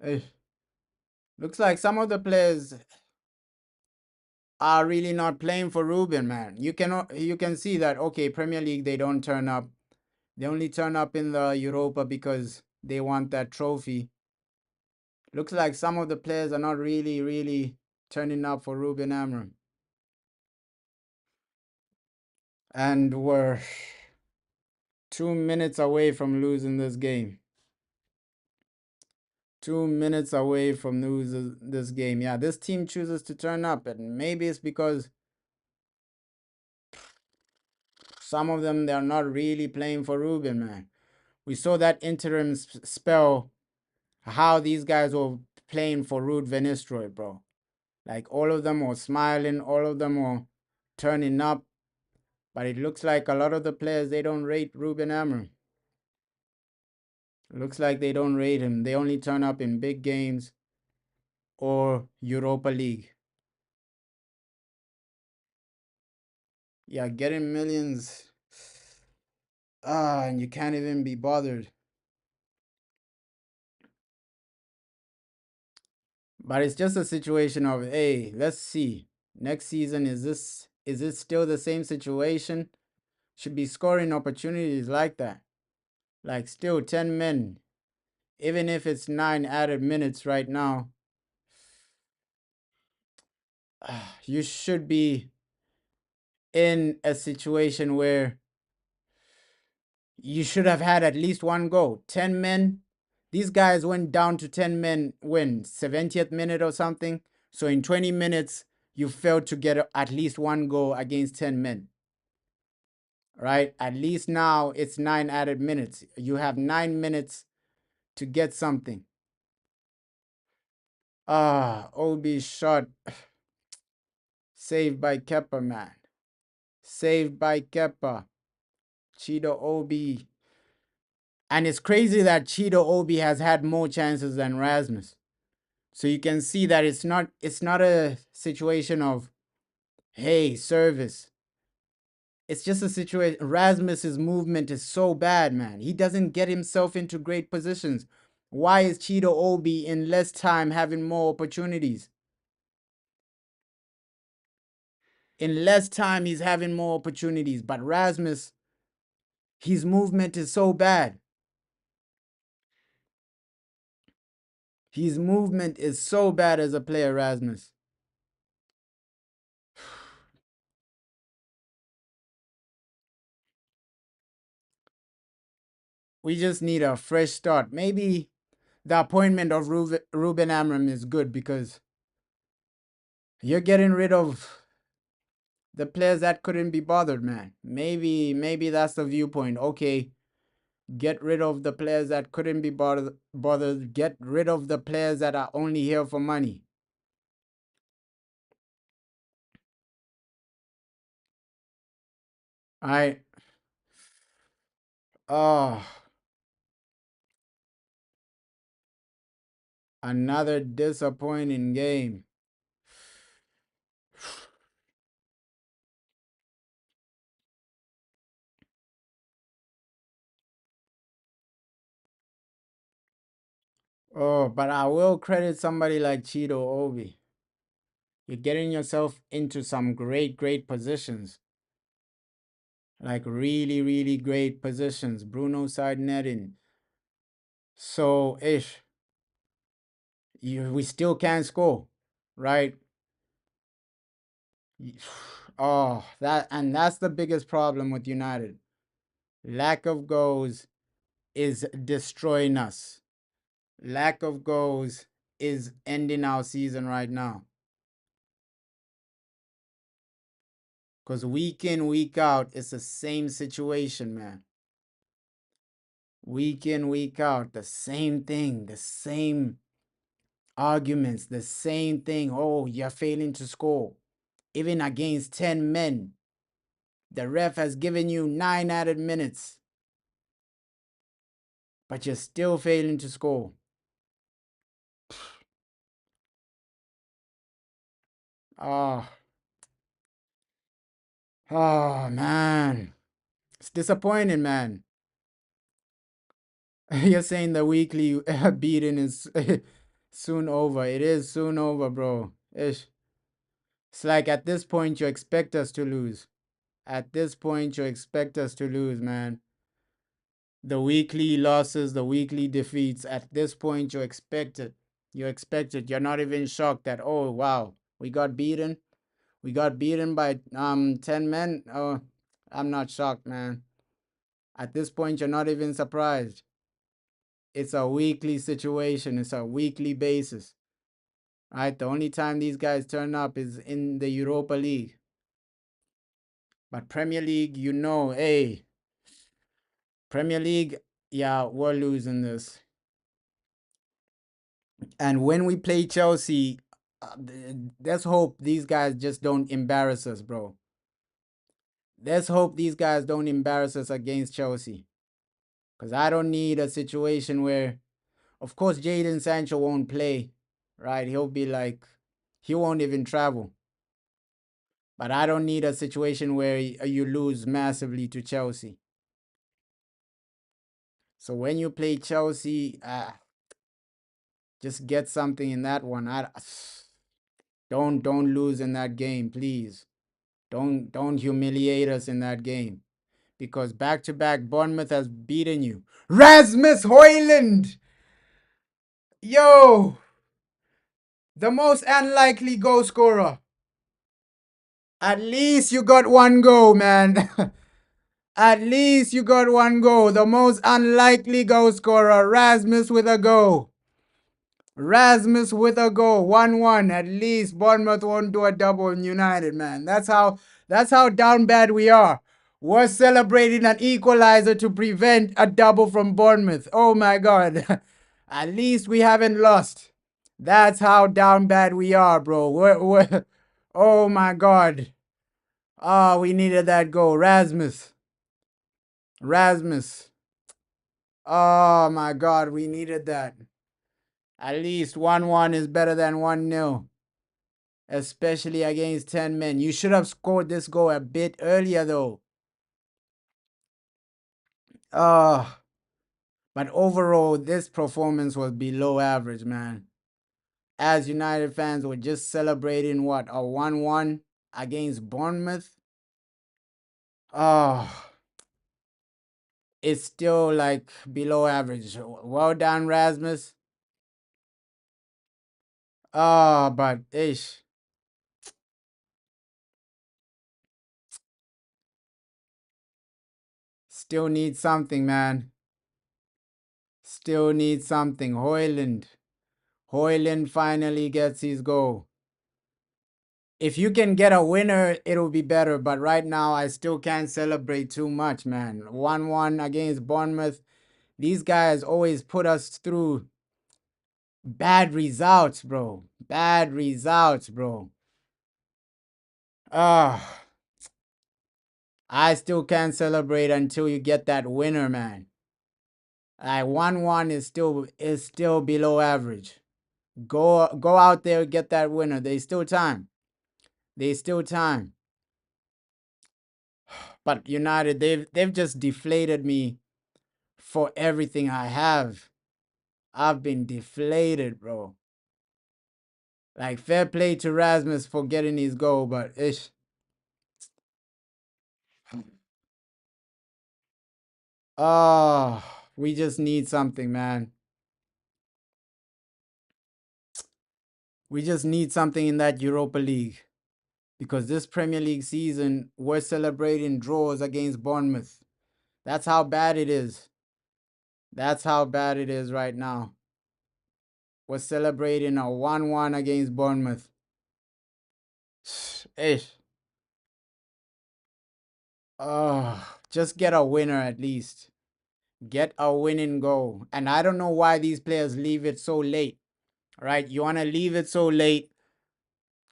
Eh, looks like some of the players are really not playing for Ruben, man. You can see that, okay, Premier League, they don't turn up. They only turn up in the Europa because they want that trophy. Looks like some of the players are not really, really turning up for Ruben Amorim. And we're 2 minutes away from losing this game. 2 minutes away from losing this game. Yeah, this team chooses to turn up, and maybe it's because some of them, they're not really playing for Ruben, man. We saw that interim spell, how these guys were playing for Ruud Van Nistelrooy, bro. Like, all of them were smiling, all of them were turning up, but it looks like a lot of the players, they don't rate Ruben Amorim. Looks like they don't rate him. They only turn up in big games or Europa League. Yeah, getting millions. And you can't even be bothered. But it's just a situation of, hey, let's see. Next season, is this still the same situation? Should be scoring opportunities like that. Like still 10 men. Even if it's 9 added minutes right now, you should be in a situation where you should have had at least one goal. 10 men, These guys went down to 10 men when 70th minute or something. So in 20 minutes, you failed to get at least one goal against 10 men, right? At least now it's 9 added minutes. You have 9 minutes to get something. Obi shot. Saved by Kepa, man. Saved by Kepa. Chido Obi. And it's crazy that Chido Obi has had more chances than Rasmus. So you can see that it's not a situation of hey, service. It's just a situation. Rasmus's movement is so bad, man. He doesn't get himself into great positions. Why is Chido Obi in less time having more opportunities? In less time, he's having more opportunities. But Rasmus, his movement is so bad. His movement is so bad as a player, Rasmus. We just need a fresh start. Maybe the appointment of Ruben Amram is good because you're getting rid of the players that couldn't be bothered, man. Maybe that's the viewpoint. Okay, get rid of the players that couldn't be bothered. Get rid of the players that are only here for money. I oh, another disappointing game. Oh, but I will credit somebody like Cheeto Obi. You're getting yourself into some great positions. Like really, really great positions. Bruno side netting. So ish. We still can't score. Right? Oh, that's the biggest problem with United. Lack of goals is destroying us. Lack of goals is ending our season right now. Because week in, week out, it's the same situation, man. Week in, week out, the same thing, the same arguments, the same thing. Oh, you're failing to score. Even against 10 men, the ref has given you 9 added minutes, but you're still failing to score. Oh, oh man. It's disappointing, man. You're saying the weekly beating is soon over. It is soon over, bro. Ish. It's like at this point you expect us to lose. At this point you expect us to lose, man. The weekly losses, the weekly defeats, at this point you expect it. You expect it. You're not even shocked that, oh wow, we got beaten. We got beaten by 10 men. Oh, I'm not shocked, man. At this point you're not even surprised. It's a weekly situation. It's a weekly basis. Right? The only time these guys turn up is in the Europa League. But Premier League, hey, Premier League, yeah, we're losing this. And when we play Chelsea, let's hope these guys just don't embarrass us, bro. Let's hope these guys don't embarrass us against Chelsea. Because I don't need a situation where, of course, Jadon Sancho won't play, right? He'll be like, he won't even travel. But I don't need a situation where you lose massively to Chelsea. So when you play Chelsea, just get something in that one. Don't lose in that game, please. Don't humiliate us in that game. Because back to back, Bournemouth has beaten you. Rasmus Højlund! Yo! The most unlikely goal scorer. At least you got one goal, man. At least you got one goal. The most unlikely goal scorer, Rasmus with a goal. Rasmus with a goal. 1-1. At least Bournemouth won't do a double in United, man. That's how down bad we are. We're celebrating an equalizer to prevent a double from Bournemouth. Oh my god. At least we haven't lost. That's how down bad we are, bro. Oh my god. Oh, we needed that goal. Rasmus. Rasmus. Oh my god, we needed that. At least 1-1 is better than 1-0, especially against 10 men. You should have scored this goal a bit earlier, though. Oh, but overall, this performance was below average, man. As United fans were just celebrating what, a 1-1 against Bournemouth? Oh, it's still like below average. Well done, Rasmus. Oh, but ish. Still need something, man. Still need something. Hoyland finally gets his goal. If you can get a winner, it'll be better. But right now, I still can't celebrate too much, man. 1-1 against Bournemouth. These guys always put us through bad results, bro. Bad results, bro. Ah, I still can't celebrate until you get that winner, man. 1-1 is still below average. Go out there, get that winner. There's still time. There's still time. But United, they've just deflated me for everything I have. I've been deflated, bro. Like, fair play to Rasmus for getting his goal, but ish. Oh, we just need something, man. We just need something in that Europa League. Because this Premier League season, we're celebrating draws against Bournemouth. That's how bad it is. That's how bad it is right now. We're celebrating a 1-1 against Bournemouth. Ish. Oh, just get a winner at least. Get a winning goal. And I don't know why these players leave it so late. Right? You want to leave it so late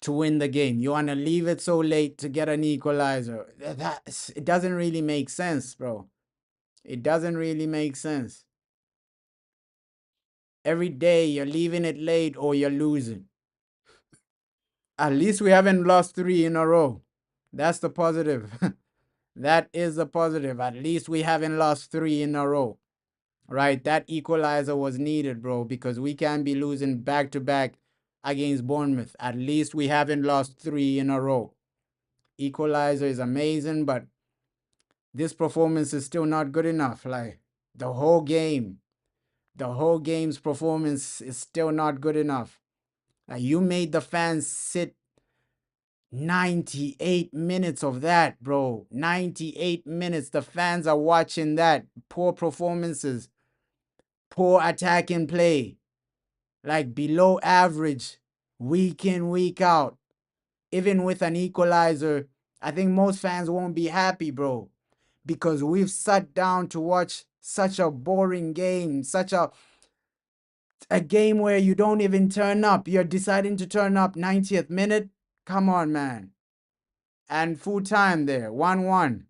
to win the game. You want to leave it so late to get an equalizer. It doesn't really make sense, bro. It doesn't really make sense. Every day you're leaving it late or you're losing. At least we haven't lost 3 in a row. That's the positive. That is the positive. At least we haven't lost 3 in a row. Right? That equalizer was needed, bro, because we can't be losing back to back against Bournemouth. At least we haven't lost 3 in a row. Equalizer is amazing, but this performance is still not good enough. Like, the whole game's performance is still not good enough. Like, you made the fans sit 98 minutes of that, bro. 98 minutes. The fans are watching that. Poor performances, poor attacking play, like below average, week in, week out. Even with an equalizer, I think most fans won't be happy, bro, because we've sat down to watch such a boring game, such a game where you don't even turn up. You're deciding to turn up 90th minute. Come on, man. And full time there, 1-1.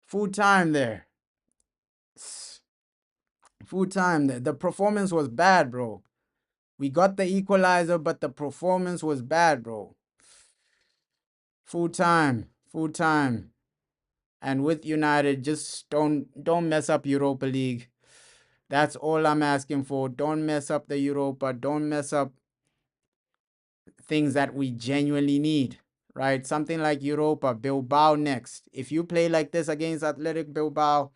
Full time there. Full time there. The performance was bad, bro. We got the equalizer, but the performance was bad, bro. Full time. Full time. And with United, just don't mess up Europa League. That's all I'm asking for. Don't mess up the Europa. Don't mess up things that we genuinely need. Right? Something like Europa, Bilbao next. If you play like this against Athletic Bilbao,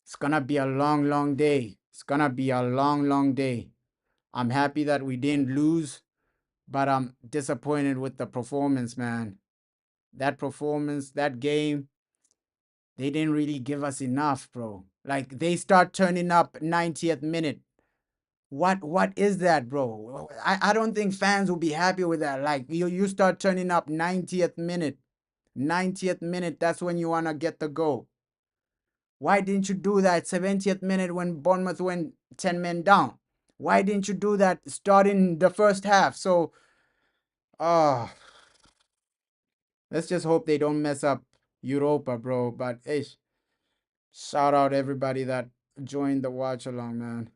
it's gonna be a long, long day. It's gonna be a long, long day. I'm happy that we didn't lose, but I'm disappointed with the performance, man. That performance, that game, they didn't really give us enough, bro. Like they start turning up 90th minute. What is that, bro? I don't think fans will be happy with that. Like you start turning up 90th minute. 90th minute, that's when you wanna get the goal. Why didn't you do that 70th minute when Bournemouth went 10 men down? Why didn't you do that starting the first half? So let's just hope they don't mess up Europa, bro. But hey, shout out everybody that joined the watch along, man.